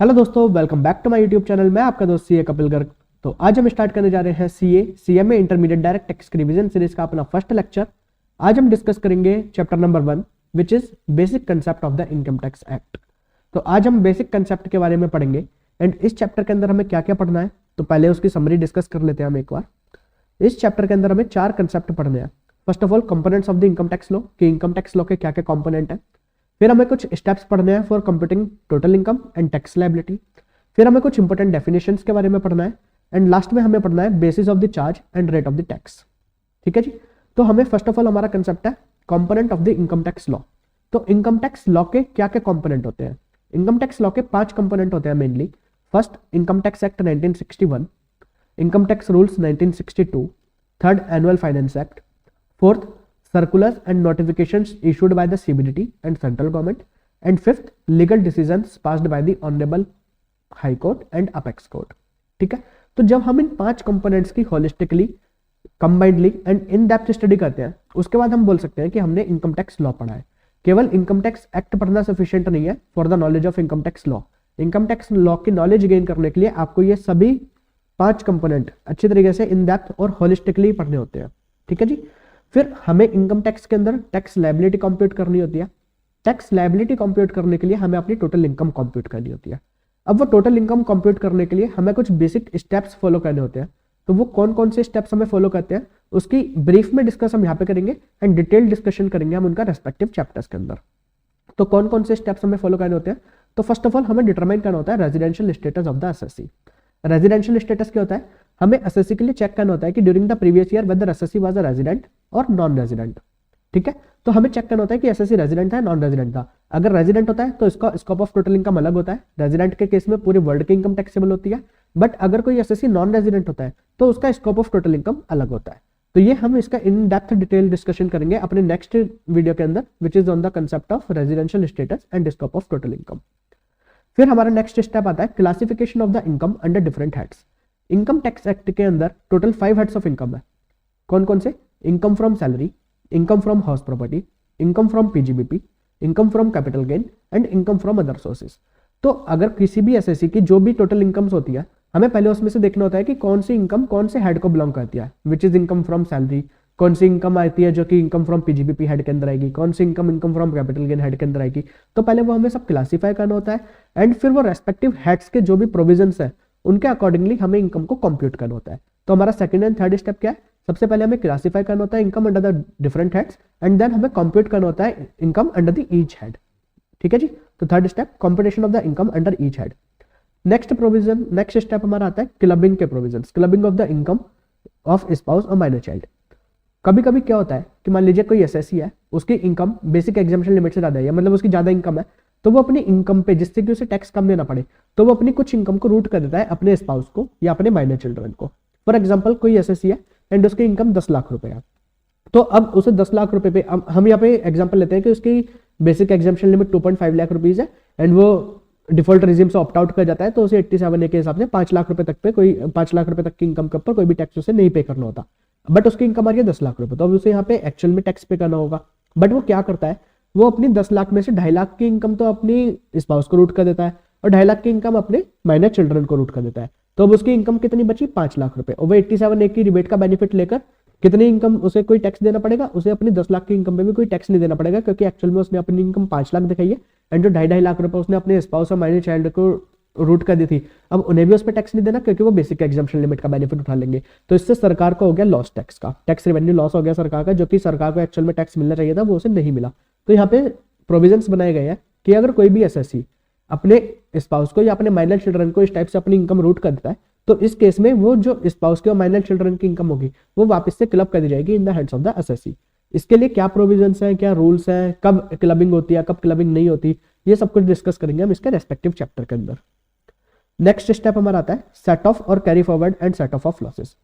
Hello दोस्तों, welcome back to my YouTube channel. मैं आपका दोस्त सीए कपिल गर्ग। तो आज हम स्टार्ट करने जा रहे हैं सीएमए इंटरमीडिएट डायरेक्ट टैक्स की रिवीजन सीरीज का अपना फर्स्ट लेक्चर। आज हम डिस्कस करेंगे chapter number 1 which is basic concept of the income tax act. तो आज हम बेसिक कंसेप्ट के बारे में पढ़ेंगे एंड इस चैप्टर के अंदर हमें क्या क्या पढ़ना है तो पहले उसकी समरी डिस्कस कर लेते हैं हम एक बार। इस चैप्टर के अंदर हमें 4 कंसेप्ट पढ़ने हैं। First of all components of the income tax law कि इनकम टैक्स लॉ के क्या क्या कंपोनेंट है। फिर हमें कुछ स्टेप्स पढ़ने हैं for computing total income and tax liability. फिर हमें कुछ इंपॉर्टेंट डेफिनेशंस के बारे में पढ़ना है एंड लास्ट में हमें पढ़ना है basis of the charge and rate of the tax. ठीक है जी। तो हमें फर्स्ट ऑफ ऑल हमारा कंसेप्ट है component of the income tax law. तो इनकम टैक्स लॉ के क्या क्या कंपोनेंट होते हैं। इनकम टैक्स लॉ के 5 कंपोनेंट होते हैं mainly. First, income tax act 1961, income tax rules 1962, third, annual finance act, fourth, circulars and notifications issued by the CBDT and central government, and fifth, legal decisions passed by the honorable high court and apex court। ठीक है। तो जब हम इन 5 components की holistically, combinedly and in depth study करते हैं उसके बाद हम बोल सकते हैं कि हमने इनकम टैक्स लॉ पढ़ा है। केवल इनकम टैक्स एक्ट पढ़ना सफिशिएंट नहीं है for the knowledge of income tax law. Income tax law की नॉलेज गेन करने के लिए आपको ये सभी 5 कंपोनेंट अच्छी तरीके से इन डेप्थ और होलिस्टिकली पढ़ने होते हैं। ठीक है जी। फिर हमें इनकम टैक्स के अंदर टैक्स लायबिलिटी कंप्यूट करनी होती है। टैक्स लायबिलिटी कंप्यूट करने के लिए हमें अपनी टोटल इनकम कंप्यूट करनी होती है। अब वो टोटल इनकम कंप्यूट करने के लिए हमें कुछ बेसिक स्टेप्स फॉलो करने होते हैं। तो वो कौन कौन से स्टेप्स हमें फॉलो करते हैं उसकी ब्रीफ में डिस्कस हम यहाँ पे करेंगे एंड डिटेल डिस्कशन करेंगे हम उनका रेस्पेक्टिव चैप्टर्स के अंदर। तो कौन कौन से स्टेप्स हमें फॉलो करने होते हैं। तो फर्स्ट ऑफ ऑल हमें डिटरमाइन करना होता है residential status of the assessee. Residential status क्या होता है, हमें एसएससी के लिए चेक करना होता है कि during the previous year whether SSC was a resident और नॉन रेजिडेंट। ठीक है। तो हमें चेक करना होता है कि एसएससी रेजिडेंट है नॉन रेजिडेंट था। अगर रेजिडेंट होता है तो इसका स्कोप ऑफ टोटल इनकम अलग होता है। रेजिडेंट के केस में पूरे वर्ल्ड की इनकम टैक्सेबल होती है, बट अगर कोई एसएससी नॉन रेजिडेंट होता है तो उसका स्कोप ऑफ टोटल इनकम अलग होता है। तो ये हम इसका इन डेप्थ डिटेल डिस्कशन करेंगे अपने नेक्स्ट वीडियो के अंदर which is on the concept of residential status and scope of total income. फिर हमारा नेक्स्ट स्टेप आता है classification of the income under different heads. Income tax act के अंदर टोटल 5 हेड्स ऑफ इनकम है। कौन कौन से, income from salary, income from house property, income from PGBP, income from capital gain and income from other sources. तो अगर किसी भी एसएससी की जो भी टोटल इनकम्स होती है हमें पहले उसमें से देखना होता है कि कौन सी इनकम कौन से हेड को बिलोंग करती है, which is income from salary, कौन सी इनकम आती है जो कि इनकम फ्रॉम पीजीबीपी हेड के अंदर आएगी, कौन सी income from capital gain head के अंदर आएगी। तो पहले वो हमें सब क्लासीफाई करना होता है एंड फिर वो रेस्पेक्टिव हेड्स के जो भी प्रोविजंस है उनके अकॉर्डिंगली हमें इनकम को कंप्यूट करना होता है। तो हमारा सेकंड एंड थर्ड स्टेप क्या है, सबसे पहले हमें क्लासीफाई करना होता है income under the different heads and then हमें कंप्यूट करना होता है income under the each head. ठीक है जी। तो third step computation of the income under each head. Next provision, next step हमारा आता है क्लबिंग के provisions, clubbing of the income of spouse और माइनर चाइल्ड। कभी कभी क्या होता है कि मान लीजिए कोई एसएससी है, उसकी इनकम बेसिक एग्जामिशन लिमिट से ज्यादा है, मतलब उसकी ज्यादा इनकम है, तो वो अपनी इनकम पे जिससे कि उसे टैक्स कम देना पड़े तो वो अपनी कुछ इनकम को रूट कर देता है अपने स्पाउस को या अपने माइनर चिल्ड्रन को। फॉर एग्जांपल कोई एसएससी है एंड उसकी इनकम 10 लाख रुपए है, तो अब उसे 10 लाख रुपए पे हम यहाँ पे एग्जांपल लेते हैं कि उसकी basic exemption limit 2.5 lakh rupees है एंड वो डिफॉल्ट रिजीम से ऑप्ट आउट कर जाता है, तो उसे 87A के हिसाब से 5 लाख रुपए तक पे कोई 5 लाख रुपए तक की इनकम के ऊपर कोई भी टैक्स उसे नहीं पे करना होता। बट उसकी इनकम आ रही है 10 लाख रुपए, तो अब उसे यहाँ पे एक्चुअल में टैक्स पे करना होगा। बट वो क्या करता है, वो अपनी 10 लाख में से 2.5 लाख की इनकम तो अपनी स्पाउस को रूट कर देता है और 2.5 लाख की इनकम अपने माइनर चिल्ड्रन को रूट कर देता है। तो अब उसकी इनकम कितनी बची, 5 लाख रुपए, और वो 87A की रिबेट का बेनिफिट लेकर कितनी इनकम उसे कोई टैक्स देना पड़ेगा, उसे अपनी 10 लाख की इनकम पे भी कोई टैक्स नहीं देना पड़ेगा क्योंकि एक्चुअल में उसने अपनी इनकम 5 लाख दिखाई है एंड जो 2.5 लाख रुपए उसने अपने स्पाउस और माइनर चाइल्ड को रूट कर दी थी, अब उन्हें भी उस पर टैक्स नहीं देना क्योंकि वो बेसिक एग्जाम्पशन लिमिट का बेनिफिट उठा लेंगे। तो इससे सरकार को हो गया लॉस टैक्स का, टैक्स रेवेन्यू लॉस हो गया सरकार का, जो कि सरकार को एक्चुअल में टैक्स मिलना चाहिए था वो उसे नहीं मिला। तो यहाँ पे प्रोविजंस बनाए गए हैं कि अगर कोई भी एसएससी अपने स्पाउस को या अपने माइनर चिल्ड्रन को इस टाइप से अपनी इनकम रूट कर देता है तो इस केस में वो जो स्पाउस की और माइनर चिल्ड्रन की इनकम होगी वो वापस से क्लब कर दी जाएगी in the hands of the assessee. इसके लिए क्या प्रोविजंस हैं, क्या रूल्स हैं, कब क्लबिंग होती है, कब क्लबिंग नहीं होती, ये सब कुछ डिस्कस करेंगे हम इसके रेस्पेक्टिव चैप्टर के अंदर। नेक्स्ट स्टेप हमारा आता है सेट ऑफ और carry forward and set of losses.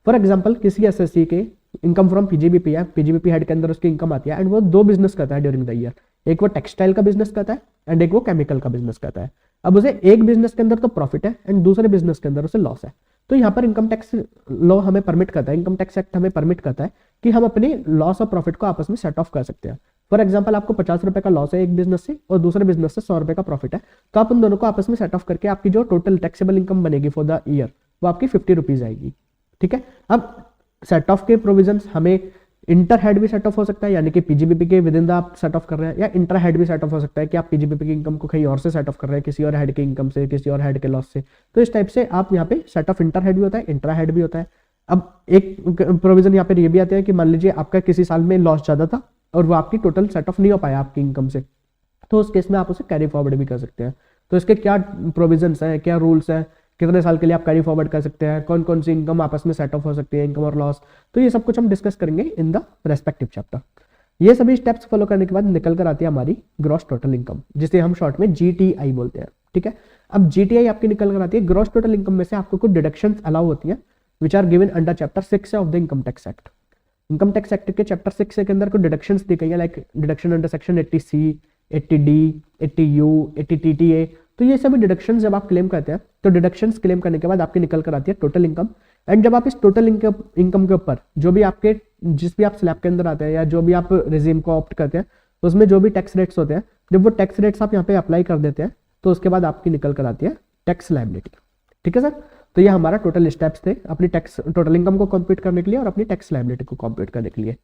For example किसी एसएससी के इनकम फ्रॉम पीजीबीपी है, पीजीबीपी हेड के अंदर उसकी इनकम आती है एंड वो 2 बिजनेस करता है ड्यूरिंग द ईयर, एक वो टेक्सटाइल का बिजनेस करता है एंड एक वो केमिकल का बिजनेस करता है। अब उसे एक बिजनेस के अंदर तो प्रॉफिट है एंड दूसरे बिजनेस के अंदर उसे लॉस है। तो यहाँ पर इनकम टैक्स लॉ हमें परमिट करता है, इनकम टैक्स एक्ट हमें परमिट करता है कि हम अपने लॉस और प्रॉफिट को आपस में सेट ऑफ कर सकते हैं। फॉर एग्जाम्पल आपको 50 रुपए का लॉस है एक बिजनेस से और दूसरे बिजनेस से 100 रुपए का प्रॉफिट है, तो आप उन दोनों को आपस में सेट ऑफ करके आपकी जो टोटल टैक्सेबल इनकम बनेगी फॉर द ईयर वो आपकी 50 रुपीज आएगी। ठीक है, अब सेट ऑफ के प्रोविजंस हमें इंटर हेड भी सेट ऑफ हो सकता है, यानी कि पीजीबीपी के विद इन द आप सेट ऑफ कर रहे हैं, या इंटर हेड भी सेट ऑफ हो सकता है कि आप पीजीबीपी की इनकम को कहीं और से सेट ऑफ कर रहे हैं, किसी और हेड की इनकम से, किसी और हेड के लॉस से। तो इस टाइप से आप यहाँ पे सेट ऑफ इंटर हेड भी होता है, इंट्रा हेड भी होता है। अब एक प्रोविजन यहाँ पे ये भी आते हैं कि मान लीजिए आपका किसी साल में लॉस ज्यादा था और वो आपकी टोटल सेट ऑफ नहीं हो पाया आपकी इनकम से, तो उस केस में आप उसे कैरी फॉरवर्ड भी कर सकते हैं। तो इसके क्या प्रोविजंस हैं, क्या रूल्स हैं, कितने साल के लिए आप कैरी फॉरवर्ड कर सकते हैं, कौन कौन सी इनकम आपस में सेट ऑफ हो सकती है, इनकम और लॉस, तो ये सब कुछ हम डिस्कस करेंगे इन द रेस्पेक्टिव चैप्टर। ये सभी स्टेप्स फॉलो करने के बाद निकल कर आती है हमारी ग्रॉस टोटल इनकम, जिसे हम शॉर्ट में GTI बोलते हैं। ठीक है, अब GTI आपकी निकल कर आती है, ग्रॉस टोटल इनकम में से आपको कुछ डिडक्शंस अलाउ होती हैं which are given under chapter 6 of the income tax act. Income tax act के चैप्टर 6 के अंदर कुछ डिडक्शंस दी गई है, like deduction under section 80C, 80D, 80U, 80TTA। तो ये सभी डिडक्शंस जब आप क्लेम करते हैं तो डिडक्शंस क्लेम करने के बाद आपकी निकल कर आती है टोटल इनकम। एंड जब आप इस टोटल इनकम के ऊपर जो भी आपके जिस भी आप स्लैब के अंदर आते हैं या जो भी आप रिजीम को ऑप्ट करते हैं उसमें जो भी टैक्स रेट्स होते हैं, जब वो टैक्स रेट्स आप यहाँ पे अप्लाई कर देते हैं तो उसके बाद आपकी निकल कर आती है टैक्स लायबिलिटी। ठीक है सर, तो ये हमारा टोटल स्टेप्स थे अपनी टैक्स टोटल इनकम को कंप्यूट करने के लिए और अपनी टैक्स लायबिलिटी को कंप्यूट करने के लिए।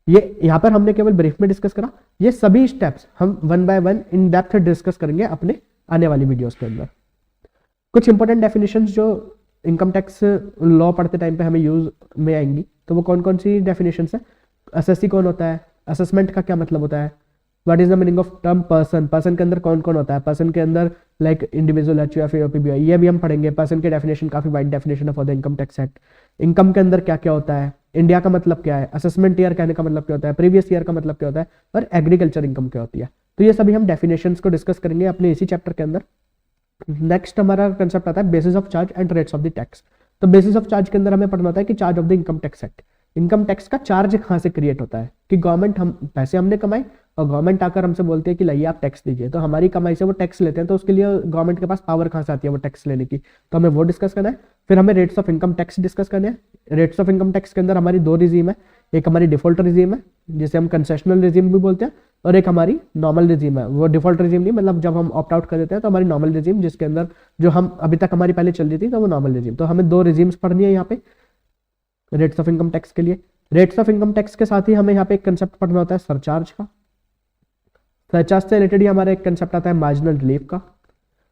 ये यहाँ पर हमने केवल ब्रीफ में डिस्कस करा, ये सभी स्टेप्स हम 1 बाय 1 इन डेप्थ डिस्कस करेंगे अपने आने वाली वीडियोस के अंदर। कुछ इंपॉर्टेंट डेफिनेशंस जो इनकम टैक्स लॉ पढ़ते टाइम पे हमें यूज में आएंगी, तो वो कौन कौन सी डेफिनेशंस है। असेसी कौन होता है, असेसमेंट का क्या मतलब होता है, what is the meaning of term person, person के अंदर कौन कौन होता है, पर्सन के अंदर लाइक इंडिविजुअल, HUF, OPBI, ये भी हम पढ़ेंगे। पर्सन की डेफिनेशन काफी वाइड डेफिनेशन है for the income tax act. Income के अंदर क्या क्या होता है, इंडिया का मतलब क्या है, असेसमेंट ईयर कहने का मतलब क्या होता है, प्रीवियस ईयर का मतलब क्या होता है, और एग्रीकल्चर इनकम क्या होती है। तो ये सभी हम डेफिनेशंस को डिस्कस करेंगे अपने इसी चैप्टर के अंदर। नेक्स्ट हमारा कंसेप्ट आता है basis of charge and rates of the tax. तो बेसिस ऑफ चार्ज के अंदर हमें पढ़ना होता है कि charge of the income tax act, income tax का चार्ज कहाँ से क्रिएट होता है, कि गवर्नमेंट हम पैसे हमने कमाए और गवर्नमेंट आकर हमसे बोलती है कि लाइए आप टैक्स दीजिए, तो हमारी कमाई से वो टैक्स लेते हैं, तो उसके लिए गवर्नमेंट के पास पावर कहाँ से आती है वो टैक्स लेने की, तो हमें वो डिस्कस करना है। फिर हमें rates of income tax discuss करने हैं। रेट्स ऑफ इनकम टैक्स के अंदर हमारी 2 रिजीम है, एक हमारी डिफॉल्ट रिजीम है जिसे हम कंसेशनल रिजीम भी बोलते हैं, और एक हमारी नॉर्मल रिजीम है। वो डिफॉल्ट रिजीम नहीं, मतलब जब हम ऑप्ट आउट कर देते हैं तो हमारी नॉर्मल रिजीम, जिसके अंदर जो हम अभी तक हमारी पहले चल रही थी तो वो नॉर्मल रिजीम। तो हमें 2 रिजीम्स पढ़नी है यहाँ पे रेट्स ऑफ इनकम टैक्स के लिए। रेट्स ऑफ इनकम टैक्स के साथ ही हमें यहाँ पे एक कंसेप्ट पढ़ना होता है सरचार्ज का। सरचार्ज से रिलेटेड ही हमारा एक कंसेप्ट आता है मार्जिनल रिलीफ का,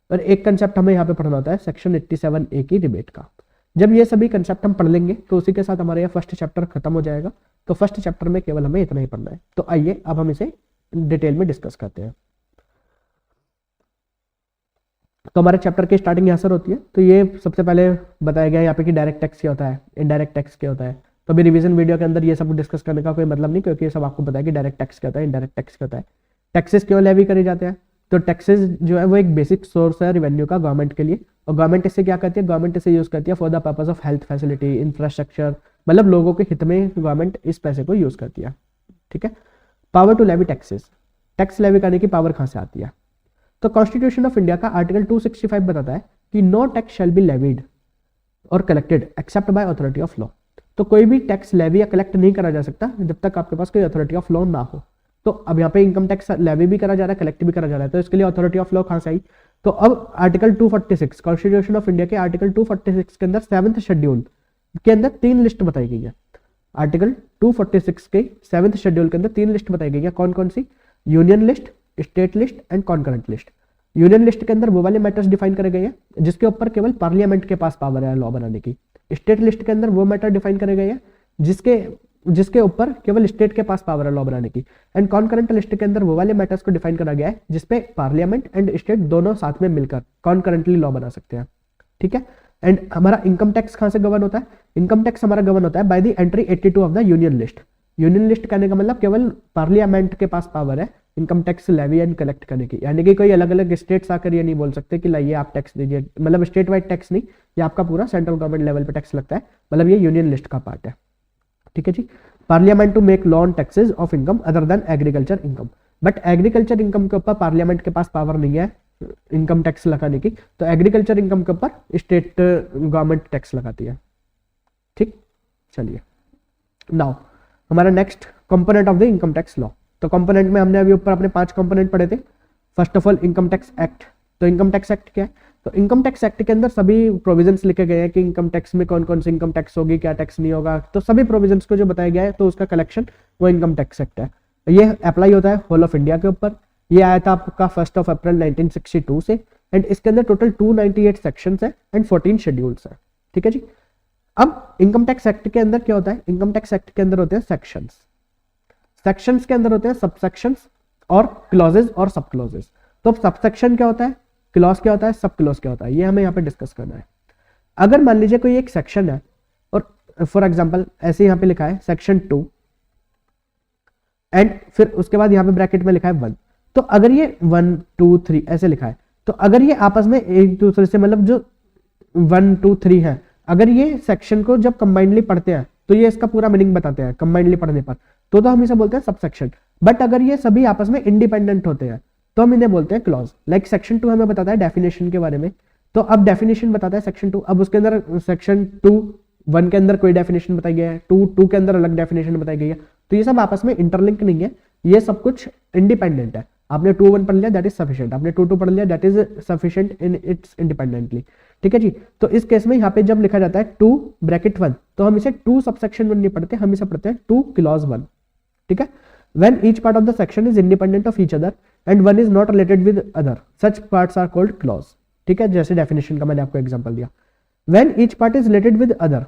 और एक कंसेप्ट हमें यहाँ पे पढ़ना होता है सेक्शन 87A की रिबेट का। जब ये सभी कंसेप्ट हम पढ़ लेंगे तो उसी के साथ हमारा यह फर्स्ट चैप्टर खत्म हो जाएगा। तो फर्स्ट चैप्टर में केवल हमें इतना ही पढ़ना है। तो आइए अब हम इसे डिटेल में डिस्कस करते हैं। तो हमारे चैप्टर की स्टार्टिंग यहाँ से होती है। तो ये सबसे पहले बताया गया यहाँ पे कि डायरेक्ट टैक्स क्या होता है, इनडायरेक्ट टैक्स क्या होता है। तो अभी रिवीजन वीडियो के अंदर ये सब डिस्कस करने का कोई मतलब नहीं, क्योंकि ये सब आपको पता है कि डायरेक्ट टैक्स क्या होता है, इनडायरेक्ट टैक्स क्या होता है, टैक्सेस क्यों लेवी करे जाते हैं। तो टैक्सेस जो है वो एक बेसिक सोर्स है रेवेन्यू का गवर्नमेंट के लिए, और गवर्नमेंट इससे क्या करती है, गवर्नमेंट इसे यूज करती है for the purpose of health facility, infrastructure, मतलब लोगों के हित में गवर्नमेंट इस पैसे को यूज करती है। ठीक है, power to levy taxes, tax levy करने की पावर कहाँ से आती है। तो कॉन्स्टिट्यूशन ऑफ इंडिया का आर्टिकल 265 बताता है कि no tax shall be levied और collected except by authority of law. तो कोई भी टैक्स लेवी या कलेक्ट नहीं करा जा सकता जब तक आपके पास कोई अथॉरिटी ऑफ लॉ ना हो। तो अब यहाँ पे इनकम टैक्स लेवी भी करा जा रहा है, कलेक्ट भी करा जा रहा है, तो इसके लिए अथॉरिटी ऑफ लॉ कहाँ से आई। तो अब आर्टिकल 246 कॉन्स्टिट्यूशन ऑफ इंडिया के आर्टिकल 246 के अंदर 7th शेड्यूल के अंदर 3 लिस्ट बताई गई है। आर्टिकल 246 के 7th शेड्यूल के अंदर 3 लिस्ट बताई गई है। कौन कौन सी, union list, state list and concurrent list. Union list के अंदर वो वाले मैटर्स डिफाइन करे गए हैं जिसके ऊपर केवल पार्लियामेंट के पास पावर है लॉ बनाने की। स्टेट लिस्ट के अंदर वो मैटर डिफाइन करे गए हैं जिसके ऊपर केवल स्टेट के पास पावर है लॉ बनाने की। एंड कॉन्करेंट लिस्ट के अंदर वो वाले मैटर्स को डिफाइन करा गया है जिसपे पार्लियामेंट एंड स्टेट दोनों साथ में मिलकर कॉन्करेंटली लॉ बना सकते हैं। ठीक है, एंड हमारा इनकम टैक्स कहां से गवर्न होता है, इनकम टैक्स हमारा गवर्न होता है by the entry 82 of the union list. Union list कहने का मतलब केवल पार्लियामेंट के पास पावर है income tax levy and collect करने की, यानी कि कोई अलग अलग स्टेट्स आकर ये नहीं बोल सकते कि लाइए आप टैक्स दीजिए, मतलब स्टेट वाइड टैक्स नहीं, ये आपका पूरा सेंट्रल गवर्नमेंट लेवल पे टैक्स लगता है, मतलब ये यूनियन लिस्ट का पार्ट है। ठीक है जी, parliament to make law on taxes of income other than agriculture income, but agriculture income के ऊपर पार्लियामेंट के पास पावर नहीं है इनकम टैक्स लगाने की, तो एग्रीकल्चर इनकम के ऊपर स्टेट गवर्नमेंट टैक्स लगाती है। ठीक, चलिए नाउ हमारा next component of the income tax law, तो कंपोनेंट में हमने अभी ऊपर अपने 5 कंपोनेंट पढ़े थे। First of all income tax act. तो इनकम टैक्स एक्ट क्या है? तो इनकम टैक्स एक्ट के अंदर सभी प्रोविजंस लिखे गए हैं कि इनकम टैक्स में कौन कौन सी इनकम टैक्स होगी, क्या टैक्स नहीं होगा, तो सभी प्रोविजंस को जो बताया गया है तो उसका कलेक्शन वो इनकम टैक्स एक्ट है। ये अप्लाई होता है होल ऑफ इंडिया के ऊपर। ये आया था आपका 1 अप्रैल 1962 से एंड इसके अंदर टोटल 298 सेक्शंस है एंड 14 शेड्यूल्स है। ठीक है जी। अब इनकम टैक्स एक्ट के अंदर क्या होता है? इनकम टैक्स एक्ट के अंदर होते हैं सेक्शंस, सेक्शंस के अंदर होते हैं सबसेक्शंस और क्लॉजेज और सब क्लॉजेज। तो सबसेक्शन क्या होता है, क्लॉज क्या होता है, सब क्लॉज क्या होता है, ये हमें यहाँ पे डिस्कस करना है। अगर मान लीजिए कोई एक सेक्शन है और फॉर एग्जांपल ऐसे यहाँ पे लिखा है सेक्शन 2 एंड फिर उसके बाद यहाँ पे ब्रैकेट में लिखा है 1, तो अगर ये 1 2 3 ऐसे लिखा है, तो अगर ये आपस में एक दूसरे से मतलब जो 1 2 3 है, अगर ये सेक्शन को जब कंबाइंडली पढ़ते हैं तो ये इसका पूरा मीनिंग बताते हैं कंबाइंडली पढ़ने पर, तो हम इसे बोलते हैं सबसेक्शन। बट अगर ये सभी आपस में इंडिपेंडेंट होते हैं तो हम इन्हें बोलते हैं क्लॉज। लाइक सेक्शन 2 हमें बताता है डेफिनेशन के बारे में, तो अब डेफिनेशन बताता है सेक्शन 2, अब उसके अंदर सेक्शन 2 1 के अंदर कोई डेफिनेशन बताई गया है, 2 के अंदर अलग डेफिनेशन बताई गई है, तो ये सब आपस में इंटरलिंक नहीं है, ये सब कुछ इंडिपेंडेंट है। आपने 2 1 पढ़ लिया दैट इज सफिशिएंट, आपने 2 2 पढ़ लिया that is sufficient in its independently. ठीक है जी। तो इस केस में यहाँ पे जब लिखा जाता है 2 ब्रैकेट 1, तो हम इसे 2 सबसेक्शन 1 नहीं पढ़ते, हम इसे पढ़ते हैं 2 क्लॉज 1। ठीक है। When each part of the section is independent of each other and one is not related with other, such parts are called clause. ठीक है, जैसे डेफिनेशन का मैंने आपको एग्जांपल दिया। When each part is related with other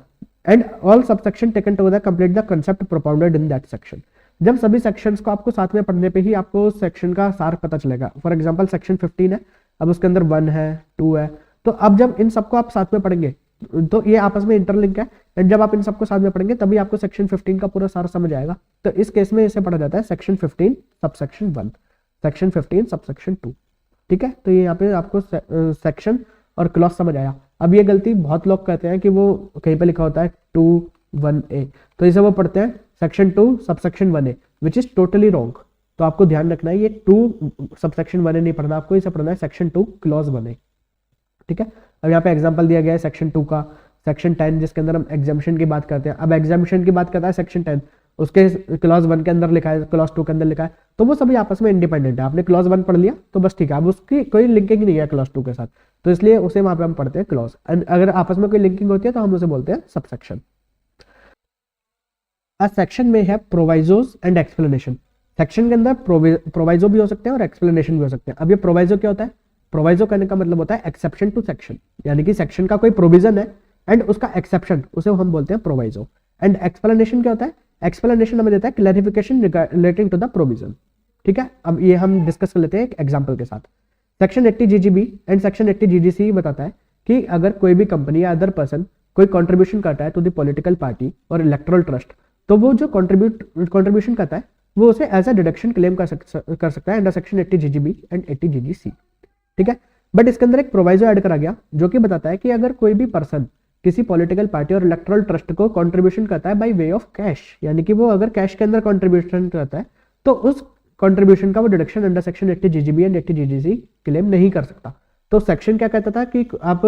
and all subsection taken together complete the concept propounded in that section. जब सभी sections को आपको साथ में पढ़ने पे ही आपको सेक्शन का सार पता चलेगा। फॉर एग्जांपल सेक्शन 15 है, अब उसके अंदर 1 है 2 है, तो अब जब इन सबको आप साथ में पढ़ेंगे तो ये आपस में इंटरलिंक है एंड जब आप इन सबको साथ में पढ़ेंगे तभी आपको सेक्शन 15 का पूरा सारा समझ आएगा। तो इस केस में इसे पढ़ा जाता है सेक्शन 15 सबसेक्शन 1, सेक्शन 15 सबसेक्शन 2। ठीक है। तो ये यहाँ पे आपको सेक्शन और क्लॉज समझ आया। अब ये गलती बहुत लोग कहते हैं कि वो कहीं पे लिखा होता है 2 1A, तो इसे वो पढ़ते हैं section 2 subsection 1A, which is totally wrong. तो आपको ध्यान रखना है ये 2 सबसेक्शन 1A नहीं पढ़ना, आपको इसे पढ़ना है सेक्शन 2 क्लॉज 1A। ठीक है। अब यहाँ पे एग्जांपल दिया गया है सेक्शन 2 का, सेक्शन 10 जिसके अंदर हम एग्जामिशन की बात करते हैं। अब एग्जामिशन की बात करता है सेक्शन 10, उसके क्लॉज 1 के अंदर लिखा है, क्लॉज 2 के अंदर लिखा है, तो वो सभी आपस में इंडिपेंडेंट है। आपने क्लॉज 1 पढ़ लिया तो बस ठीक है, अब उसकी कोई लिंकिंग नहीं है क्लॉज 2 के साथ, तो इसलिए उसे वहां पे हम पढ़ते हैं क्लॉज। अगर आपस में कोई लिंकिंग होती है तो हम उसे बोलते हैं सबसेक्शन। अ सेक्शन में है प्रोवाइजोस एंड एक्सप्लेनेशन। सेक्शन के अंदर प्रोवाइजो भी हो सकते हैं और एक्सप्लेनेशन भी हो सकते हैं। अब ये प्रोवाइजो क्या होता है? प्रोवाइजो करने का मतलब होता है एक्सेप्शन टू सेक्शन, यानी कि सेक्शन का कोई प्रोविजन है एंड उसका एक्सेप्शन, उसे हम बोलते हैं प्रोवाइजो। एंड एक्सप्लेनेशन क्या होता है? एक्सप्लेनेशन हमें देता है clarification relating to the provision. ठीक है। अब ये हम डिस्कस कर लेते हैं एक एग्जांपल के साथ। Section 80 GGB and section 80 GGC बताता है कि अगर कोई भी कंपनी या अदर पर्सन कोई कंट्रीब्यूशन करता है टू द पॉलिटिकल पार्टी और इलेक्टोरल ट्रस्ट, तो वो जो कंट्रीब्यूशन करता है वो उसे एज अ डिडक्शन क्लेम कर सकता है under section 80 GGB and 80 GGC. ठीक है। बट इसके अंदर एक प्रोवाइजो ऐड करा गया जो कि बताता है कि अगर कोई भी पर्सन किसी पॉलिटिकल पार्टी और इलेक्टोरल ट्रस्ट को कंट्रीब्यूशन करता है बाय वे ऑफ कैश, यानी कि वो अगर कैश के अंदर कंट्रीब्यूशन करता है तो उस कंट्रीब्यूशन का वो deduction under section 80 GGB and 80 GGC claim नहीं कर सकता। तो सेक्शन क्या कहता था कि आप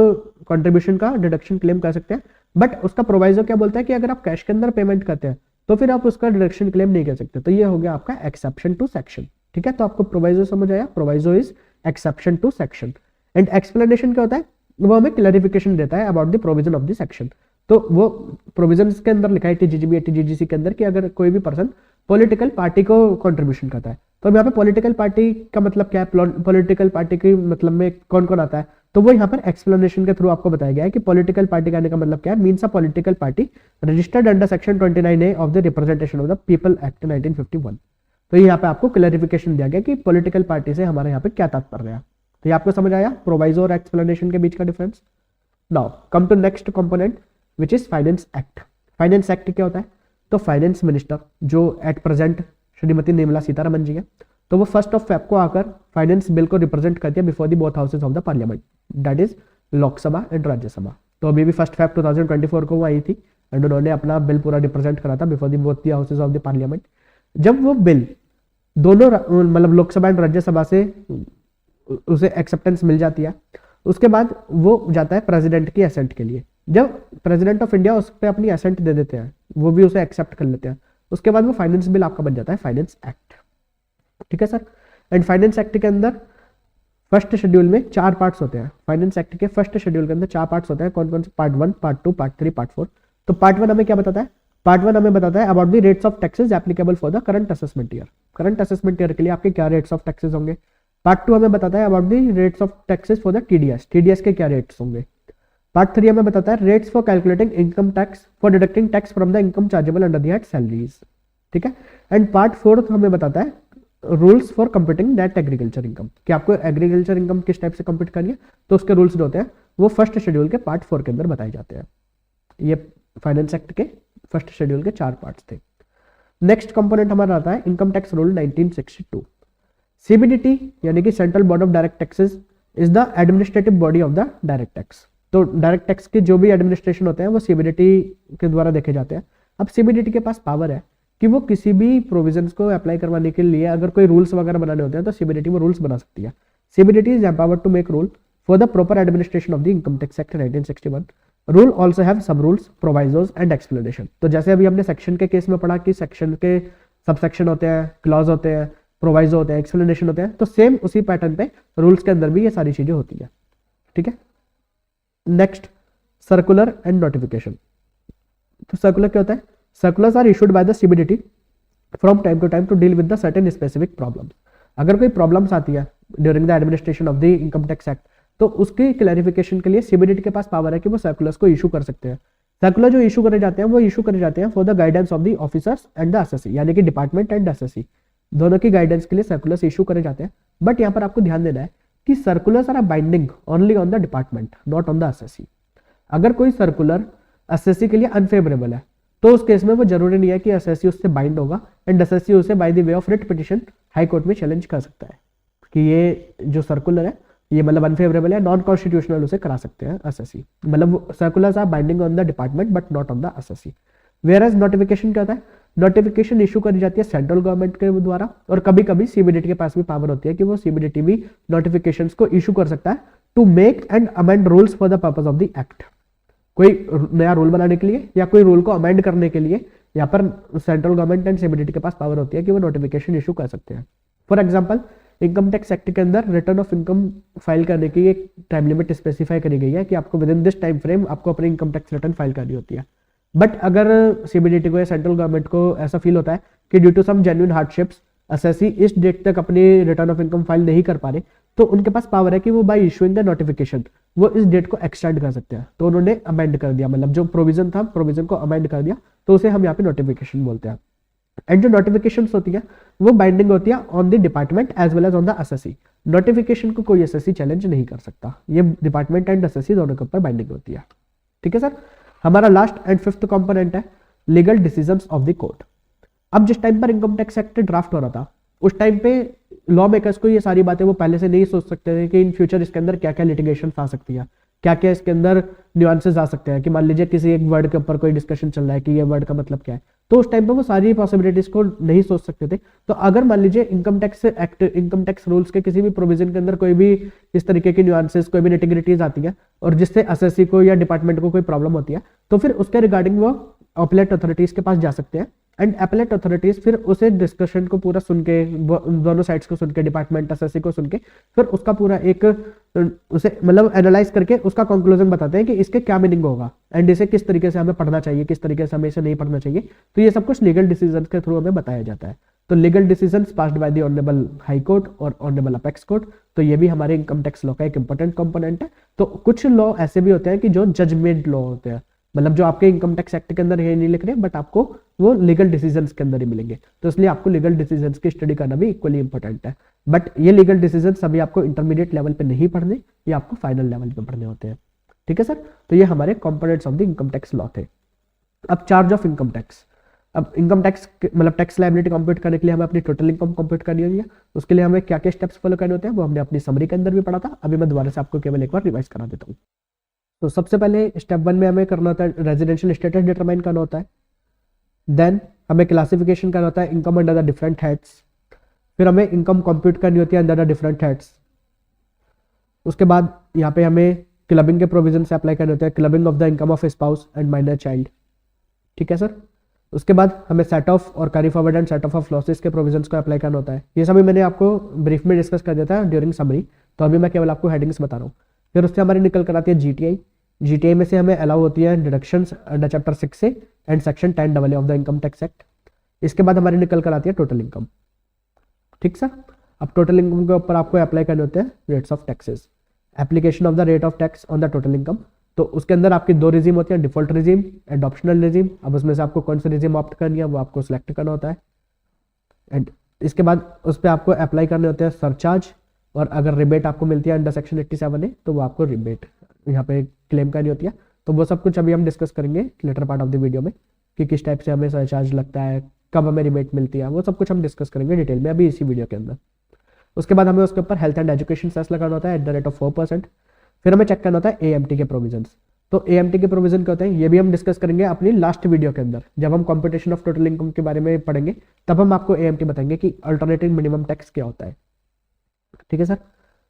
कंट्रीब्यूशन का डिडक्शन क्लेम कर सकते हैं, बट उसका प्रोवाइजो क्या बोलता है कि अगर आप कैश के अंदर पेमेंट करते हैं तो फिर आप उसका डिडक्शन क्लेम नहीं कर सकते। तो ये हो गया आपका एक्सेप्शन टू सेक्शन। ठीक है। तो आपको प्रोवाइजो समझ आया, proviso is exception to section. And explanation क्या होता है? वो हमें क्लैरिफिकेशन देता है about the provision of the section. तो वो प्रोविजन के अंदर लिखा है 80 जीजीबी 80 जीजीसी के अंदर कि अगर कोई भी पर्सन पॉलिटिकल पार्टी को कंट्रीब्यूशन करता है, तो यहाँ पे पॉलिटिकल पार्टी का मतलब क्या है, पॉलिटिकल पार्टी के मतलब में कौन कौन आता है, तो वो यहाँ पर एक्सप्लेनेशन के थ्रू आपको बताया गया है कि पॉलिटिकल पार्टी कहने का मतलब क्या है, means a political party registered under section 29A of the representation of the people act 1951। तो यहाँ पे आपको क्लैरिफिकेशन दिया गया कि पॉलिटिकल पार्टी से हमारे यहाँ पे क्या तात्पर्य है। तो ये आपको समझ आया प्रोवाइजो और एक्सप्लेनेशन के बीच का difference. Now come to next component which is finance act. Finance act क्या होता है? तो फाइनेंस मिनिस्टर जो एट प्रेजेंट श्रीमती निर्मला सीतारमन जी है, तो वो 1 Feb को आकर फाइनेंस बिल को रिप्रेजेंट करती है before the both houses of the parliament, that is Lok Sabha and Rajya Sabha. तो अभी भी 1 Feb 2024 को वो आई थी एंड उन्होंने अपना बिल पूरा रिप्रेजेंट करा था before the both the houses of the parliament. जब वो बिल दोनों मतलब लोकसभा एंड राज्यसभा से उसे एक्सेप्टेंस मिल जाती है, उसके बाद वो जाता है प्रेसिडेंट की असेंट के लिए। जब प्रेसिडेंट ऑफ इंडिया उस पर अपनी असेंट दे देते हैं, वो भी उसे एक्सेप्ट कर लेते हैं, उसके बाद वो फाइनेंस बिल आपका बन जाता है फाइनेंस एक्ट। ठीक है सर। एंड फाइनेंस एक्ट के अंदर फर्स्ट शेड्यूल में 4 पार्ट्स होते हैं। फाइनेंस एक्ट के फर्स्ट शेड्यूल के अंदर 4 पार्ट्स होते हैं। कौन कौन से? Part 1, part 2, part 3, part 4। तो पार्ट 1 हमें क्या बताता है? पार्ट 1 हमें बताता है about the rates of taxes applicable for the current assessment year. Current assessment year के लिए आपके क्या रेट्स ऑफ टैक्सेस होंगे। पार्ट 2 हमें बताता है about the rates of taxes for the TDS. TDS के क्या रेट्स होंगे। पार्ट 3 हमें बताता है rates for calculating income tax for deducting tax from the income chargeable under the head salaries. ठीक है। एंड पार्ट 4 हमें बताता है rules for computing net agriculture income, कि आपको एग्रीकल्चर इनकम किस टाइप से कंप्यूट करनी है, तो उसके रूल्स जो होते हैं वो फर्स्ट शेड्यूल के पार्ट 4 के अंदर बताए जाते हैं। ये फाइनेंस एक्ट के फर्स्ट शेड्यूल के 4 पार्ट्स थे। नेक्स्ट कंपोनेंट हमारा आता है इनकम टैक्स रूल 1962। सीबीडीटी यानी कि central board of direct taxes is the administrative body of the direct tax. तो डायरेक्ट टैक्स के जो भी एडमिनिस्ट्रेशन होते हैं वो सीबीडीटी के द्वारा देखे जाते हैं। अब सीबीडीटी के पास पावर है कि वो किसी भी प्रोविजंस को अप्लाई करवाने के लिए अगर कोई रूल्स वगैरह बनाने होते हैं तो सीबीडीटी वो रूल्स बना सकती है। CBDT is empowered to make rule for the proper administration of the income tax act 1961। Rule also have sub rules, provisos and explanation. तो जैसे अभी हमने सेक्शन के केस में पढ़ा कि सेक्शन के सब सेक्शन होते हैं, क्लॉज होते हैं, प्रोवाइजो होते हैं, एक्सप्लेनेशन होते हैं, तो सेम उसी पैटर्न पे रूल्स के अंदर भी ये सारी चीजें होती है। ठीक है। Next circular and notification. तो सर्कुलर क्या होता है? Circulars are issued by the CBDT from time to time to deal with the certain specific problems. अगर कोई प्रॉब्लम्स आती है during the administration of the income tax act तो उसके क्लैरिफिकेशन के लिए सीबीडीटी के पास पावर है कि वो सर्कुलर्स को इशू कर सकते हैं। सर्कुलर जो इशू करे जाते हैं वो इशू करे जाते हैं for the guidance of the officers and the assessee, यानी कि डिपार्टमेंट एंड एसएससी दोनों की गाइडेंस के लिए सर्कुलर्स इशू करे जाते हैं। बट यहाँ पर आपको ध्यान देना है कि circulars are binding only on the department, not on the assessee. अगर कोई सर्कुलर एसएससी के लिए अनफेवरेबल है तो उस केस में वो जरूरी नहीं है कि एसएससी उससे बाइंड होगा एंड एसएससी उसे by the way of writ petition high court में चैलेंज कर सकता है कि ये जो सर्कुलर है ये मतलब अनफेवरेबल है, नॉन कॉन्स्टिट्यूशनल उसे करा सकते हैं एसएससी। मतलब circulars are binding on the department but not on the assessee. Whereas notification क्या होता है? नोटिफिकेशन इशू करी जाती है सेंट्रल गवर्नमेंट के द्वारा और कभी कभी सीबीडीटी के पास भी पावर होती है कि वो सीबीडीटी भी नोटिफिकेशंस को इशू कर सकता है to make and amend rules for the purpose of the act. कोई नया रूल बनाने के लिए या कोई रूल को अमेंड करने के लिए यहाँ पर सेंट्रल गवर्नमेंट एंड सीबीडीटी के पास पावर होती है कि वो नोटिफिकेशन इशू कर सकते हैं। For example income tax act के अंदर रिटर्न ऑफ इनकम फाइल करने की एक टाइम लिमिट स्पेसिफाई करी गई है कि आपको with in this time frame आपको अपनी इनकम टैक्स रिटर्न फाइल करनी होती है। बट अगर सीबीडीटी को या सेंट्रल गवर्नमेंट को ऐसा फील होता है कि due to some genuine hardships assessee इस डेट तक अपनी रिटर्न ऑफ इनकम फाइल नहीं कर पा रहे तो उनके पास पावर है कि वो बाय इशूइंग द नोटिफिकेशन वो इस डेट को एक्सटेंड कर सकते हैं। तो उन्होंने अमेंड कर दिया, मतलब जो प्रोविजन था प्रोविजन को अमेंड कर दिया, तो उसे हम यहाँ पे नोटिफिकेशन बोलते हैं। एंड जो नोटिफिकेशन होती है वो बाइंडिंग होती है on the department as well as on the assessee. Notification को कोई एसएससी चैलेंज नहीं कर सकता, ये डिपार्टमेंट एंड एसएससी दोनों के ऊपर बाइंडिंग होती है। ठीक है सर। हमारा लास्ट एंड फिफ्थ कंपोनेंट है legal decisions of the court. अब जिस टाइम पर इनकम टैक्स एक्ट ड्राफ्ट हो रहा था उस टाइम पे लॉ मेकर्स को ये सारी बातें वो पहले से नहीं सोच सकते थे कि इन फ्यूचर इसके अंदर क्या क्या लिटिगेशन आ सकती है, क्या क्या इसके अंदर न्यूआंसेस आ सकते हैं। कि मान लीजिए किसी एक वर्ड के ऊपर कोई डिस्कशन चल रहा है कि ये वर्ड का मतलब क्या है, तो उस टाइम पे वो सारी पॉसिबिलिटीज को नहीं सोच सकते थे। तो अगर मान लीजिए income tax act, income tax rules के किसी भी प्रोविजन के अंदर कोई भी इस तरीके की न्यूआंसेस, कोई भी निटिग्रिटीज आती है और जिससे एसएससी को या डिपार्टमेंट को कोई प्रॉब्लम होती है, तो फिर उसके रिगार्डिंग वो अपीलेट अथॉरिटीज के पास जा सकते हैं एंड अपीलेट अथॉरिटीज फिर उसे डिस्कशन को पूरा सुन के, दोनों साइड्स को सुन के, डिपार्टमेंट एसएससी को सुन के, फिर उसका पूरा एक उसे मतलब एनालाइज करके उसका कंक्लूजन बताते हैं कि इसके क्या मीनिंग होगा एंड इसे किस तरीके से हमें पढ़ना चाहिए, किस तरीके से हमें इसे नहीं पढ़ना चाहिए। तो ये सब कुछ लीगल डिसीजन के थ्रू हमें बताया जाता है। तो legal decision passed by the honourable high court और ऑनरेबल अपेक्स कोर्ट, तो ये भी हमारे इनकम टैक्स लॉ का एक इंपॉर्टेंट कंपोनेंट है। तो कुछ लॉ ऐसे भी होते हैं कि जो जजमेंट लॉ होते हैं, मतलब जो आपके इनकम टैक्स एक्ट के अंदर ये नहीं लिख रहे बट आपको वो लीगल डिसीजंस के अंदर ही मिलेंगे। तो इसलिए आपको लीगल डिसीजंस की स्टडी करना भी इक्वली इंपॉर्टेंट है। बट ये लीगल डिसीजंस अभी आपको इंटरमीडिएट लेवल पे नहीं पढ़ने, ये आपको फाइनल लेवल पे पढ़ने होते हैं। ठीक है सर। तो ये हमारे components of the income tax law थे। अब चार्ज ऑफ इनकम टैक्स। अब इनकम टैक्स मतलब टैक्स लायबिलिटी कंप्यूट करने के लिए हमें अपनी टोटल इनकम कंप्यूट करनी होती है। उसके लिए हमें क्या क्या स्टेप्स फॉलो करने होते हैं वो हमने अपनी समरी के अंदर भी पढ़ा था। अभी मैं दोबारा से आपको केवल एक बार रिवाइज करा देता हूँ। तो सबसे पहले स्टेप 1 में हमें करना होता है रेजिडेंशियल स्टेटस डिटरमाइन करना होता है। देन हमें क्लासिफिकेशन करना होता है income under the different heads. फिर हमें इनकम कंप्यूट करनी होती है अंडर द डिफरेंट हेड्स। उसके बाद यहाँ पे हमें क्लबिंग के प्रोविजन से अप्लाई करने होते हैं, clubbing of the income of spouse and minor child. ठीक है सर। उसके बाद हमें सेट ऑफ और carry forward and set of losses के प्रोविजंस को अप्लाई करना होता है। ये सभी मैंने आपको ब्रीफ में डिस्कस कर दिया था ड्यूरिंग समरी, तो अभी मैं केवल आपको हेडिंग्स बता रहा हूँ। फिर उससे हमारी निकल कर आती है जीटीआई। जीटीआई में से हमें अलाउ होती है डिडक्शंस अंडर चैप्टर 6 से and section 10 of the income tax act. इसके बाद हमारी निकल कर आती है टोटल इनकम। ठीक सर, अब टोटल इनकम के ऊपर आपको अप्लाई करने होते हैं rates of taxes. Application of the rate of tax on the total income, तो उसके अंदर आपकी 2 रिजीम होती है, default regime and optional regime. अब उसमें से आपको कौन सी रिजीम ऑप्ट करनी है वो आपको सिलेक्ट करना होता है। एंड इसके बाद उस पर आपको अप्लाई करने होते हैं सरचार्ज, और अगर रिबेट आपको मिलती है अंडर सेक्शन 87A तो वो आपको रिबेट यहाँ पे क्लेम करनी होती है। तो वो सब कुछ अभी हम डिस्कस करेंगे later part of the video में कि किस टाइप से हमें सरचार्ज लगता है, कब हमें रिबेट मिलती है, वो सब कुछ हम डिस्कस करेंगे डिटेल में अभी इसी वीडियो के अंदर। उसके बाद हमें उसके ऊपर हेल्थ एंड एजुकेशन सेस लगाना होता है एट द रेट ऑफ 4%। फिर हमें चेक करना होता है एएमटी के प्रोविजंस। तो एएमटी के प्रोविजन क्या होते हैं ये भी हम डिस्कस करेंगे अपनी लास्ट वीडियो के अंदर, जब हम कंप्यूटेशन ऑफ टोटल इनकम के बारे में पढ़ेंगे तब हम आपको एएमटी बताएंगे कि अल्टरनेटिव मिनिमम टैक्स क्या होता है। ठीक है सर।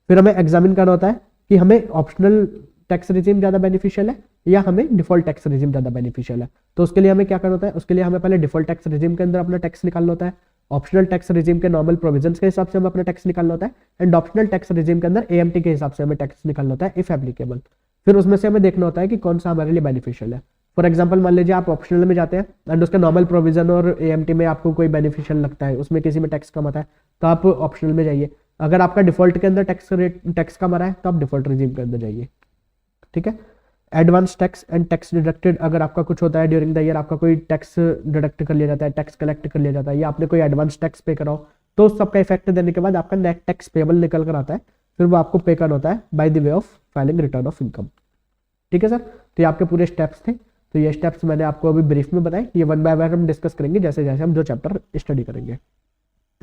फिर हमें एग्जामिन करना होता है कि हमें ऑप्शनल टैक्स रिजीम ज़्यादा बेनिफिशियल है या हमें डिफॉल्ट टैक्स रिजीम ज़्यादा बेनिफिशियल है। तो उसके लिए हमें क्या करना होता है, उसके लिए हमें पहले डिफॉल्ट टैक्स रिजीम के अंदर अपना टैक्स निकालना होता है, ऑप्शनल टैक्स रिजीम के नॉर्मल प्रोविजंस के हिसाब से हमें अपना टैक्स निकालना होता है, एंड ऑप्शनल टैक्स रिजीम के अंदर एएमटी के हिसाब से हमें टैक्स निकालना होता है इफ एप्लीकेबल। फिर उसमें से हमें देखना होता है कि कौन सा हमारे लिए बेनिफिशियल है। फॉर एग्जाम्पल मान लीजिए आप ऑप्शनल में जाते हैं एंड उसके नॉर्मल प्रोविजन और एएमटी में आपको कोई बेनिफिशियल लगता है, उसमें किसी में टैक्स कम आता है तो आप ऑप्शनल में जाइए। अगर आपका डिफॉल्ट के अंदर टैक्स कम आ रहा है तो आप डिफॉल्ट रिजीम के अंदर जाइए। ठीक है। Advance tax and tax deducted, अगर आपका कुछ होता है ड्यूरिंग द ईयर, आपका कोई टैक्स डिडक्ट कर लिया जाता है, टैक्स कलेक्ट कर लिया जाता है, या आपने कोई एडवांस टैक्स पे कराओ, तो उस सबका इफेक्ट देने के बाद आपका नेट टैक्स पेबल निकल कर आता है, फिर वो आपको पे करना होता है by the way of filing return of income. ठीक है सर। तो ये आपके पूरे स्टेप्स थे। तो ये स्टेप्स मैंने आपको अभी ब्रीफ में बताए, ये वन बाय वन हम डिस्कस करेंगे जैसे जैसे हम जो चैप्टर स्टडी करेंगे।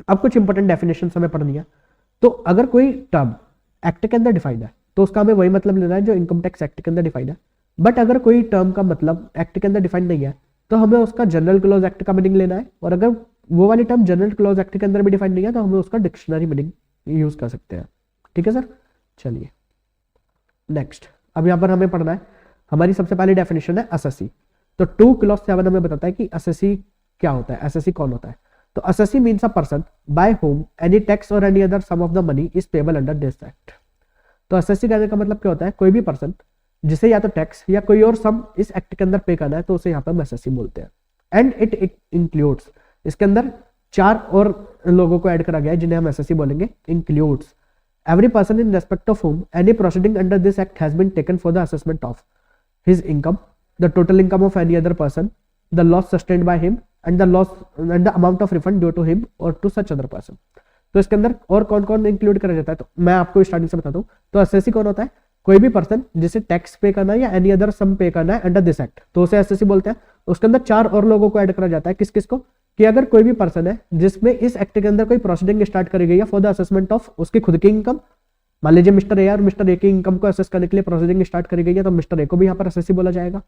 अब कुछ इंपॉर्टेंट डेफिनेशन हमें पढ़नी है। तो अगर कोई टर्म एक्ट के अंदर डिफाइंड है तो उसका हमें वही मतलब लेना है जो इनकम टैक्स एक्ट के अंदर डिफाइंड है। बट अगर कोई टर्म का मतलब एक्ट के अंदर डिफाइंड नहीं है तो हमें उसका जनरल क्लॉज एक्ट का मीनिंग लेना है, और अगर वो वाली टर्म जनरल क्लॉज एक्ट के अंदर भी डिफाइंड नहीं है तो हमें उसका डिक्शनरी मीनिंग यूज कर सकते हैं। ठीक है सर। चलिए नेक्स्ट, अब यहाँ पर हमें पढ़ना है हमारी सबसे पहली डेफिनेशन है असेसी। तो 2 क्लॉज 7 हमें बताता है कि असेसी क्या होता है, असेसी कौन होता है। तो assessee means a person by whom any tax or any other sum of the money is payable under this act. तो असेसी कहने का मतलब क्या होता है, कोई भी पर्सन जिसे या तो टैक्स या कोई और सम इस एक्ट के अंदर पे करना है तो उसे यहाँ पर हम असेसी बोलते हैं। एंड इट इंक्लूड्स, इसके अंदर 4 और लोगों को ऐड करा गया है जिन्हें हम असेसी बोलेंगे। Includes every person in respect of whom any proceeding under this act has been taken for the assessment of his income, the total income of any other person, the loss sustained by him and the amount of refund due to him or to such other person। तो इसके अंदर और कौन कौन include करा जाता है तो मैं आपको स्टार्टिंग से बता दूं। तो असेसी कौन होता है, कोई भी पर्सन जिसे टैक्स पे करना है या एनी अदर सम पे करना है अंडर दिस एक्ट तो उसे असेसी बोलते हैं। उसके अंदर 4 और लोगों को ऐड करा जाता है, किस किस को, कि अगर कोई भी पर्सन है जिसमें इस एक्ट के अंदर कोई प्रोसीडिंग स्टार्ट करी गई है फॉर द असेसमेंट ऑफ उसकी खुद की इनकम। मान लीजिए मिस्टर ए और मिस्टर ए की इनकम को असेस करने के लिए प्रोसीडिंग स्टार्ट करी गई है तो मिस्टर ए को भी यहाँ पर असेसी बोला जाएगा।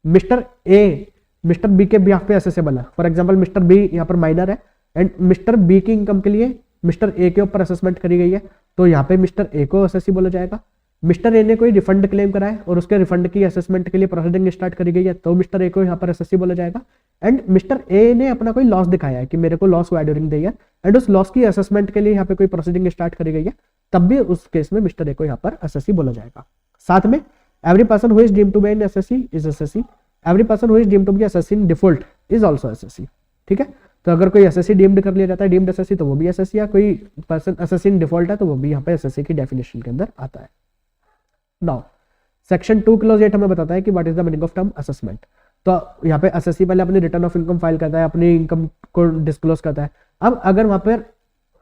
मिस्टर ए मिस्टर बी के बिहाफ पे असेसेबल है, फॉर एग्जांपल मिस्टर बी यहाँ पर माइनर है एंड मिस्टर बी की इनकम के लिए मिस्टर ए के ऊपर असेसमेंट करी गई है तो यहाँ पे मिस्टर ए को असेसी बोला जाएगा। मिस्टर ए ने कोई रिफंड क्लेम करा है और उसके रिफंड की असेसमेंट के लिए प्रोसीडिंग स्टार्ट करी गई है तो मिस्टर ए को यहाँ पर असेसी बोला जाएगा। एंड मिस्टर ए ने अपना कोई लॉस दिखाया है कि मेरे को लॉस हुआ ड्यूरिंग द ईयर एंड उस लॉस की असेसमेंट के लिए यहाँ पे कोई प्रोसीडिंग स्टार्ट करी गई है तब भी उस केस में मिस्टर ए को यहाँ पर असेसी बोला जाएगा। साथ में every person who is deemed to be an assessee is assessee, every person who is deemed to be assessee in default is also assessee. ठीक है। तो अगर कोई असेसी डीम्ड कर लिया जाता है, डीम्ड असेसी, तो वो भी असेसी, या कोई पर्सन असेसी इन डिफॉल्ट है तो वो भी यहाँ पे असेसी की डेफिनेशन के अंदर आता है। नाउ सेक्शन 2 क्लॉज 8 हमें बताता है कि what is the meaning of term assessment. तो यहाँ पे असेसी पहले अपनी रिटर्न ऑफ इनकम फाइल करता है, अपनी इनकम को डिस्क्लोज करता है। अब अगर वहां पर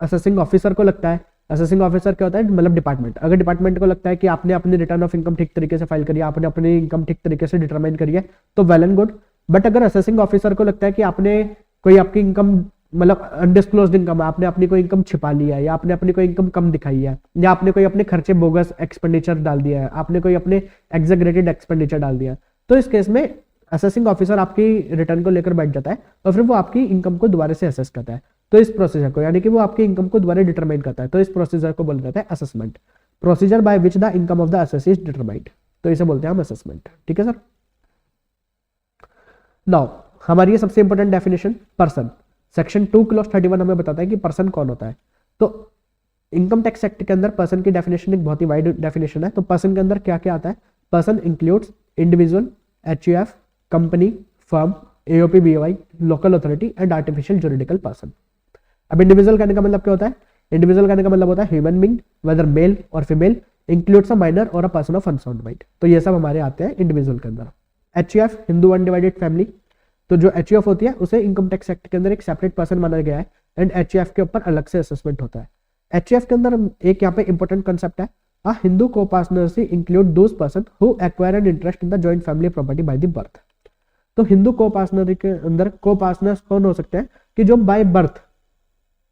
असेसिंग ऑफिसर को लगता है, असेसिंग ऑफिसर क्या होता है, मतलब डिपार्टमेंट, अगर डिपार्टमेंट को लगता है कि आपने अपनी रिटर्न ऑफ इनकम ठीक तरीके से फाइल करी है, आपने अपनी इनकम ठीक तरीके से डिटरमाइन करी है तो वेल एंड गुड। बट अगर असेसिंग ऑफिसर को लगता है कि आपने कोई आपकी इनकम मतलब अनडिस्क्लोज्ड इनकम, आपने अपनी कोई इनकम छिपा लिया है, या आपने अपनी कोई इनकम कम दिखाई है, या आपने कोई अपने खर्चे बोगस एक्सपेंडिचर डाल दिया है, आपने कोई अपने एग्जेगरेटेड एक्सपेंडिचर डाल दिया है, तो इस केस में असेसिंग ऑफिसर आपकी रिटर्न को लेकर बैठ जाता है और फिर वो आपकी इनकम को दोबारा से असेस करता है। तो इस प्रोसीजर को, यानी कि वो आपकी इनकम को दोबारा डिटरमाइन करता है, तो इस प्रोसीजर को बोला जाता है assessment. Procedure by which the income of the assessee is determined, तो इसे बोलते हैं हम असेसमेंट। ठीक है सर। नाउ हमारी ये सबसे important definition person, section 2 clause 31 हमें बताता है कि पर्सन कौन होता है। तो इनकम टैक्स एक्ट के अंदर पर्सन की डेफिनेशन एक बहुत ही वाइड डेफिनेशन है। तो पर्सन के अंदर क्या क्या आता है? Person includes individual, HUF, company, firm, AOP, BOI, local authority and artificial juridical person. अब इंडिविजुअल कहने का मतलब क्या होता है? इंडिविजुअल कहने का मतलब होता है ह्यूमन बीइंग वेदर मेल और फीमेल इंक्लूड्स अ माइनर और a person of unsound mind. तो ये सब हमारे आते हैं इंडिविजुअल के अंदर। एचयूएफ, हिंदू अनडिवाइडेड फैमिली, तो जो एचयूएफ होती है उसे इनकम टैक्स एक्ट के अंदर एक सेपरेट पर्सन माना गया है एंड एचयूएफ के ऊपर अलग से असेसमेंट होता है। एचयूएफ के अंदर एक यहाँ पे इंपॉर्टेंट कंसेप्ट है, a Hindu copartnership include those person who acquire an interest in the joint family property by the birth. तो हिंदू को-पार्टनर के अंदर को-पार्टनर्स कौन हो सकते हैं? कि जो बाय बर्थ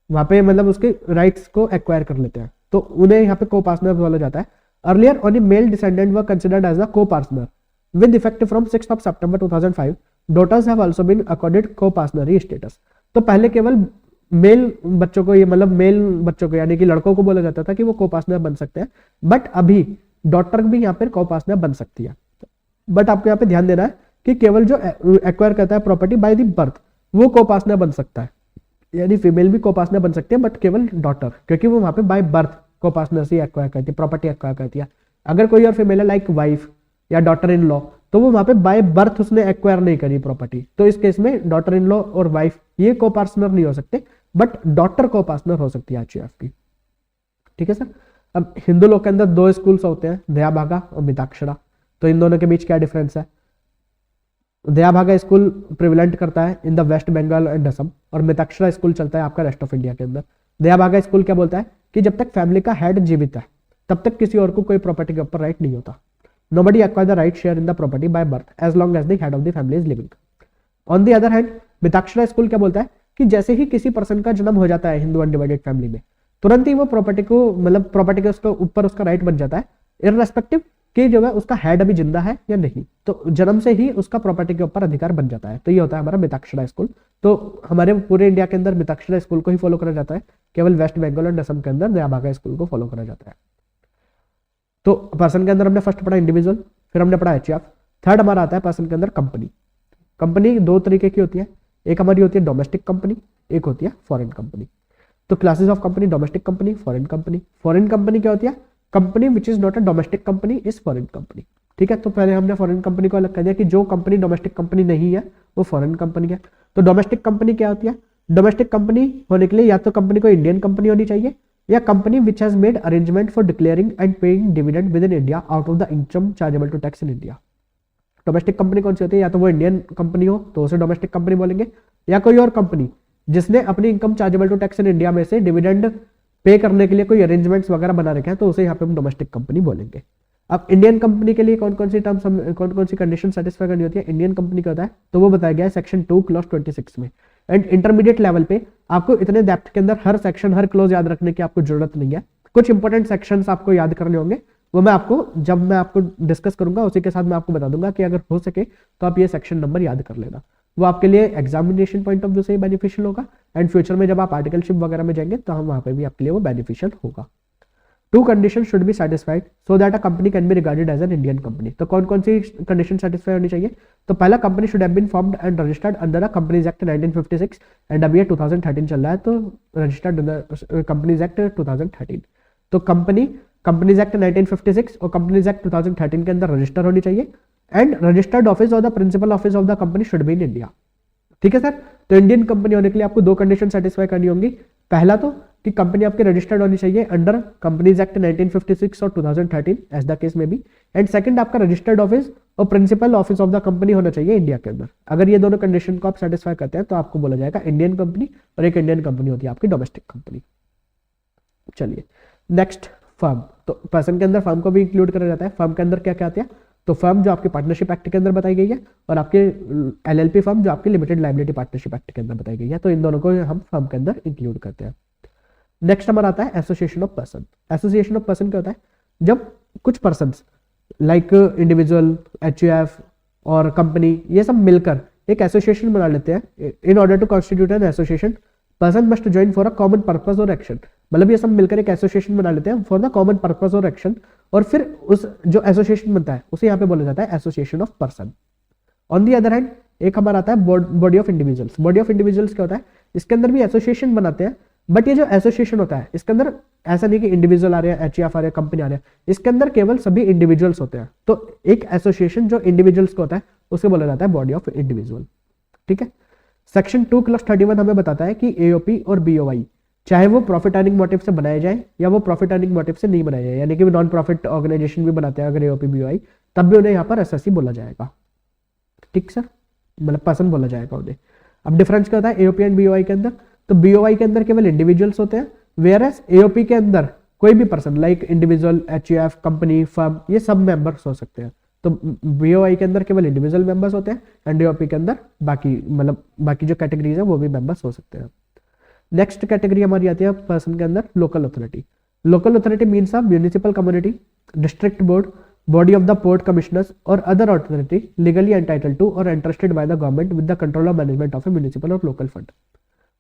वहां पे मतलब उसके राइट्स को एक्वायर कर लेते हैं, तो उन्हें यहाँ पे को-पार्टनर बोला जाता है। Earlier only male descendant were considered as a copartner with effect from 6 September 2005 daughters have also been accorded copartnery status. तो पहले केवल मेल बच्चों को, ये मतलब मेल बच्चों को यानी कि लड़कों को बोला जाता था कि वो को-पार्टनर बन सकते हैं, बट अभी डॉटर भी यहाँ पे को-पार्टनर बन सकती है। बट आपको यहाँ पे ध्यान देना है कि केवल जो एक्वायर करता है प्रॉपर्टी बाय द बर्थ वो को-पार्टनर बन सकता है, यानी फीमेल भी को-पार्टनर बन सकते हैं बट केवल डॉटर, क्योंकि वो वहां पे बाय बर्थ को-पार्टनर से एक्वायर करती है, प्रॉपर्टी एक्वायर करती है। अगर कोई और फीमेल है लाइक वाइफ या डॉटर इन लॉ, तो वो वहां पे बाय बर्थ उसने एक्वायर नहीं करी प्रॉपर्टी, तो इस केस में डॉटर इन लॉ और वाइफ ये को-पार्टनर नहीं हो सकते, बट डॉटर को-पार्टनर हो सकती है एचयूएफ की। ठीक है सर। अब हिंदू लोग के अंदर दो स्कूल्स होते हैं, दयाभागा और मिताक्षरा। तो इन दोनों के बीच क्या डिफरेंस है? दयाभागा स्कूल प्रिविलेंट करता है in the West Bengal and Assam, और मिताक्षरा स्कूल चलता है आपका रेस्ट ऑफ इंडिया के अंदर। दयाभागा स्कूल क्या बोलता है कि जब तक फैमिली का हेड जीवित है तब तक किसी और को कोई प्रॉपर्टी के ऊपर राइट नहीं होता। Nobody acquire the right share in the property by birth as long as the head of the family is living. On the other hand Mitakshara school क्या बोलता है कि जैसे ही किसी पर्सन का जन्म हो जाता है हिंदू अनडिवाइडेड फैमिली में, तुरंत ही वो प्रॉपर्टी को मतलब प्रॉपर्टी के उसके ऊपर उसका राइट बन जाता है, इररेस्पेक्टिव कि जो है उसका हेड अभी जिंदा है या नहीं, तो जन्म से ही उसका प्रॉपर्टी के ऊपर अधिकार बन जाता है। तो ये होता है हमारा मिताक्षरा स्कूल। तो हमारे पूरे इंडिया के अंदर मिताक्षरा स्कूल को ही फॉलो करा जाता है, केवल वेस्ट बंगाल और असम के अंदर दयाभागा स्कूल को फॉलो करा जाता है। तो पर्सन के अंदर हमने फर्स्ट पढ़ा इंडिविजुअल, फिर हमने पढ़ा एचयूएफ। थर्ड हमारा आता है पर्सन के अंदर कंपनी। कंपनी दो तरीके की होती है, एक हमारी होती है डोमेस्टिक कंपनी, एक होती है फॉरेन कंपनी। तो classes of company, domestic company, foreign company. Foreign company क्या होती है? Company which is not a domestic company is foreign company. ठीक है, तो पहले हमने फॉरेन कंपनी को अलग कर दिया कि जो कंपनी डोमेस्टिक कंपनी नहीं है वो फॉरेन कंपनी है। तो डोमेस्टिक कंपनी क्या होती है? डोमेस्टिक कंपनी होने के लिए या तो कंपनी को इंडियन कंपनी होनी चाहिए, या company which has made arrangement for declaring and paying dividend within India out of the income chargeable to tax in India. Domestic company कौन सी होती है? या तो वो इंडियन कंपनी हो तो उसे डोमेस्टिक कंपनी बोलेंगे, या कोई और कंपनी जिसने अपनी income chargeable to tax in India में से डिविडेंड पे करने के लिए कोई अरेंजमेंट्स वगैरह बना रखे हैं तो उसे यहाँ पे हम डोमेस्टिक कंपनी बोलेंगे। अब इंडियन कंपनी के लिए कौन कौन सी टर्म्स, कौन कौन सी कंडीशन सेटिस्फाई करनी होती है इंडियन कंपनी का होता है, तो वो बताया गया है सेक्शन 2 क्लॉज 26 में। एंड इंटरमीडिएट लेवल पे आपको इतने डेप्थ के अंदर हर सेक्शन हर क्लॉज याद रखने की आपको जरूरत नहीं है। कुछ इंपॉर्टेंट सेक्शंस आपको याद करने होंगे, वो मैं आपको जब मैं आपको डिस्कस करूंगा उसी के साथ मैं आपको बता दूंगा कि अगर हो सके तो आप ये सेक्शन नंबर याद कर लेना, वो आपके लिए एग्जामिनेशन पॉइंट ऑफ व्यू से बेनिफिशियल होगा, एंड फ्यूचर में जब आप आर्टिकलशिप वगैरह में जाएंगे तो हम वहां पे भी आपके लिए वो बेनिफिशियल होगा। 2 condition should be satisfied so that a company can be regarded as an Indian company. तो कौन कौन सी कंडीशन सेटिस्फाई होनी चाहिए? तो पहला, company should have been formed and registered under a companies act 1956 and अभी 2013 चल रहा है, तो रजिस्टर्ड अंडर कंपनीज एक्ट 2013। तो कंपनीज एक्ट 1956 और कंपनीज एक्ट 2013 के अंदर रजिस्टर होनी चाहिए, एंड रजिस्टर्ड ऑफिस और the principal office of the company should be in India. ठीक है सर। तो इंडियन कंपनी होने के लिए आपको 2 कंडीशन सेटिस्फाई करनी होंगी। पहला तो कि कंपनी आपकी रजिस्टर्ड होनी चाहिए अंडर कंपनीज एक्ट 1956 और 2013 एज द केस में भी, एंड सेकंड आपका रजिस्टर्ड ऑफिस और principal office of the company होना चाहिए इंडिया के अंदर। अगर ये दोनों कंडीशन को आप सेटिस्फाई करते हैं तो आपको बोला जाएगा इंडियन कंपनी, और एक इंडियन कंपनी होती है आपकी डोमेस्टिक कंपनी। चलिए नेक्स्ट, फर्म। तो पर्सन के अंदर फर्म को भी इंक्लूड करा जाता है। फर्म के अंदर क्या क्या आते हैं? तो फर्म जो आपकी पार्टनरशिप एक्ट के अंदर बताई गई है, और आपके एलएलपी फर्म जो आपकी लिमिटेड लायबिलिटी पार्टनरशिप एक्ट के अंदर बताई गई है। तो इन दोनों को हम फर्म के अंदर इंक्लूड करते हैं। नेक्स्ट हमारा आता है association of person. Association of person क्या होता है? जब कुछ पर्सन लाइक इंडिविजुअल, एचयूएफ और कंपनी ये सब मिलकर एक एसोसिएशन बना लेते हैं। In order to constitute an association person must join for a common purpose और एक्शन। मतलब ये सब मिलकर एक एसोसिएशन बना लेते हैं फॉर द कॉमन पर्पस और एक्शन, और फिर उस जो एसोसिएशन बनता है उसे यहाँ पे बोला जाता है association of person. On the other hand एक हमारा आता है body of individuals. Body of individuals क्या होता है, इसके अंदर भी एसोसिएशन बनाते हैं, बट ये जो एसोसिएशन होता है इसके अंदर ऐसा नहीं कि इंडिविजुअल आ रहे हैं, एचईएफ आ रहे हैं, कंपनी आ रहे हैं, इसके अंदर केवल सभी इंडिविजुअल्स होते हैं। तो एक एसोसिएशन जो इंडिविजुअल्स को होता है उसे बोला जाता है बॉडी ऑफ इंडिविजुअल। ठीक है। सेक्शन 2(31) हमें बताता है कि एओपी और बीओआई चाहे वो प्रॉफिट अर्निंग मोटिव से बनाए जाए या वो प्रॉफिट अर्निंग मोटिव से नहीं बनाए जाए, यानी कि नॉन प्रॉफिट ऑर्गेनाइजेशन भी बनाते हैं अगर एओपी बीओआई, तब भी उन्हें यहाँ पर एसएससी बोला जाएगा। ठीक सर, मतलब पर्सन बोला जाएगा उन्हें। अब डिफरेंस क्या होता है एओपी एंड बीओआई के अंदर, तो बीओआई के अंदर केवल इंडिविजुअल्स होते हैं, वेयर एज एओपी के अंदर कोई भी person like individual, HUF, company, firm, ये सब मेंबर्स हो सकते हैं। तो बीओआई के अंदर केवल इंडिविजुअल मेंबर्स होते हैं एंड एओपी के अंदर बाकी मतलब बाकी जो कैटेगरीज है वो भी मेंबर्स हो सकते हैं। नेक्स्ट कैटेगरी हमारी आती है पर्सन के अंदर local authority. Local authority means of municipal community, district board, body of the port commissioners or other authority legally entitled to or interested by the government with the control of management of a municipal or local fund.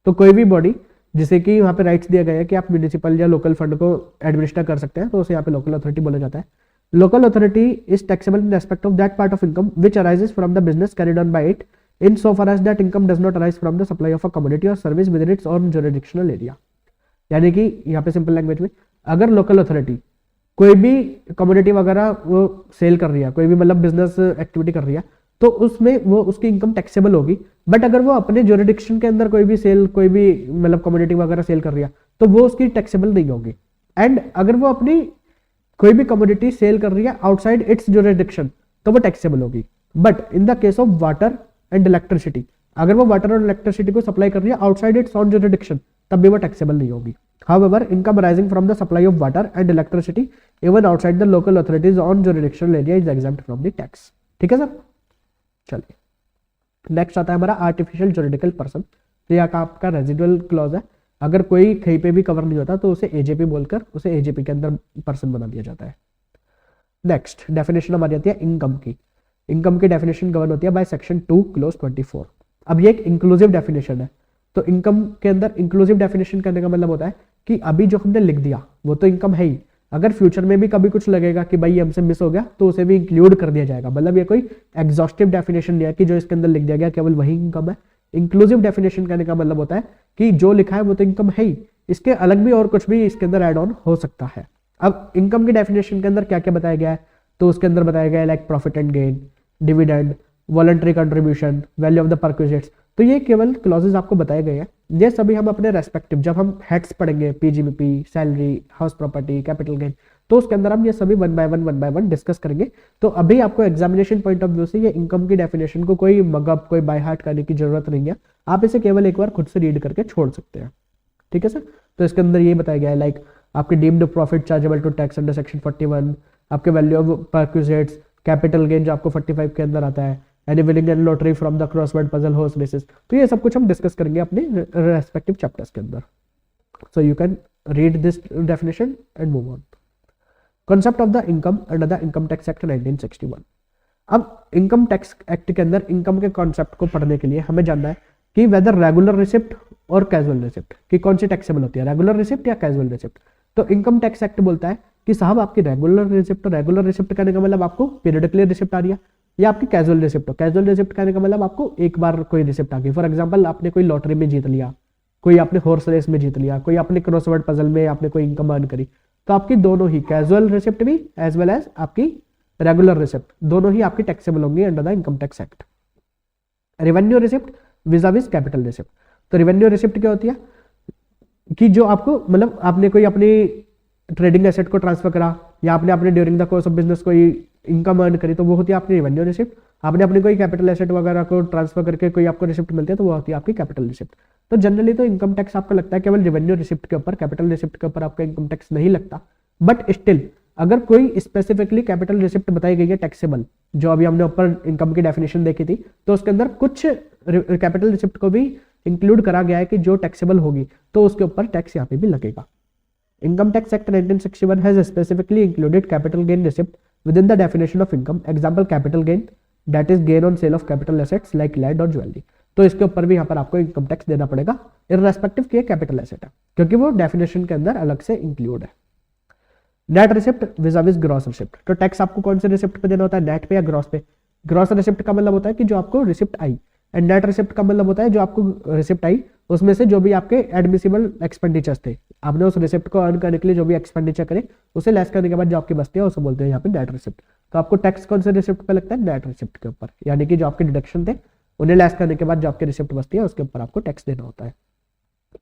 तो कोई भी body जिसे कि यहाँ पे rights दिया गया है कि आप म्यूनिसिपल या लोकल फंड को एडमिनिस्टर कर सकते हैं, तो उसे यहाँ पे लोकल अथॉरिटी बोला जाता है। Local authority is taxable in respect of that part of income which arises from the business carried on by it in so far as that income does not arise from the supply of a commodity or service within its own jurisdictional area. यानी कि यहाँ पे simple language में अगर local authority कोई भी commodity वगैरह वो सेल कर रही है, कोई भी मतलब बिजनेस एक्टिविटी कर रही है, तो उसमें वो उसकी इनकम टैक्सेबल होगी। बट अगर वो अपने ज्यूरिडिक्शन के अंदर कोई भी सेल, कोई भी मतलब कमोडिटी वगैरह सेल कर रही है, तो वो उसकी टैक्सेबल नहीं होगी। एंड अगर वो अपनी कोई भी कमोडिटी सेल कर रही है आउटसाइड इट्स ज्यूरिडिक्शन, तो वो टैक्सेबल होगी। But in the case of water and electricity, अगर वो वाटर और इलेक्ट्रिसिटी को सप्लाई कर रही है आउटसाइड इट्स ऑन ज्यूरिडिक्शन, तब भी वो टैक्सेबल नहीं होगी। However, income arising from the supply of water and electricity even outside the local authorities on jurisdictional area is exempt from the tax. ठीक है सर, चलिए नेक्स्ट आता है हमारा आर्टिफिशियल जुरिडिकल पर्सन। तो यहाँ का आपका रेजिडुअल क्लॉज है, अगर कोई कहीं पे भी कवर नहीं होता तो उसे एजेपी बोलकर उसे एजेपी के अंदर पर्सन बना दिया जाता है। नेक्स्ट डेफिनेशन हमारी आती है इनकम की। इनकम की डेफिनेशन गवर्न होती है बाय सेक्शन 2(24). अब ये एक इंक्लूसिव डेफिनेशन है। तो इनकम के अंदर इंक्लूसिव डेफिनेशन करने का मतलब होता है कि अभी जो हमने लिख दिया वो तो इनकम है ही, अगर फ्यूचर में भी कभी कुछ लगेगा कि भाई हमसे मिस हो गया तो उसे भी इंक्लूड कर दिया जाएगा। मतलब ये कोई एग्जॉस्टिव डेफिनेशन नहीं है कि जो इसके अंदर लिख दिया गया केवल वही इनकम है। इंक्लूसिव डेफिनेशन करने का मतलब होता है कि जो लिखा है वो तो इनकम है ही, इसके अलग भी और कुछ भी इसके अंदर एड ऑन हो सकता है। अब इनकम की डेफिनेशन के अंदर क्या क्या बताया गया है, तो उसके अंदर बताया गया है like profit and gain, dividend, voluntary contribution, value of the perquisites. तो ये केवल क्लॉजेज आपको बताए गए हैं, ये सभी हम अपने रेस्पेक्टिव जब हम हेड्स पढ़ेंगे PGBP, salary, house property, capital gain, तो उसके अंदर हम ये सभी वन बाय वन डिस्कस करेंगे। तो अभी आपको एग्जामिनेशन पॉइंट ऑफ व्यू से ये इनकम की डेफिनेशन को कोई मगअप, कोई बाय हार्ट करने की जरूरत नहीं है, आप इसे केवल एक बार खुद से रीड करके छोड़ सकते हैं। ठीक है सर, तो इसके अंदर ये बताया गया है लाइक आपकी deemed profit chargeable to tax under section 41, आपके value of perquisites, capital gain जो आपको 45 के अंदर आता है, any winning and lottery from the crossword puzzle horse races. तो ये सब कुछ हम डिस्कस करेंगे अपने रेस्पेक्टिव चैप्टर्स के अंदर। So you can read this definition and move on. Concept of the income under the income tax act 1961। अब इनकम टैक्स एक्ट के अंदर इनकम के कॉन्सेप्ट को पढ़ने के लिए हमें जानना है कि वेदर रेगुलर रिसिप्ट और कैजुअल रिसिप्ट की कौन सी टैक्सेबल होती है, रेगुलर रिसिप्ट या कैजुअल रिसिप्ट। तो इनकम टैक्स एक्ट बोलता है कि साहब आपकी रेगुलर रिसिप्ट करने का मतलब आपको पीरियडिकली रिसिप्ट आ रही है, या आपकी कैजुअल रिसिप्ट हो। कैजुअल रिसिप्ट करने का मतलब आपको एक बार कोई रिसिप्ट आ गई, फॉर एग्जांपल आपने कोई लॉटरी में जीत लिया, कोई आपने हॉर्स रेस में जीत लिया, कोई आपने क्रॉसवर्ड पजल में आपने कोई इनकम अर्न करी, तो आपकी दोनों ही कैजुअल रिसिप्ट भी एज वेल एज आपकी रेगुलर रिसिप्ट दोनों ही आपकी टैक्सेबल होंगी under the income tax act. Revenue receipt विज़ capital receipt. तो रेवेन्यू रिसिप्ट क्या होती है कि जो आपको मतलब आपने कोई अपनी ट्रेडिंग एसेट को ट्रांसफर करा या आपने अपने during the course of business कोई इनकम अर्न करी, तो वो होती है आपकी रेवेन्यू रिसिप्ट। आपने अपनी कोई कैपिटल एसेट वगैरह को ट्रांसफर करके कोई आपको रिसिप्ट मिलती है तो वो होती है आपकी कैपिटल रिसिप्ट। तो जनरली तो इनकम टैक्स आपको लगता है केवल रेवेन्यू रिसिप्ट के ऊपर, कैपिटल रिसिप्ट के ऊपर आपका इनकम टैक्स नहीं लगता। बट स्टिल अगर कोई स्पेसिफिकली कैपिटल रिसिप्ट बताई गई है टैक्सेबल, जो अभी हमने ऊपर इनकम की डेफिनेशन देखी थी, तो उसके अंदर कुछ कैपिटल रिसिप्ट को भी इंक्लूड करा गया है कि जो टैक्सेबल होगी तो उसके ऊपर टैक्स यहाँ पे भी लगेगा। Income tax act 1961 has specifically included capital gain receipt within the definition of income. Example capital gain, that is gain on sale of capital assets like land और ज्वेलरी। तो इसके ऊपर भी यहाँ पर आपको इनकम टैक्स देना पड़ेगा इररेस्पेक्टिव कि कैपिटल एसेट है, क्योंकि वो डेफिनेशन के अंदर अलग से इंक्लूड है। Net receipt विज़ gross receipt. तो टैक्स आपको कौन से रिसिप्ट पे देना होता है, नेट पे या ग्रॉस पे। ग्रॉस रिसिप्ट का मतलब होता है कि जो आपको receipt I, and net receipt का मतलब होता है जो आपको रिसिप्ट आई उसमें से जो भी आपके एडमिसिबल एक्सपेंडिचर्स थे, आपने उस रिसिप्ट को अर्न करने के लिए जो भी एक्सपेंडिचर करे उसे लेस करने के बाद जो आपकी बचती है उसे बोलते हैं यहाँ पे नेट रिसिप्ट। तो आपको टैक्स कौन से रिसिप्ट पे लगता है? नेट रिसिप्ट के ऊपर, यानी कि जो आपके डिडक्शन थे उन्हें लेस करने के बाद जो आपकी रिसिप्ट बचती है उसके ऊपर आपको टैक्स देना होता है।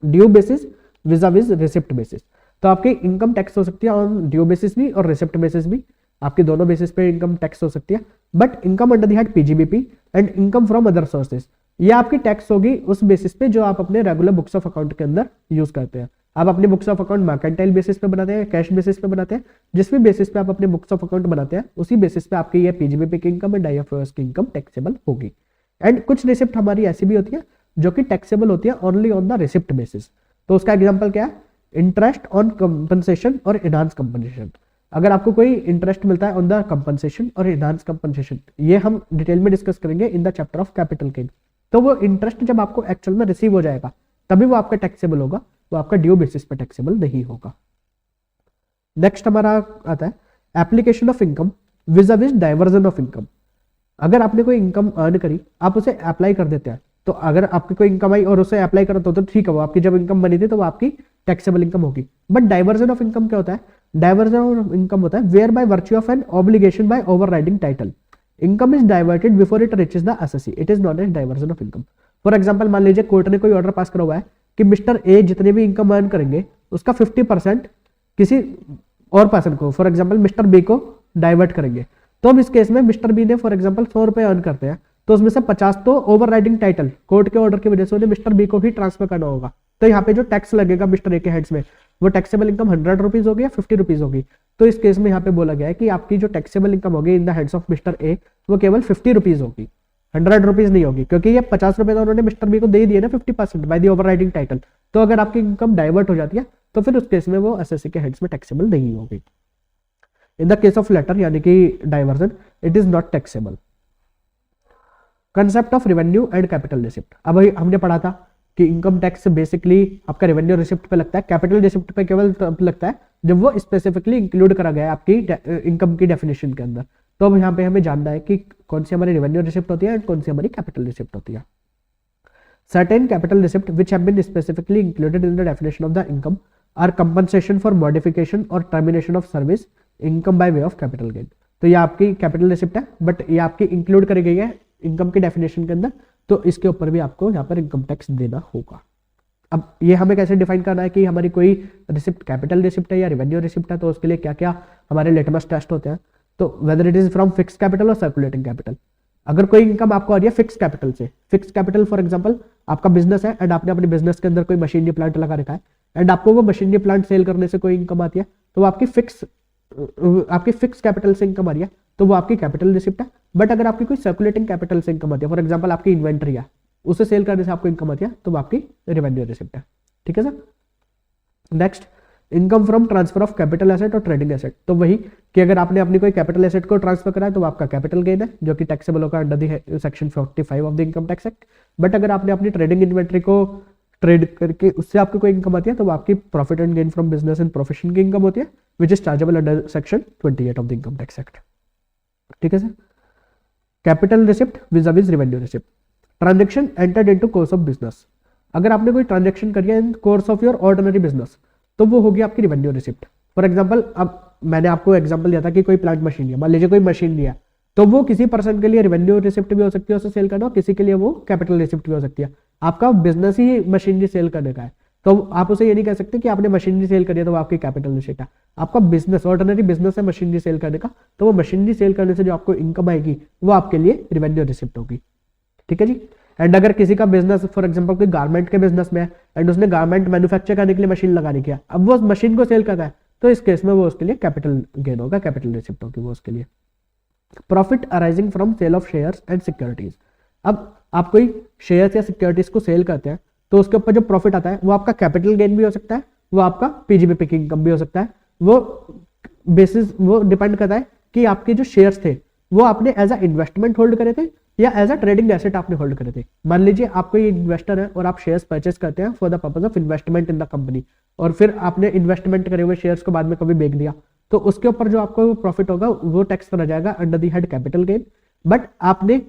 ड्यू बेसिस विज़ रिसिप्ट बेसिस, तो आपकी इनकम टैक्स हो सकती है ऑन ड्यू बेसिस भी और रिसिप्ट बेसिस भी, आपकी दोनों बेसिस पे इनकम टैक्स हो सकती है। But income under the head PGBP and income from other sources, ये आपकी टैक्स होगी उस बेसिस पे जो आप अपने रेगुलर बुक्स ऑफ अकाउंट के अंदर यूज करते हैं। आप अपने books of account mercantile basis पे बनाते हैं, कैश बेसिस पे बनाते हैं, जिस भी बेसिस पे आप अपने बुक्स ऑफ अकाउंट बनाते हैं उसी बेसिस पे आपकी ये पीजीबीपी की इनकम एंड आईएफआरएस की इनकम टैक्सेबल होगी। एंड कुछ रिसिप्ट हमारी ऐसी भी होती है जो कि टैक्सेबल होती है only on the receipt basis. तो उसका एग्जांपल क्या है? इंटरेस्ट ऑन कंपनसेशन और एनहांस कंपनसेशन। अगर आपको कोई इंटरेस्ट मिलता है ऑन द कंपनसेशन और एनहांस कंपनसेशन, ये हम डिटेल में डिस्कस करेंगे in the chapter of capital gain. तो वो इंटरेस्ट जब आपको एक्चुअल में रिसीव हो जाएगा तभी वो आपका टैक्सेबल होगा, वो आपका ड्यू बेसिस पे टैक्सेबल नहीं होगा। नेक्स्ट हमारा आता है application of income विज़ diversion of income. अगर आपने कोई इनकम अर्न करी, आप उसे अप्लाई कर देते हैं, तो अगर आपकी कोई इनकम आई और उसे अप्लाई करो तो ठीक है, वो आपकी जब इनकम बनी थी तो वो आपकी टैक्सेबल इनकम होगी। बट डाइवर्जन ऑफ इनकम क्या होता है? डाइवर्जन ऑफ इनकम होता है whereby virtue of an obligation by overriding title income is diverted before it reaches the assessee, it is known as diversion of income. For example, मान लीजिए court ने कोई order pass करा हुआ है कि मिस्टर ए जितने भी इनकम अर्न करेंगे उसका 50% किसी और पर्सन को, फॉर एग्जांपल मिस्टर बी को डाइवर्ट करेंगे। तो अब इस केस में मिस्टर बी ने फॉर एग्जांपल 100 रुपए अर्न करते हैं, तो उसमें से 50 तो ओवरराइडिंग टाइटल कोर्ट के ऑर्डर की वजह से उन्हें मिस्टर बी को ही ट्रांसफर करना होगा। तो यहाँ पे जो टैक्स लगेगा मिस्टर ए के हेड्स में वो टैक्सेबल इनकम 100 रुपीज होगी या 50 रुपीज होगी। तो इस केस में यहाँ पे बोला गया है कि आपकी जो टैक्सेबल इनकम होगी in the heads of mister A वो केवल 50 रुपीज होगी, 100 रुपीज नहीं होगी, क्योंकि ये 50 रुपए तो उन्होंने मिस्टर बी को दे ही दिए ना 50% बाय द ओवरराइडिंग टाइटल। तो अगर आपकी इनकम डाइवर्ट हो जाती है तो फिर उस केस में वो एसएससी के हेड्स में टैक्सेबल नहीं होगी। In the case of later यानी कि diversion, it is not taxable. Concept of revenue and capital receipt. अब हमने पढ़ा था कि इनकम टैक्स बेसिकली आपका रेवेन्यू रिसिप्ट पे लगता है, कैपिटल रिसिप्ट पे केवल तब लगता है जब वो स्पेसिफिकली इंक्लूड करा गया है आपकी इनकम की डेफिनेशन के अंदर। तो अब यहाँ पे हमें जानना है कि कौन सी हमारी रेवेन्यू रिसिप्ट होती है और कौन सी हमारी कैपिटल रिसिप्ट होती है। Certain capital receipt which have been specifically included in the definition of the income are compensation for modification or termination of service income by way of capital gain. तो ये आपकी कैपिटल रिसिप्ट है, but ये आपकी include करी गई है income की डेफिनेशन के अंदर, तो इसके ऊपर भी आपको यहाँ पर इनकम टैक्स देना होगा। अब ये हमें कैसे डिफाइन करना है कि हमारी कोई रिसिप्ट कैपिटल रिसिप्ट है या रेवेन्यू रिसिप्ट है, तो उसके लिए क्या क्या हमारे लिटमस टेस्ट होते हैं। तो weather it is from fix capital और सर्कुलेटिंग कैपिटल। अगर कोई इनकम आपको आ रही है फिक्स कैपिटल से, फिक्स कैपिटल फॉर एग्जांपल आपका बिजनेस है एंड आपने अपने बिजनेस के अंदर कोई मशीनरी प्लांट लगा रखा है एंड आपको वो मशीनरी प्लांट सेल करने से कोई इनकम आती है, तो वो आपकी फिक्स कैपिटल से इनकम आ रही है, तो वो आपकी कैपिटल रिसिप्ट है। बट अगर आपकी कोई सर्कुलेटिंग कैपिटल से इनकम आती है, फॉर एग्जांपल आपकी इन्वेंट्री है, उसे सेल करने से आपको इनकम आती है, तो वो आपकी रेवेन्यू रिसिप्ट है। ठीक है sir. Next, income from transfer of capital asset और ट्रेडिंग एसेट। तो वही कि अगर आपने अपनी कोई कैपिटल एसेट को ट्रांसफर करा है तो वो आपका कैपिटल गेन है, जो कि टैक्सेबल होगा under the section 45 of the income tax act. But अगर आपने अपनी ट्रेडिंग इन्वेंट्री को ट्रेड करके उससे आपको कोई इनकम आती है, तो वो आपकी profit and gain from business and profession की इनकम होती है, which is chargeable under section 28 of the income tax act. ठीक है sir. Capital receipt vis revenue receipt. Transaction entered into course of business. अगर आपने कोई ट्रांजैक्शन करी है in course of your ordinary business, तो वो होगी आपकी रेवेन्यू रिसिप्ट। फॉर एग्जांपल, अब मैंने आपको एग्जांपल दिया था कि कोई प्लांट मशीन है, मान लीजिए कोई मशीन लिया, तो वो किसी पर्सन के लिए रेवेन्यू रिसिप्ट भी हो सकती है उसे सेल करना, और किसी के लिए वो कैपिटल रिसिप्ट भी हो सकती है। आपका बिजनेस ही मशीनरी सेल करने का है, तो आप उसे ये नहीं कह सकते कि आपने मशीनरी सेल करी है तो वो आपकी कैपिटल रिसिप्ट है। आपका बिजनेस ऑर्डिनरी बिजनेस है मशीनरी सेल करने का, तो वो मशीनरी सेल करने से जो आपको इनकम आएगी वो आपके लिए रेवेन्यू रिसिप्ट होगी। ठीक है जी। एंड अगर किसी का बिजनेस फॉर एग्जांपल कोई गारमेंट के बिजनेस में है एंड उसने गारमेंट मैन्युफैक्चर करने के लिए मशीन लगाने किया, अब वो मशीन को सेल करता है, तो इस केस में वो उसके लिए कैपिटल गेन होगा, कैपिटल रिसिप्ट होगी वो उसके लिए। Profit arising from sale of shares and securities. अब आप कोई शेयर्स या सिक्योरिटीज को सेल करते हैं तो उसके ऊपर जो प्रॉफिट आता है वो आपका कैपिटल गेन भी हो सकता है, वो आपका पीजीबीपी की इनकम भी हो सकता है। वो डिपेंड करता है कि आपके जो शेयर्स थे वो आपने एज अ इन्वेस्टमेंट होल्ड करे थे या एज अ ट्रेडिंग एसेट आपने होल्ड करे थे। मान लीजिए आप कोई इन्वेस्टर है और आप शेयर्स परचेस करते हैं for the purpose of investment in the company, और फिर आपने इन्वेस्टमेंट करे हुए शेयर्स को बाद में कभी बेच दिया, तो उसके ऊपर जो आपको प्रॉफिट होगा वो टैक्स करा जाएगा under the head capital gain. But आपने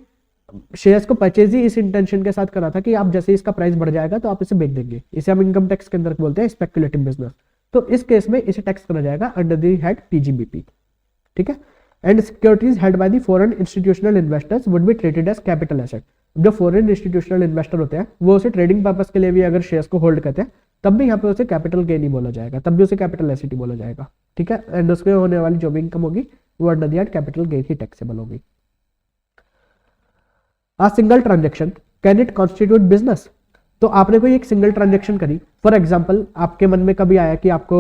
शेयर्स को परचेज ही इस इंटेंशन के साथ करा था कि आप जैसे इसका प्राइस बढ़ जाएगा तो आप इसे बेच देंगे। इसे हम इनकम टैक्स के अंदर बोलते हैं स्पेकुलेटिव बिजनेस। तो इस केस में इसे टैक्स करा जाएगा अंडर द हेड पीजीबीपी, ठीक है। And securities held by the foreign institutional investors would be treated as capital asset. जो फॉरेन इंस्टीट्यूशनल इन्वेस्टर होते हैं वो उसे ट्रेडिंग पर्पस के लिए भी अगर शेयर्स को होल्ड करते हैं तब भी यहाँ पे उसे कैपिटल गेन ही बोला जाएगा, तब भी उसे कैपिटल एसेट ही बोला जाएगा, ठीक है। एंड उसमें होने वाली जो भी इनकम होगी वो under the head capital gain he taxable होगी। A single transaction can it constitute business? तो आपने कोई एक सिंगल ट्रांजेक्शन करी, फॉर एग्जाम्पल आपके मन में कभी आया कि आपको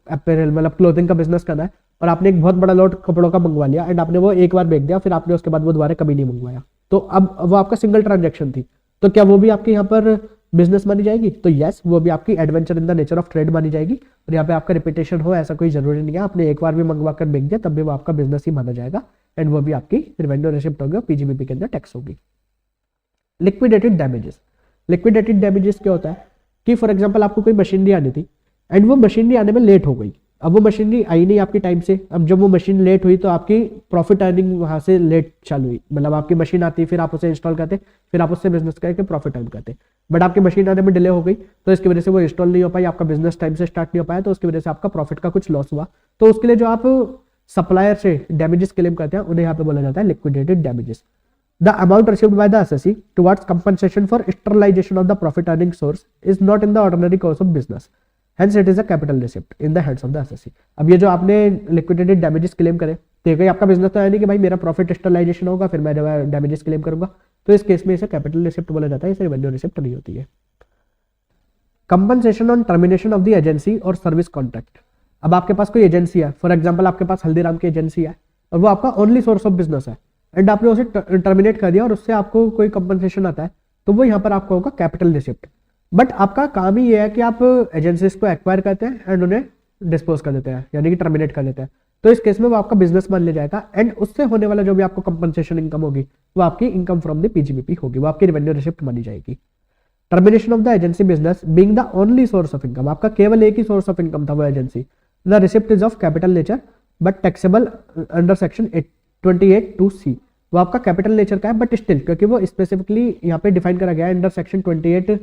अपैरल मतलब क्लोथिंग का बिजनेस करना है और आपने एक बहुत बड़ा लॉट कपड़ों का मंगवा लिया एंड आपने वो एक बार बेच दिया, फिर आपने उसके बाद वो दोबारा कभी नहीं मंगवाया, तो अब वो आपका सिंगल ट्रांजेक्शन थी, तो क्या वो भी आपके यहाँ पर बिजनेस मानी जाएगी? तो यस, वो भी आपकी adventure in the nature of trade मानी जाएगी। और यहाँ पे आपका रिपीटेशन हो ऐसा कोई जरूरी नहीं है, आपने एक बार भी मंगवा कर बेच दिया तब भी वो आपका बिजनेस ही माना जाएगा एंड वो भी आपकी रेवेन्यू रिसिप्ट होगी और पीजीबीपी के अंदर टैक्स होगी। Liquidated damages. लिक्विडेटेड डैमेजेस क्या होता है कि फॉर एग्जांपल आपको कोई मशीनरी आनी थी एंड वो मशीनरी आने में लेट हो गई, अब वो मशीनरी आई नहीं आपकी टाइम से, अब जब वो मशीन लेट हुई तो आपकी प्रॉफिट अर्निंग वहां से लेट चालू हुई, मतलब आपकी मशीन आती फिर आप उसे इंस्टॉल करते फिर आप उससे बिजनेस करके प्रॉफिट अर्न करते, बट आपकी मशीन आने में डिले हो गई तो इसकी वजह से वो इंस्टॉल नहीं हो पाई, आपका बिजनेस टाइम से स्टार्ट नहीं हो पाया, तो उसकी वजह से आपका प्रॉफिट का कुछ लॉस हुआ। तो उसके लिए जो आप सप्लायर से डैमेजेस क्लेम करते हैं उन्हें यहाँ पे बोला जाता है liquidated damages. The amount received by the assessee towards compensation for sterilization of the profit earning source is not in the ordinary course of business. Hence, it is a capital receipt in the hands of the assessee. अब ये जो आपने liquidated damages claim करे, तो ये आपका business तो है नहीं कि भाई मेरा प्रॉफिट स्टरलाइजेशन होगा फिर मैं डैमेजेस क्लेम करूंगा, तो इस केस में इसे कैपिटल रिसिप्ट बोला जाता है, इसे रेवेन्यू रिसिप्ट नहीं होती है। Compensation on termination of the agency और सर्विस कॉन्ट्रैक्ट। अब आपके पास कोई एजेंसी है, फॉर एग्जाम्पल आपके पास हल्दीराम की एजेंसी है और वो आपका ओनली सोर्स ऑफ बिजनेस है एंड आपने उसे टर्मिनेट कर दिया और उससे आपको कोई कंपनसेशन आता है, तो वो यहाँ पर आपको होगा कैपिटल रिसिप्ट। बट आपका काम ही ये है कि आप एजेंसीज को एक्वायर करते हैं एंड उन्हें डिस्पोज कर देते हैं, यानी कि टर्मिनेट कर देते हैं, तो इस केस में वो आपका बिजनेस मान लिया जाएगा एंड उससे होने वाला जो भी आपको कंपनसेशन इनकम होगी वो आपकी इनकम फ्रॉम द पीजीबीपी होगी, वो आपकी रेवेन्यू रिसिप्ट मानी जाएगी। Termination of the agency business being the only source of income, आपका केवल एक ही सोर्स ऑफ इनकम था वो agency, the receipt is of capital nature but taxable under section 28(2)(c), वो आपका कैपिटल नेचर का है बट स्टिल क्योंकि वो स्पेसिफिकली यहाँ पे डिफाइन करा गया है under section 28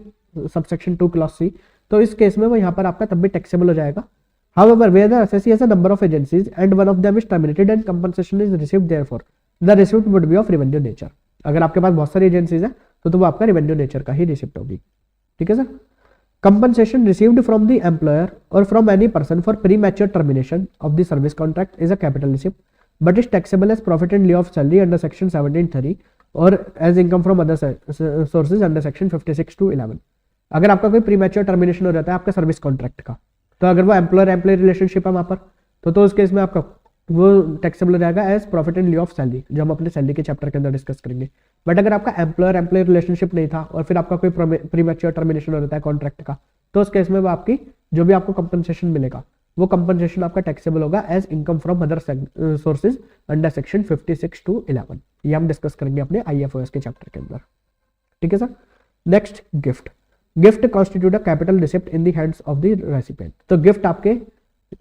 subsection 2 clause C, तो इस केस में वो यहाँ पर आपका तब भी टैक्सेबल हो जाएगा। However, where the assessee has a number of agencies and one of them is terminated and compensation is received, therefore the receipt would be of revenue nature. अगर आपके पास बहुत सारी एजेंसीज है तो वो आपका रेवेन्यू नेचर का ही रिसिप्ट होगी, ठीक है sir. Compensation received from the employer or from any person for premature termination of the service contract is a capital receipt but is taxable as profit in lieu of salary under section 17(3) or as income from other sources under section 56(2)(11). अगर आपका कोई premature termination हो जाता है आपका service contract का, तो अगर वो एम्प्लॉयर एम्प्लॉय रिलेशनशिप है वहां पर तो उस केस में आपका वो टैक्सेबल हो जाएगा as profit in lieu of salary, जो हम अपने सैलरी के चैप्टर के अंदर डिस्कस करेंगे। बट अगर आपका एम्प्लॉयर एम्प्लॉय रिलेशनशिप नहीं था और फिर आपका कोई प्रीमैच्योर टर्मिनेशन हो जाता है कॉन्ट्रैक्ट का, तो उस केस में वो आपकी जो भी आपको कंपनसेशन मिलेगा वो कंपनसेशन आपका टैक्सेबल होगा as income from other sources under section 56(2)(11). ये हम डिस्कस करेंगे अपने IFOS के चैप्टर के अंदर, ठीक है sir. Next, gift. Gift constitute a capital receipt in the hands of the recipient. तो गिफ्ट आपके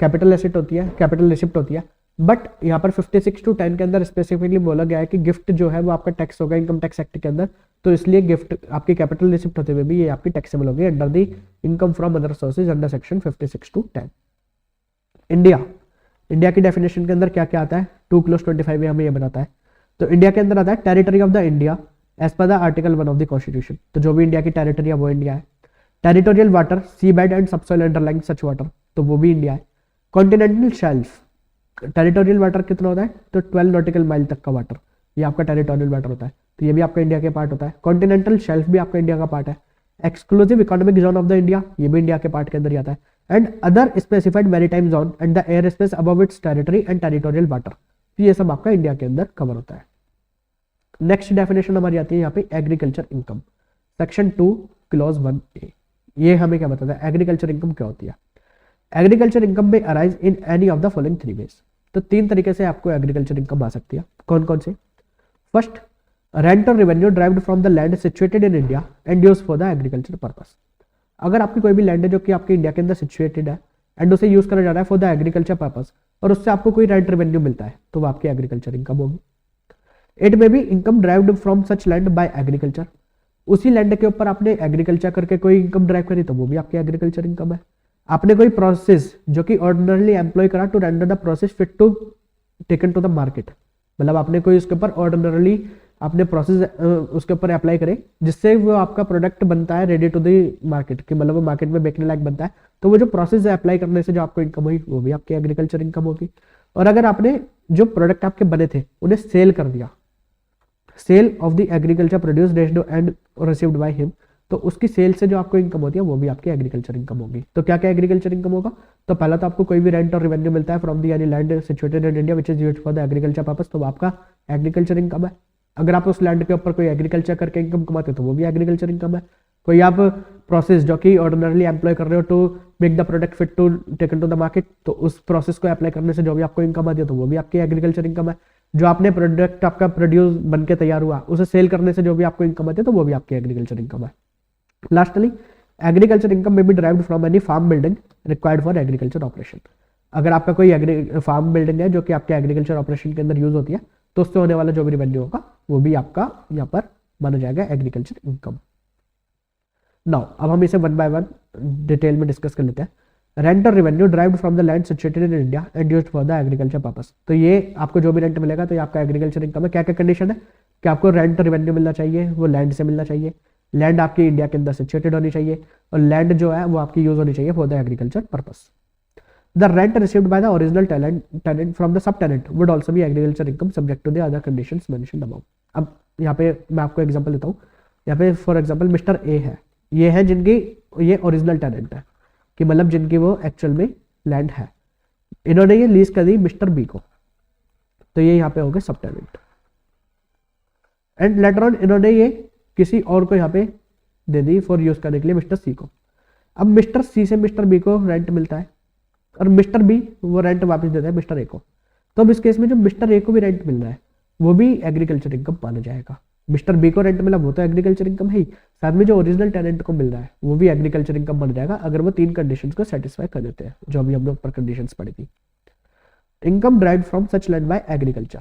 कैपिटल एसेट होती है, कैपिटल रिसिप्ट होती है, बट यहाँ पर 56(2)(10) के अंदर स्पेसिफिकली बोला गया है कि गिफ्ट जो है वो आपका टैक्स होगा इनकम टैक्स एक्ट के अंदर, तो इसलिए गिफ्ट आपकी कैपिटल रिसिप्ट होते हुए भी ये आपकी टैक्सेबल होगी under the income from other sources under section 56(2)(10). India की डेफिनेशन के अंदर क्या क्या आता है, 2(25) हमें ये बताता है। तो इंडिया के अंदर आता है territory of the India as per the article 1 of the constitution, तो जो भी इंडिया की टेरिटरी है वो इंडिया है। Territorial water, sea bed and subsoil underlying such water, तो वो भी इंडिया है। कॉन्टिनेंटल शेल्फ, टेरिटोरियल वाटर कितना होता है, तो 12 नॉटिकल माइल तक का वाटर, ये आपका टेरिटोरियल वाटर होता है, तो ये भी आपका इंडिया के पार्ट होता है। कॉन्टिनेंटल शेल्फ भी आपका इंडिया का पार्ट है। Exclusive economic zone of the India, ये भी इंडिया के पार्ट के अंदर ही आता है। And other specified maritime zone and the air space above it's territory and territorial water, तो ये सब आपका इंडिया के अंदर कवर होता है। नेक्स्ट डेफिनेशन हमारी आती है यहाँ पे agriculture income, section 2 clause 1A। ये हमें क्या बताता है, एग्रीकल्चर इनकम क्या होती है। एग्रीकल्चर इनकम में arise in any of the following 3 ways, तो 3 तरीके से आपको एग्रीकल्चर इनकम आ सकती है। कौन कौन से? फर्स्ट, रेंट और revenue derived from the land situated in India and used for the agriculture purpose. अगर आपकी कोई भी लैंड है जो कि आपके इंडिया के अंदर सिचुएटेड है एंड उसे यूज करा जा रहा है फॉर द एग्रीकल्चर पर्पस और उससे आपको कोई रेंट रेवेन्यू मिलता है, तो वो आपकी एग्रीकल्चर इनकम होगी। It may be income derived from such land bye agriculture, उसी लैंड के ऊपर आपने एग्रीकल्चर करके कोई इनकम ड्राइव करी तो वो भी आपकी एग्रीकल्चर इनकम है। आपने कोई प्रोसेस जो कि ऑर्डिनरली एम्प्लॉय करा to render the process fit to taken to the market, मतलब आपने कोई उसके ऊपर ऑर्डिनरली आपने प्रोसेस उसके ऊपर अप्लाई करे जिससे वो आपका प्रोडक्ट बनता है रेडी टू द मार्केट, कि मतलब वो मार्केट में बेचने लायक बनता है, तो वो जो प्रोसेस है अप्लाई करने से जो आपको इनकम हुई वो भी आपकी एग्रीकल्चर इनकम होगी। और अगर आपने जो प्रोडक्ट आपके बने थे उन्हें सेल कर दिया, sale of the agriculture produce and received by him, तो उसकी सेल से जो आपको इनकम होती है वो भी आपकी एग्रीकल्चर इनकम होगी। तो क्या क्या एग्रीकल्चर इनकम होगा, तो पहला तो आपको कोई भी रेंट और रेवेन्यू मिलता है फ्रॉम द यानी land situated in India which is used for the agriculture purpose, तो आपका एग्रीकल्चर इनकम है। अगर आप उस लैंड के ऊपर कोई एग्रीकल्चर करके इनकम कमाते हो तो वो भी एग्रीकल्चर इनकम है। कोई आप प्रोसेस जो कि ऑर्डिनरली एम्प्लॉय कर रहे हो to make the product fit to taken to the market, तो उस प्रोसेस को अप्लाई करने से जो भी आपको इनकम आती है तो वो भी आपकी एग्रीकल्चर इनकम है। जो आपने प्रोडक्ट आपका प्रोड्यूस बन के तैयार हुआ उसे सेल करने से जो भी आपको इनकम आती है तो वो भी आपकी एग्रीकल्चर इनकम है। लास्टली एग्रीकल्चर इनकम में be derived from any farm building required for agriculture operation. अगर आपका कोई फार्म बिल्डिंग है जो कि आपके एग्रीकल्चर ऑपरेशन के अंदर यूज होती है तो उससे होने वाला जो भी रेवेन्यू होगा वो भी आपका यहाँ पर माना जाएगा एग्रीकल्चर इनकम। नाउ अब हम इसे वन बाय वन डिटेल में डिस्कस कर लेते हैं। रेंट और revenue derived from the land situated in India and used for the agriculture purpose, तो ये आपको जो भी रेंट मिलेगा तो ये आपका एग्रीकल्चर इनकम है। क्या क्या कंडीशन है कि आपको रेंट रेवेन्यू मिलना चाहिए, वो लैंड से मिलना चाहिए, लैंड आपकी इंडिया के अंदर सिचुएटेड होनी चाहिए और लैंड जो है वो आपकी यूज होनी चाहिए for the agriculture purpose. The rent received by the original tenant from the subtenant would also be agriculture income subject to the other conditions mentioned above। अब यहाँ पे मैं आपको एग्जांपल देता हूँ। यहाँ पे फॉर एग्जांपल मिस्टर ए है, ये है जिनकी ये ओरिजिनल टेनेंट है, कि मतलब जिनकी वो एक्चुअल में लैंड है, इन्होंने ये लीज कर दी मिस्टर बी को, तो ये यहाँ पे हो गए सब टेनेंट। एंड लेटर ऑन इन्होंने ये किसी और को यहाँ पे दे दी फॉर यूज करने के लिए मिस्टर सी को। अब मिस्टर सी से मिस्टर बी को रेंट मिलता है और मिस्टर बी वो रेंट वापस देता है मिस्टर ए को, तो अब इस केस में जो मिस्टर ए को भी रेंट मिल रहा है वो भी एग्रीकल्चर इनकम माना जाएगा। मिस्टर बी को रेंट मिला वो तो एग्रीकल्चर इनकम है ही, साथ में जो ओरिजिनल टेनेंट को मिल रहा है वो भी एग्रीकल्चर इनकम बन जाएगा अगर वो तीन कंडीशंस को सेटिस्फाई कर देते हैं जो अभी हमने ऊपर कंडीशंस पढ़ी थी। Income derived from such land bye agriculture,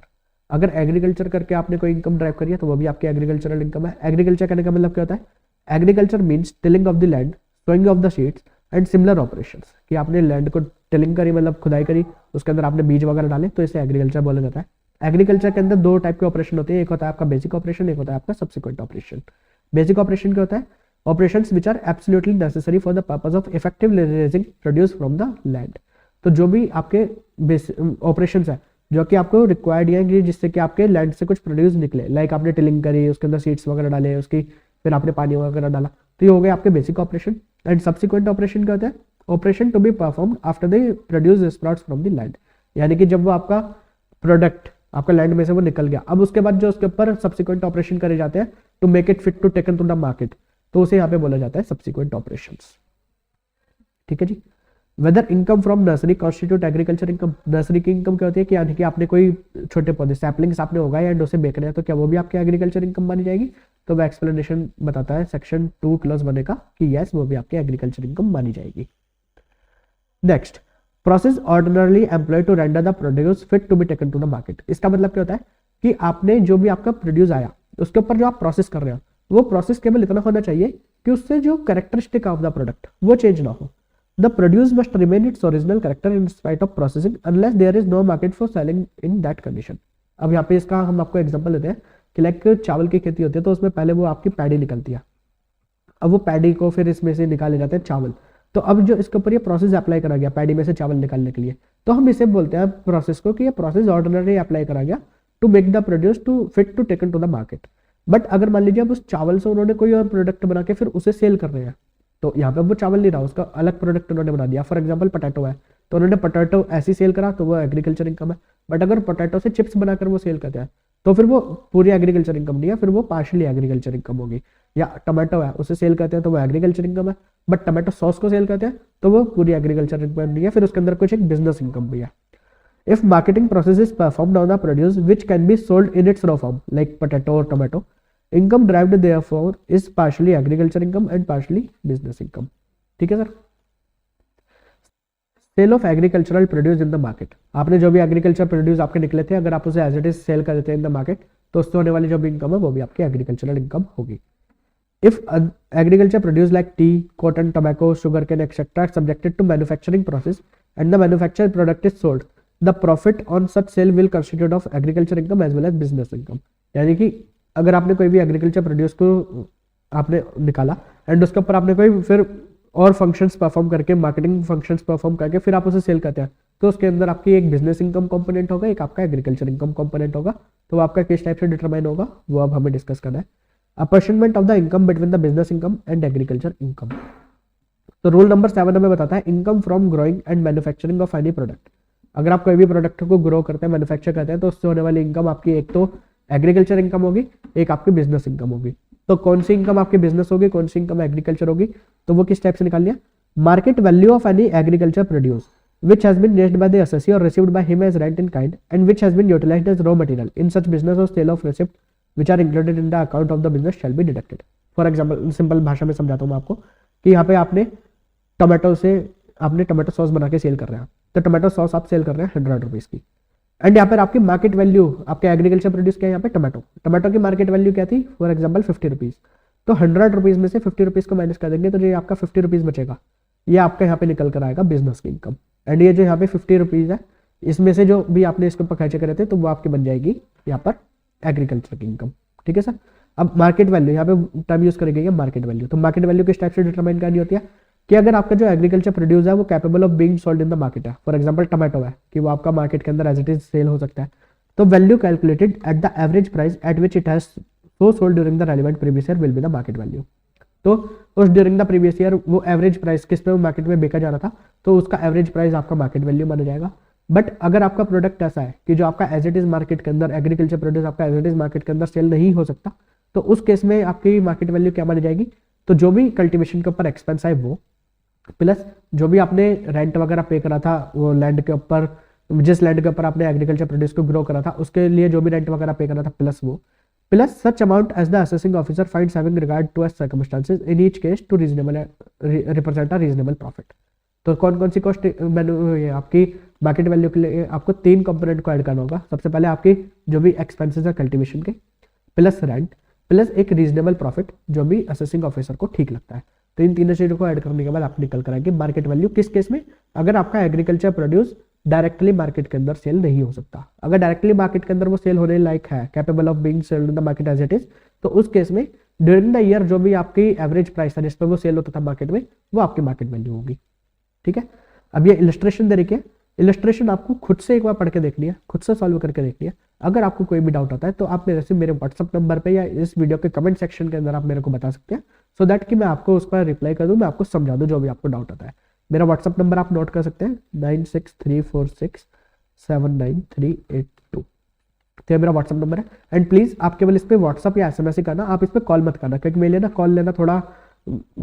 अगर एग्रीकल्चर करके आपने कोई इनकम ड्राइव करी है तो वो भी आपकी एग्रीकल्चरल इनकम है। एग्रीकल्चर करने का मतलब क्या होता है, agriculture means tilling of the land, sowing of the seeds and similar operations, कि आपने लैंड को टिलिंग करी मतलब खुदाई करी, उसके अंदर आपने बीज वगैरह डाले, तो इसे एग्रीकल्चर बोला जाता है। एग्रीकल्चर के अंदर दो टाइप के ऑपरेशन होते हैं, एक होता है आपका बेसिक ऑपरेशन, एक होता है आपका सब्सिक्वेंट ऑपरेशन। बेसिक ऑपरेशन क्या होता है, operations which are absolutely necessary for the purpose of effective raising produce from the land, तो जो भी आपके ऑपरेशंस है जो कि आपको रिक्वायर्ड है जिससे कि आपके लैंड से कुछ प्रोड्यूस निकले, लाइक आपने टिलिंग करी, उसके अंदर सीड्स वगैरह डाले, उसकी फिर आपने पानी वगैरह डाला, तो ये हो गए आपके basic operation. And subsequent operation क्या होता है, operation to be performed after the produce sprouts from the land, यानी कि जब वो आपका प्रोडक्ट आपका लैंड में से वो निकल गया, अब उसके बाद जो उसके ऊपर सब्सिक्वेंट ऑपरेशन करे जाते हैं to make it fit to taken to the market, तो उसे यहाँ पे बोला जाता है सब्सिक्वेंट ऑपरेशंस। ठीक है जी। Whether income from nursery constitute agriculture income, nursery की इनकम क्या होती है कि यानी कि आपने कोई छोटे पौधे सैपलिंग्स आपने उगाए एंड उसे बेच रहे हैं, तो क्या वो भी आपकी एग्रीकल्चर इनकम मानी जाएगी, तो वह एक्सप्लेनेशन बताता है सेक्शन 2 क्लॉज 1 का कि यस वो भी आपकी एग्रीकल्चर इनकम मानी जाएगी। Next, process ordinarily employ to render the produce fit to be taken to the market, इसका मतलब क्या होता है कि आपने जो भी आपका प्रोड्यूस आया उसके ऊपर जो आप प्रोसेस कर रहे हो वो प्रोसेस केवल इतना होना चाहिए कि उससे जो कैरेक्टरिस्टिक ऑफ द प्रोडक्ट वो चेंज ना हो। The produce must remain its original character in spite of processing unless there is no market for selling in that condition। अब यहाँ पे इसका हम आपको एग्जांपल देते हैं कि लाइक चावल की खेती होती है तो उसमें पहले वो आपकी पैडी निकलती है, अब वो पैडी को फिर इसमें से निकाले जाते हैं चावल, तो अब जो इसके ऊपर ये प्रोसेस अप्लाई करा गया पैडी में से चावल निकालने के लिए, तो हम इसे बोलते हैं प्रोसेस को कि ये प्रोसेस ऑर्डिनरी अप्लाई करा गया to make the produce to fit to taken to the market. But अगर मान लीजिए अब उस चावल से उन्होंने कोई और प्रोडक्ट बना के फिर उसे सेल कर रहे हैं, तो यहाँ पे वो चावल नहीं रहा, उसका अलग प्रोडक्ट उन्होंने बना दिया। फॉर एग्जांपल पोटैटो है तो उन्होंने पोटैटो ऐसी सेल करा तो वो एग्रीकल्चर इनकम है, बट अगर पोटैटो से चिप्स बनाकर वो सेल करते हैं तो फिर वो पूरी एग्रीकल्चर इनकम नहीं है, फिर वो पार्शियली एग्रीकल्चर इनकम होगी। या टमाटो है उसे सेल करते हैं तो वो एग्रीकल्चर इनकम है, बट टमाटो सॉस को सेल करते हैं तो वो पूरी एग्रीकल्चर इनकम नहीं है, फिर उसके अंदर कुछ एक बिजनेस इनकम भी है। If marketing process is performed on the produce which can be sold in its raw form like potato or tomato, income derived therefor is partially agriculture income and partially business income. ठीक है sir. Sale of agricultural produce in the market, आपने जो भी agriculture produce आपके निकले थे अगर आप उसे एज इट इज सेल कर देते हैं इन द मार्केट तो उससे होने वाली जो भी इनकम है वो भी आपकी एग्रीकल्चरल इनकम होगी। If agriculture produce like tea, cotton, tobacco, sugar cane etcetera subjected to manufacturing process and the manufactured product is sold, the profit on such sale will constitute of agriculture income as well as business income. यानी कि अगर आपने कोई भी agriculture produce को आपने निकाला and उसके ऊपर आपने कोई फिर और फंक्शंस परफॉर्म करके, मार्केटिंग फंक्शंस परफॉर्म करके फिर आप उसे सेल करते हैं, तो उसके अंदर आपकी एक बिजनेस इनकम कंपोनेंट होगा, एक आपका एग्रीकल्चर इनकम कंपोनेंट होगा। तो वो आपका किस टाइप से डिटरमाइन होगा वो अब हमें डिस्कस करना है। Apportionment of the income between the business income and agriculture income. तो रूल नंबर 7 हमें बताता है income from growing and manufacturing of any product. अगर आप कोई भी प्रोडक्ट को ग्रो करते हैं, मैन्युफैक्चर करते हैं, तो उससे होने वाली इनकम आपकी एक तो एग्रीकल्चर इनकम होगी, एक आपकी बिजनेस इनकम होगी। तो कौन सी इनकम आपकी बिजनेस होगी, कौन सी इनकम एग्रीकल्चर होगी, तो वो किस टाइप से निकालनी है। Market value of any agriculture produce which has been raised by the assessee or received by him as rent in kind and which has been utilized as raw material in such business or sale of receipt which are included in the account of the business shall be deducted। For example simple भाषा में समझाता हूँ मैं आपको कि यहाँ पे आपने टोमेटो सॉस बना के सेल कर रहे हैं, तो टोमेटो सॉस आप सेल कर रहे हैं 100 रुपीज़ की, एंड यहाँ पर आपकी मार्केट वैल्यू आपके एग्रीकल्चर प्रोड्यूस क्या है, यहाँ पे टोमेटो की मार्केट वैल्यू क्या थी, फॉर एग्जाम्पल 50 रुपीज़। तो 100 रुपीज़ में से 50 रुपीज़ को माइनस कर देंगे तो जो आपका 50 रुपीज़ बचेगा ये आपका यहाँ पे निकल कर आएगा बिजनेस की इनकम। एंड ये जो यहाँ पे 50 रुपीज़ है इसमें से जो भी आपने इसके ऊपर खर्चे करे थे तो वो आपकी बन जाएगी यहाँ पर एग्रीकल्चर की इनकम। ठीक है सर। अब मार्केट वैल्यू यहाँ पे टर्म यूज करेंगे ये मार्केट वैल्यू। तो मार्केट वैल्यू किस टाइप से डिटरमाइन करनी होती है कि अगर आपका जो एग्रीकल्चर प्रोड्यूस है वो capable of being sold in the market है, फॉर एग्जांपल टोमेटो है कि वो आपका मार्केट के अंदर एज इट इज सेल हो सकता है, तो value calculated at the average price at which it has so sold during the relevant previous year will be the market value. तो उस ड्यूरिंग द प्रीवियस ईयर वो average price किस पे market में बेचा जा रहा था, तो उसका एवरेज प्राइस आपका मार्केट वैल्यू माना जाएगा। बट अगर आपका प्रोडक्ट ऐसा है कि जो आपका एज इट इज मार्केट के अंदर एग्रीकल्चर प्रोड्यूस आपका एज इट इज मार्केट के अंदर सेल नहीं हो सकता, तो उस केस में आपकी मार्केट वैल्यू क्या मानी जाएगी, तो जो भी कल्टीवेशन के ऊपर एक्सपेंस है वो प्लस जो भी आपने रेंट वगैरह पे करा था वो लैंड के ऊपर, जिस लैंड के ऊपर आपने एग्रीकल्चर प्रोड्यूस को ग्रो करा था उसके लिए जो भी रेंट वगैरह पे करा था प्लस वो, plus such amount as the assessing officer finds having regard to as circumstances in each case to represent a reasonable profit। तो कौन कौन सी कॉस्ट आपकी मार्केट वैल्यू के लिए आपको 3 कंपोनेंट को ऐड करना होगा। सबसे पहले आपकी जो भी एक्सपेंसेस है कल्टीवेशन के, प्लस रेंट, प्लस एक रीजनेबल प्रॉफिट जो भी असेसिंग ऑफिसर को ठीक लगता है। तो इन तीनों चीजों को ऐड करने के बाद आप निकल कर आएंगे मार्केट वैल्यू। किस केस में, अगर आपका एग्रीकल्चर प्रोड्यूस डायरेक्टली मार्केट के अंदर सेल नहीं हो सकता। अगर डायरेक्टली मार्केट के अंदर वो सेल होने लायक है, capable of being sold in the market as it is, तो उस केस में ड्यूरिंग द ईयर जो भी आपकी एवरेज प्राइस था जिस पर वो सेल होता था मार्केट में, वो आपकी मार्केट वैल्यू होगी। ठीक है। अब ये इलस्ट्रेशन दे रखी है, इलस्ट्रेशन आपको खुद से एक बार पढ़ के देखनी है, खुद से सॉल्व करके देखनी है। अगर आपको कोई भी डाउट आता है तो आप मेरे व्हाट्सअप नंबर पे या इस वीडियो के कमेंट सेक्शन के अंदर आप मेरे को बता सकते हैं, सो दैट कि मैं आपको उस पर रिप्लाई कर दूं, मैं आपको समझा दूं जो भी आपको डाउट आता है। मेरा व्हाट्सअप नंबर आप नोट कर सकते हैं 9634679382। तो मेरा व्हाट्सअप नंबर है। एंड प्लीज आप केवल इस पर व्हाट्सअप या SMS ही करना, आप इस पर कॉल मत करना, क्योंकि मेरे लिए ना कॉल लेना थोड़ा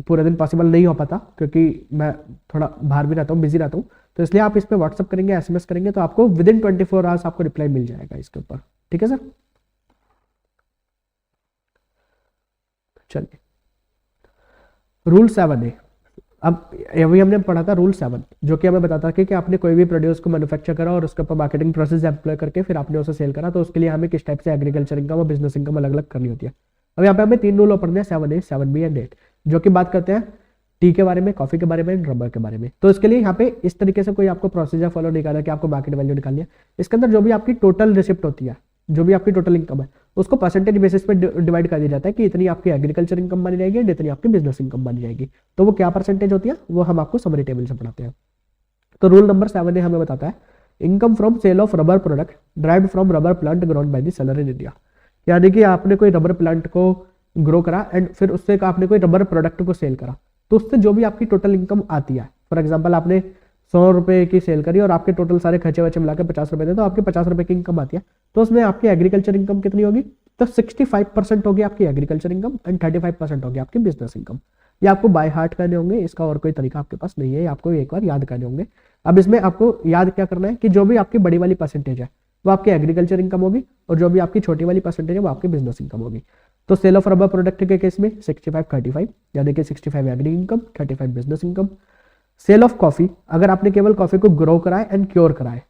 पूरे दिन पॉसिबल नहीं हो पाता, क्योंकि मैं थोड़ा बाहर भी रहता हूँ, बिजी रहता हूँ। तो इसलिए आप इस पर व्हाट्सअप करेंगे, SMS करेंगे तो आपको विद इन 24 आवर्स आपको रिप्लाई मिल जाएगा इसके ऊपर। ठीक है सर। चलिए रूल 7 है। अब अभी हमने पढ़ा था रूल 7, जो कि हमें बताता है कि आपने कोई भी प्रोड्यूस को मैन्युफैक्चर करा और उसके ऊपर मार्केटिंग प्रोसेस एम्प्लॉय करके फिर आपने उसे सेल करा, तो उसके लिए हमें किस टाइप से एग्रीकल्चर इनकम और बिजनेस इनकम अलग अलग करनी होती है। अब यहाँ पे हमें 3 रूल पढ़ने हैं, 7A, 7B एंड 8, जो कि बात करते हैं टी के बारे में, कॉफी के बारे में, रबर के बारे में। तो इसके लिए यहाँ पे इस तरीके से कोई आपको प्रोसीजर फॉलो नहीं करना कि आपको मार्केट वैल्यू निकालनी है। इसके अंदर जो भी आपकी टोटल रिसिप्ट होती है, जो भी आपकी टोटल इनकम है, उसको परसेंटेज बेसिस पे डिवाइड कर दिया जाता है कि इतनी आपकी एग्रीकल्चर इनकम मानी जाएगी और इतनी आपकी बिजनेस इनकम मानी जाएगी। तो वो क्या परसेंटेज होती है वो हम आपको समरी टेबल से पढ़ाते हैं। तो रूल नंबर 7 हमें बताता है income from sale of rubber product derived from rubber plant grown by the seller in India. यानी कि आपने कोई रबर प्लांट को ग्रो करा एंड फिर उससे आपने कोई रबर प्रोडक्ट को सेल करा, तो उससे जो भी आपकी टोटल इनकम आती है, फॉर एग्जाम्पल आपने 100 रुपए की सेल करी और आपके टोटल सारे खर्चे वर्चे मिलाकर 50 रुपए थे, तो आपके 50 रुपए की इनकम आती है। तो उसमें आपकी एग्रीकल्चर इनकम कितनी होगी, तो 65% होगी आपकी एग्रीकल्चर इनकम एंड 35% होगी आपकी बिजनेस इनकम। ये आपको बाय हार्ट करने होंगे, इसका और कोई तरीका आपके पास नहीं है, आपको एक बार याद करने होंगे। अब इसमें आपको याद क्या करना है कि जो भी आपकी बड़ी वाली परसेंटेज है वो आपकी एग्रीकल्चर इनकम होगी और जो भी आपकी छोटी वाली परसेंटेज है वो आपकी बिजनेस इनकम होगी। तो सेल ऑफ रबर प्रोडक्ट के केस में 65-35, यानी कि 65 agri income, 35 business income. Sale of coffee, अगर आपने केवल कॉफी को ग्रो कराए एंड क्योर कराए,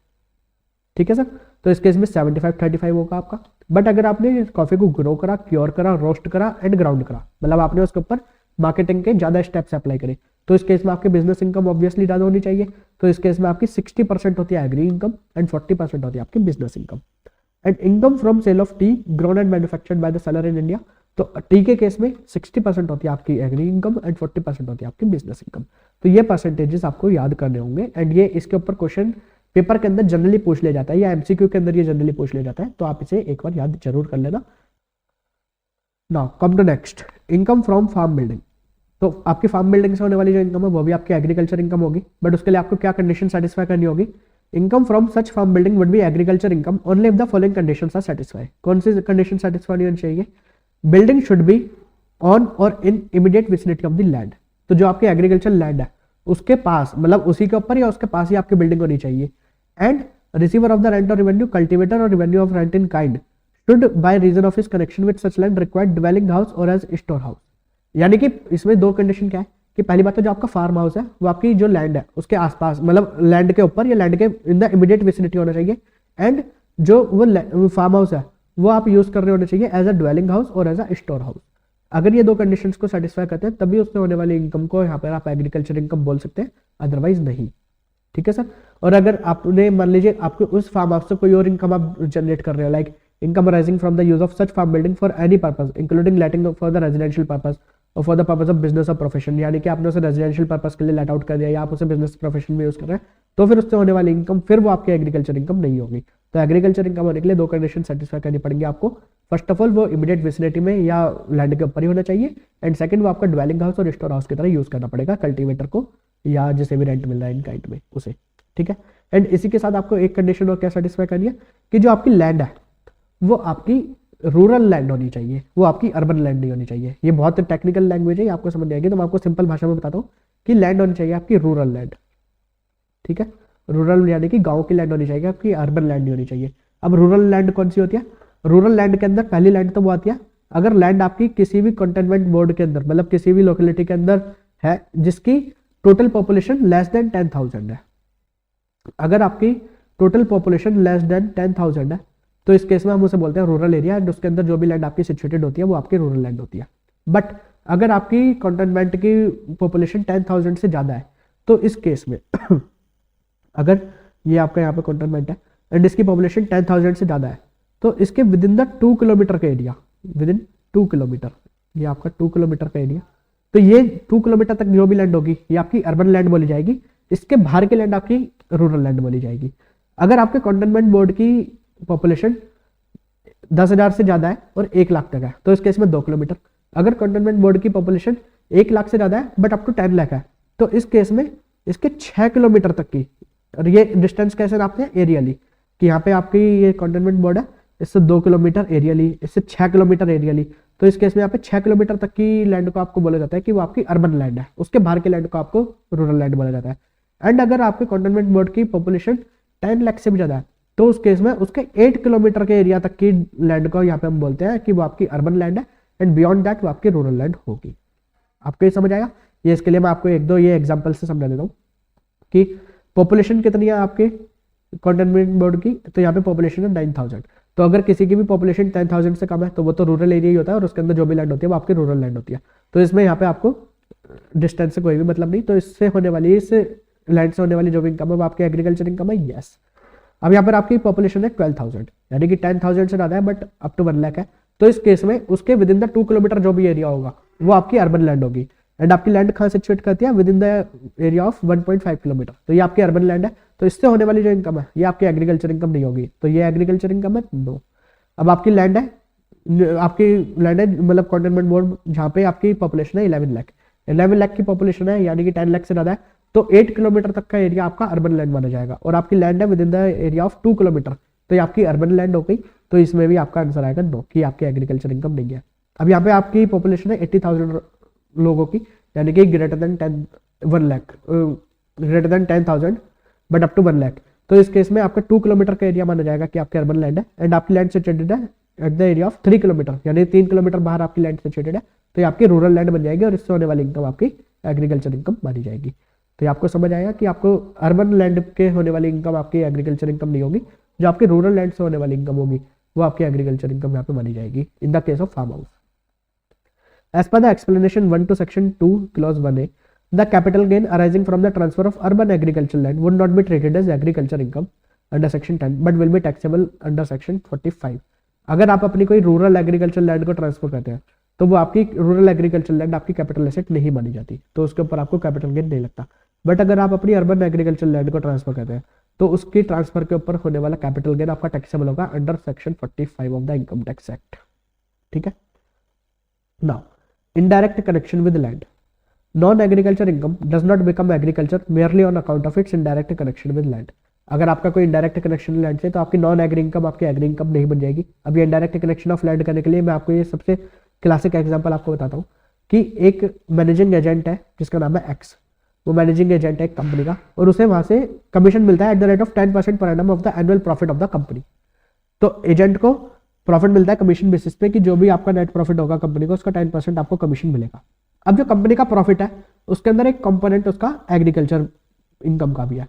ठीक है सर, तो इस केस में 75-35 होगा आपका। बट अगर आपने कॉफी को ग्रो करा, क्योर करा, रोस्ट करा एंड ग्राउंड करा, मतलब आपने उसके ऊपर मार्केटिंग के ज्यादा स्टेप्स अप्लाई करे, तो इस केस में आपकी बिजनेस इनकम ऑब्वियसली ज्यादा होनी चाहिए। तो इस केस में आपकी 60% होती है एग्री इनकम एंड 40% होती है आपकी business income. And income from sale of tea grown and manufactured by the seller in India, तो टी के केस में 60% होती है आपकी एग्री इनकम एंड 40% होती है आपकी बिजनेस इनकम। तो ये परसेंटेजेस आपको याद करने होंगे एंड ये इसके ऊपर क्वेश्चन पेपर के अंदर जनरली पूछ लिया जाता है या एमसीक्यू के अंदर ये जनरली पूछ लिया जाता है, तो आप इसे एक बार याद जरूर कर लेना। Now come to next, income from farm building. तो आपकी फार्म बिल्डिंग से होने वाली जो इनकम है वो भी आपकी एग्रीकल्चर इनकम होगी, बट उसके लिए आपको क्या कंडीशन सेटिस्फाई करनी होगी? Income from such farm building would be agriculture income only if the following conditions are satisfy. कौन सी कंडीशन सेटिस्फाई होनी चाहिए? बिल्डिंग शुड बी ऑन और इन immediate vicinity of the land. तो जो आपकी एग्रीकल्चर लैंड है उसके पास, मतलब उसी के ऊपर या उसके पास ही आपकी बिल्डिंग होनी चाहिए। And receiver of the rent और रेवेन्यू, कल्टीवेटर और revenue of rent in kind should by reason of his connection with such land required dwelling house और एज स्टोर हाउस। यानी कि इसमें दो कंडीशन क्या है कि पहली बात तो जो आपका फार्म हाउस है वो आपकी जो लैंड है उसके आसपास, मतलब लैंड के ऊपर या लैंड के इन द इमीडिएट विसिनिटी होना चाहिए। एंड जो वो फार्म हाउस है वो आप यूज कर रहे होने चाहिए एज अ ड्वेलिंग हाउस और एज अ स्टोर हाउस। अगर ये दो कंडीशंस को सेटिस्फाई करते हैं तभी उससे होने वाली इनकम को यहाँ पर आप एग्रीकल्चर इनकम बोल सकते हैं, अदरवाइज नहीं। ठीक है सर। और अगर आपने मान लीजिए आपको उस फार्म हाउस से कोई और इनकम आप जनरेट कर रहे हो, like income arising from the use of such farm building for any purpose including letting for the residential purpose or for the purpose of business or profession, यानी कि आपने उसे रेजिडेंशियल पर्पस के लिए लेट आउट कर दिया या आप उसे बिजनेस प्रोफेशन में यूज कर रहे हैं, तो फिर उससे होने वाली इनकम फिर वो आपकी एग्रीकल्चर इनकम नहीं होगी। तो एग्रीकल्चर इनकम होने के लिए दो कंडीशन सेटिस्फाई करनी पड़ेंगी आपको। फर्स्ट ऑफ ऑल वो इमीडिएट विसिनिटी में या लैंड के ऊपर ही होना चाहिए, एंड सेकंड वो आपका ड्वेलिंग हाउस और स्टोर हाउस की तरह यूज करना पड़ेगा कल्टीवेटर को या जिसे भी रेंट मिल रहा है इन काइंड में उसे। ठीक है। एंड इसी के साथ आपको एक कंडीशन और क्या सेटिस्फाई करनी है कि जो आपकी लैंड है वो आपकी रूरल लैंड होनी चाहिए, वो आपकी अर्बन लैंड नहीं होनी चाहिए। ये बहुत टेक्निकल लैंग्वेज है, आपको समझ नहीं आएगी, तो मैं आपको सिंपल भाषा में बताता हूँ कि लैंड होनी चाहिए आपकी रूरल लैंड। ठीक है। रूरल यानी कि गांव की लैंड होनी चाहिए आपकी, अर्बन लैंड नहीं होनी चाहिए। अब रूरल लैंड कौन सी होती है? रूरल लैंड के अंदर पहली लैंड तो वो आती है अगर लैंड आपकी किसी भी कंटेनमेंट बोर्ड के अंदर, मतलब किसी भी लोकेलिटी के अंदर है जिसकी टोटल पॉपुलेशन लेस देन 10,000 है। अगर आपकी टोटल पॉपुलेशन लेस देन 10,000 है तो इस केस में हम उसे बोलते हैं रूरल एरिया, एंड उसके अंदर जो भी लैंड आपकी सिचुएटेड होती है वो आपकी रूरल लैंड होती है। बट अगर आपकी कंटेनमेंट की पॉपुलेशन 10,000 से ज्यादा है तो इस केस में अगर ये आपका यहाँ पे कंटेनमेंट है एंड इसकी पॉपुलेशन 10,000 से ज्यादा है तो इसके विद इन द 2 किलोमीटर का एरिया, विद इन 2 किलोमीटर, ये आपका 2 किलोमीटर का एरिया, तो ये 2 किलोमीटर तक जो भी लैंड होगी ये आपकी अर्बन लैंड बोली जाएगी, इसके बाहर की लैंड आपकी रूरल लैंड बोली जाएगी। अगर आपके कंटेनमेंट बोर्ड की पॉपुलेशन 10,000 से ज्यादा है और 1 लाख तक है तो इस केस में 2 किलोमीटर। अगर कंटेनमेंट बोर्ड की पॉपुलेशन 1 लाख से ज्यादा है बट अप टू 10 लाख है तो इस केस में इसके 6 किलोमीटर तक की, और ये डिस्टेंस कैसे नापते हैं? एरियली, कि यहाँ पे आपकी ये कंटेनमेंट बोर्ड है, इससे 2 किलोमीटर एरियली, इससे 6 किलोमीटर एरियली, तो इस केस में यहाँ पे 6 किलोमीटर तक की लैंड को आपको बोला जाता है कि वो आपकी अर्बन लैंड है, उसके बाहर के लैंड को आपको रूरल लैंड बोला जाता है। एंड अगर आपके कंटेनमेंट बोर्ड की पॉपुलेशन 10 लाख से भी ज्यादा है तो उस केस में उसके 8 किलोमीटर के एरिया तक की लैंड को यहाँ पे हम बोलते हैं कि वो आपकी अर्बन लैंड है, एंड बियॉन्ड दैट वो आपकी रूरल लैंड होगी। आपको ये समझ आएगा? ये इसके लिए मैं आपको एक दो ये एग्जांपल से समझा देता हूँ कि पॉपुलेशन कितनी है आपके कंटेनमेंट बोर्ड की, तो यहाँ पे पॉपुलेशन है 9,000, तो अगर किसी की भी पॉपुलेशन 10,000 से कम है तो वो तो रूरल एरिया ही होता है और उसके अंदर जो भी लैंड होती है वो आपकी रूरल लैंड होती है। तो इसमें यहाँ पे आपको डिस्टेंस से कोई भी मतलब नहीं, तो इससे होने वाली, इस लैंड से होने वाली जो भी इनकम है वो आपकी एग्रीकल्चर इनकम है। यस। अब यहाँ पर आपकी पॉपुलेशन है 12,000, यानी कि 10,000 से ज्यादा है बट अप टू 1 लाख है, तो इस केस में उसके विद इन द 2 किलोमीटर जो भी एरिया होगा वो आपकी अर्बन लैंड होगी। एंड आपकी लैंड कहाँ सिचुएट करती है? With in the area of 1.5 kilometre, तो ये आपकी अर्बन लैंड है, तो इससे होने वाली जो इनकम है ये आपकी एग्रीकल्चर इनकम नहीं होगी, तो ये एग्रीकल्चर इनकम है नो। अब आपकी लैंड है, मतलब कंटेनमेंट बोर्ड जहाँ पे आपकी पॉपुलेशन है 11 लाख की पॉपुलेशन है, यानी कि 10 लाख से ज्यादा है, तो 8 किलोमीटर तक का एरिया आपका अर्बन लैंड माना जाएगा, और आपकी लैंड है with in the area of 2 kilometre, तो ये आपकी अर्बन लैंड हो गई, तो इसमें भी आपका आंसर आएगा नो, कि आपकी एग्रीकल्चर इनकम नहीं है। अब यहाँ पे आपकी पॉपुलेशन है 80,000 लोगों की, यानी कि greater than 10,000 but up to 1 lakh, तो इस केस में आपका 2 किलोमीटर का एरिया माना जाएगा कि आपकी अर्बन लैंड है, एंड आपकी लैंड सिचुएटेड है at the area of 3 kilometre, यानी 3 किलोमीटर बाहर आपकी लैंड सिचुएटेड है, तो ये आपकी रूरल लैंड बन जाएगी और इससे होने वाली इनकम आपकी एग्रीकल्चर इनकम मानी जाएगी। तो ये आपको समझ आएगा कि आपको अर्बन लैंड के होने वाली इनकम आपकी एग्रीकल्चर इनकम नहीं होगी, जो आपकी रूरल लैंड से होने वाली इनकम होगी वो आपकी एग्रीकल्चर इनकम यहाँ पे मानी जाएगी in the case of farm house. As per the explanation 1 to section 2 clause 1A, the capital gain arising from the transfer of urban agricultural land would not be treated as agriculture income under section 10 but will be taxable under section 45। अगर आप अपनी कोई rural agriculture land को transfer करते हैं तो वो आपकी रूरल एग्रीकल्चर लैंड आपकी कैपिटल एसेट नहीं मानी जाती, तो उसके ऊपर आपको कैपिटल गेन नहीं लगता। बट अगर आप अपनी अर्बन एग्रीकल्चर लैंड को ट्रांसफर करते हैं तो उसकी ट्रांसफर के ऊपर होने वाला कैपिटल गेन आपका टैक्सेबल होगा under section 45 of the income tax act. ठीक है। Now indirect connection with land. Non-agriculture income does not become agriculture merely on account of its indirect connection with land. अगर आपका कोई indirect connection land से तो आपकी non agri income आपकी agri income नहीं बन जाएगी। अभी indirect connection of land करने के लिए मैं आपको ये सबसे क्लासिक एग्जांपल आपको बताता हूँ कि एक मैनेजिंग एजेंट है जिसका नाम है एक्स, वो मैनेजिंग एजेंट है एक कंपनी का और उसे वहां से कमीशन मिलता है at the rate of 10% per annum of the annual profit of the company. तो एजेंट को प्रॉफिट मिलता है कमीशन बेसिस पे कि जो भी आपका नेट प्रॉफिट होगा कंपनी को उसका 10% आपको कमीशन मिलेगा। अब जो कंपनी का प्रॉफिट है उसके अंदर एक कंपोनेंट उसका एग्रीकल्चर इनकम का भी है।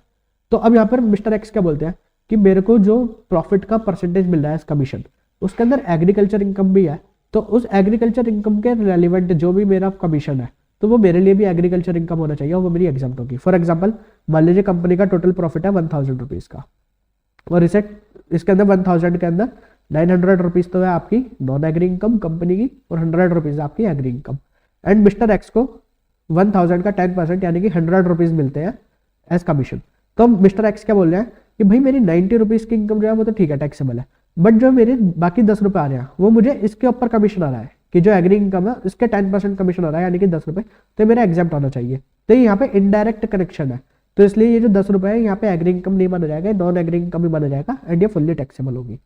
तो अब यहाँ पर मिस्टर एक्स क्या बोलते हैं कि मेरे को जो प्रॉफिट का परसेंटेज मिल रहा है कमीशन उसके अंदर एग्रीकल्चर इनकम भी है, तो उस एग्रीकल्चर इनकम के रिलेवेंट जो भी मेरा कमीशन है तो वो मेरे लिए भी एग्रीकल्चर इनकम होना चाहिए और वो मेरी एग्जाम्प्ट होगी। फॉर एग्जाम्पल मान लीजिए कंपनी का टोटल प्रॉफिट है 1000 रुपीज का और इसके अंदर 1000 के अंदर 900 रुपीज तो है आपकी नॉन एग्री इनकम कंपनी की और 100 रुपीज आपकी agri income. And mister X को 1000 का 10% यानी कि 100 रुपीज मिलते हैं एज कमीशन। तो मिस्टर एक्स क्या बोल रहे हैं कि भाई मेरी 90 रुपीज की इनकम जो है वो तो ठीक है टैक्सेबल है, बट जो मेरे बाकी 10 रुपए आ रहे हैं वो मुझे इसके ऊपर कमीशन आ रहा है कि जो एग्री इनकम है इसके 10% कमीशन आ रहा है यानी कि 10 रुपए, तो मेरा एग्जाम्प्ट होना चाहिए। तो यहाँ पे इनडायरेक्ट कनेक्शन है, तो इसलिए ये जो 10 रुपए है यहाँ पे एग्री इनकम नहीं माना जाएगा, नॉन एग्री इनकम भी माना जाएगा एंड ये फुल्ली टैक्सेबल होगी।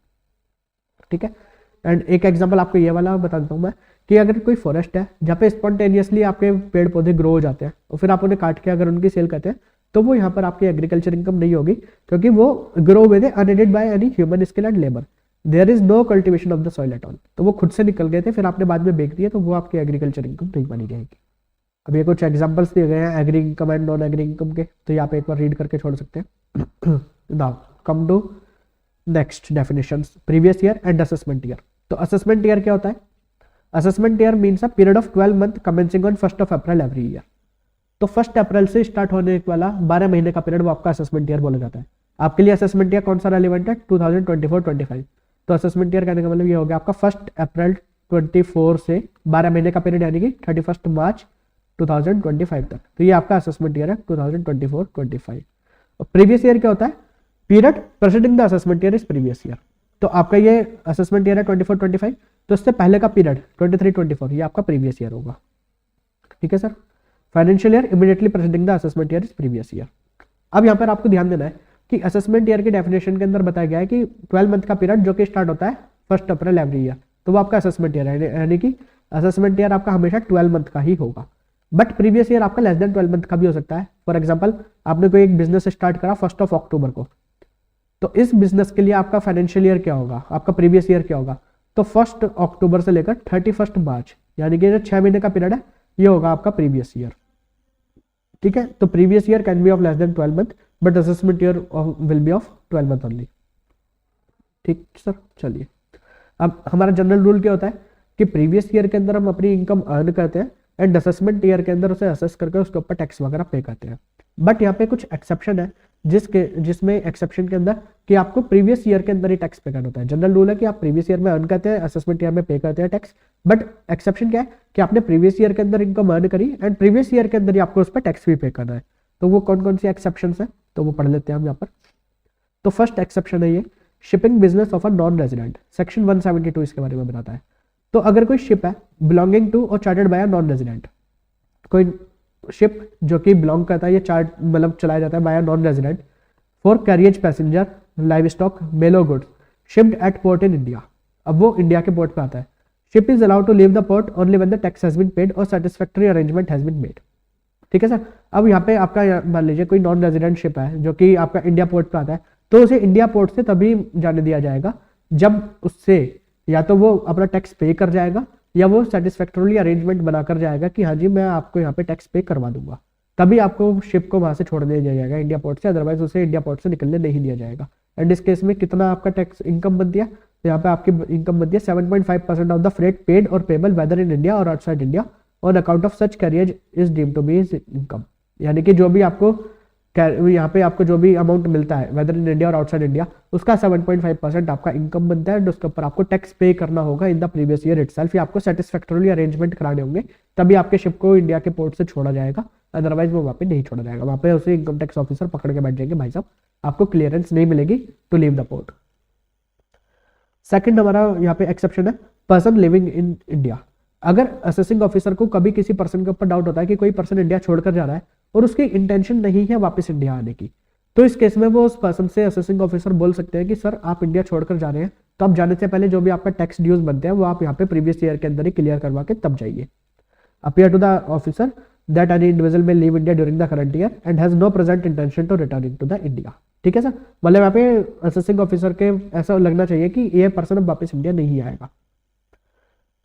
ठीक है। एंड एक एग्जांपल आपको ये वाला बता देता हूँ मैं कि अगर कोई फॉरेस्ट है जहाँ पे स्पॉन्टेनियसली आपके पेड़ पौधे ग्रो हो जाते हैं और फिर आप उन्हें काट के अगर उनकी सेल करते हैं तो वो यहाँ पर आपकी एग्रीकल्चर इनकम नहीं होगी क्योंकि वो ग्रो हुए थे unaided by any human skill and labour, there is no cultivation of the soil at all. तो वो खुद से निकल गए थे फिर आपने बाद में बेच दिया तो वो आपकी एग्रीकल्चर इनकम नहीं मानी जाएगी। अब ये कुछ एग्जाम्पल्स दिए गए हैं agri income and non agri income के, तो यहाँ पे एक बार रीड करके छोड़ सकते हैं। Now come to next definitions, previous year and assessment year. तो असेसमेंट ईयर क्या होता है? Assessment year means a period of 12 month commencing on 1 April every year. तो 1 अप्रैल से स्टार्ट होने वाला 12 महीने का पीरियड वो आपका असेसमेंट ईयर बोला जाता है। आपके लिए असेसमेंट ईयर कौन सा रेलिवेंट है? 2024-25। तो असेसमेंट ईयर कहने का मतलब ये हो गया आपका 1 अप्रैल 24 से 12 महीने का पीरियड यानी कि 31 मार्च 2025 तक। तो ये आपका असेसमेंट ईयर है 2024-25। और प्रीवियस ईयर क्या होता है? Period presiding the assessment year is previous year. तो आपका ये असेसमेंट ईयर है 24-25, तो इससे पहले का पीरियड 23-24 ये आपका प्रीवियस ईयर होगा। ठीक है sir. Financial year immediately presiding the assessment year is previous year. अब यहाँ पर आपको ध्यान देना है कि असेसमेंट ईयर की डेफिनेशन के अंदर बताया गया है कि 12 मंथ का पीरियड जो कि स्टार्ट होता है 1 अप्रैल एवरी ईयर, तो वो आपका असेसमेंट ईयर है, यानी कि असेसमेंट ईयर आपका हमेशा 12 मंथ का ही होगा। बट प्रीवियस ईयर आपका लेस देन 12 मंथ का भी हो सकता है। फॉर एग्जाम्पल आपने कोई एक बिजनेस स्टार्ट करा 1 अक्टूबर को, तो इस बिजनेस के लिए आपका फाइनेंशियल ईयर क्या होगा, आपका प्रीवियस ईयर क्या होगा? तो 1 अक्टूबर से लेकर 31 मार्च यानी कि जो 6 महीने का पीरियड है ये होगा आपका प्रीवियस ईयर। ठीक है। तो previous year can be of less than 12 month but assessment year will be of 12 month only. ठीक सर। चलिए अब हमारा जनरल रूल क्या होता है कि प्रीवियस ईयर के अंदर हम अपनी इनकम अर्न करते हैं एंड असेसमेंट ईयर के अंदर उसे असेस करके उसके ऊपर टैक्स वगैरह पे करते हैं। बट यहाँ पे कुछ एक्सेप्शन है जिसमें एक्सेप्शन के अंदर कि आपको प्रीवियस ईयर के अंदर ही टैक्स पे करना होता है। जनरल रूल है कि आप प्रीवियस ईयर में अर्न करते हैं, असेसमेंट ईयर में पे करते हैं टैक्स। बट एक्सेप्शन क्या है कि आपने प्रीवियस ईयर के अंदर इनकम अर्न करी एंड प्रीवियस ईयर के अंदर ही आपको उस पर टैक्स भी पे करना है। तो वो कौन कौन सी एक्सेप्शन है तो वो पढ़ लेते हैं हम यहाँ पर। तो फर्स्ट एक्सेप्शन है ये shipping business of a non resident, section 172 इसके बारे में बताता है। तो अगर कोई शिप है belonging to or chartered by a non resident, कोई शिप जो कि बिलोंग करता है, ये चार्ट मतलब चलाया जाता है by non resident for carriage passenger livestock mail or goods shipped at port in India. अब वो इंडिया के पोर्ट पे आता है। Ship is allowed to leave the port only when the tax has been paid और satisfactory arrangement has been made. ठीक है sir. अब यहाँ पे आपका मान लीजिए कोई नॉन रेजिडेंट शिप है जो कि आपका इंडिया पोर्ट पे आता है, तो उसे इंडिया पोर्ट से तभी जाने दिया जाएगा जब उससे या तो वो अपना टैक्स पे कर जाएगा या वो सेटिस्फैक्टरली अरेंजमेंट बनाकर जाएगा कि हाँ जी मैं आपको यहाँ पे टैक्स पे करवा दूंगा। तभी आपको शिप को वहां से छोड़ने दिया जाएगा इंडिया पोर्ट से, अदरवाइज उसे इंडिया पोर्ट से निकलने नहीं दिया जाएगा। एंड इस केस में कितना आपका टैक्स इनकम बनती है, तो यहाँ पे आपकी इनकम बनती है 7.5% of the freight paid or payable whether in India or outside India on account of such carrier is deemed to be income. यानी कि जो भी आपको यहाँ पे आपको जो भी अमाउंट मिलता है weather in India or outside India, उसका 7.5% आपका इनकम बनता है एंड उसके ऊपर आपको टैक्स पे करना होगा in the previous year itself. या आपको सेटिस्फैक्टरली अरेंजमेंट कराने होंगे, तभी आपके शिप को इंडिया के पोर्ट से छोड़ा जाएगा, अदरवाइज वो वहाँ पे नहीं छोड़ा जाएगा। वहाँ पे उसे इनकम टैक्स ऑफिसर पकड़ के बैठ जाएंगे, भाई साहब आपको क्लियरेंस नहीं मिलेगी to leave the port. Second हमारा यहाँ पे एक्सेप्शन है पर्सन लिविंग इन इंडिया। अगर असेसिंग ऑफिसर को कभी किसी पर्सन के ऊपर डाउट होता है कि कोई पर्सन इंडिया छोड़कर जा रहा है और उसकी इंटेंशन नहीं है वापस इंडिया आने की, तो इस केस में वो उस पर्सन से असेसिंग ऑफिसर बोल सकते हैं कि सर आप इंडिया छोड़कर जा रहे हैं, तो आप जाने से पहले जो भी आपका टैक्स ड्यूज बनते हैं वो आप यहाँ पे प्रीवियस ईयर के अंदर ही क्लियर करवा के तब जाइए। Appear to the officer that any individual may leave India during the current year and has no present intention to returning to the India. ठीक है सर, मतलब यहाँ पे असेसिंग ऑफिसर के ऐसा लगना चाहिए कि ये पर्सन अब वापस इंडिया नहीं आएगा।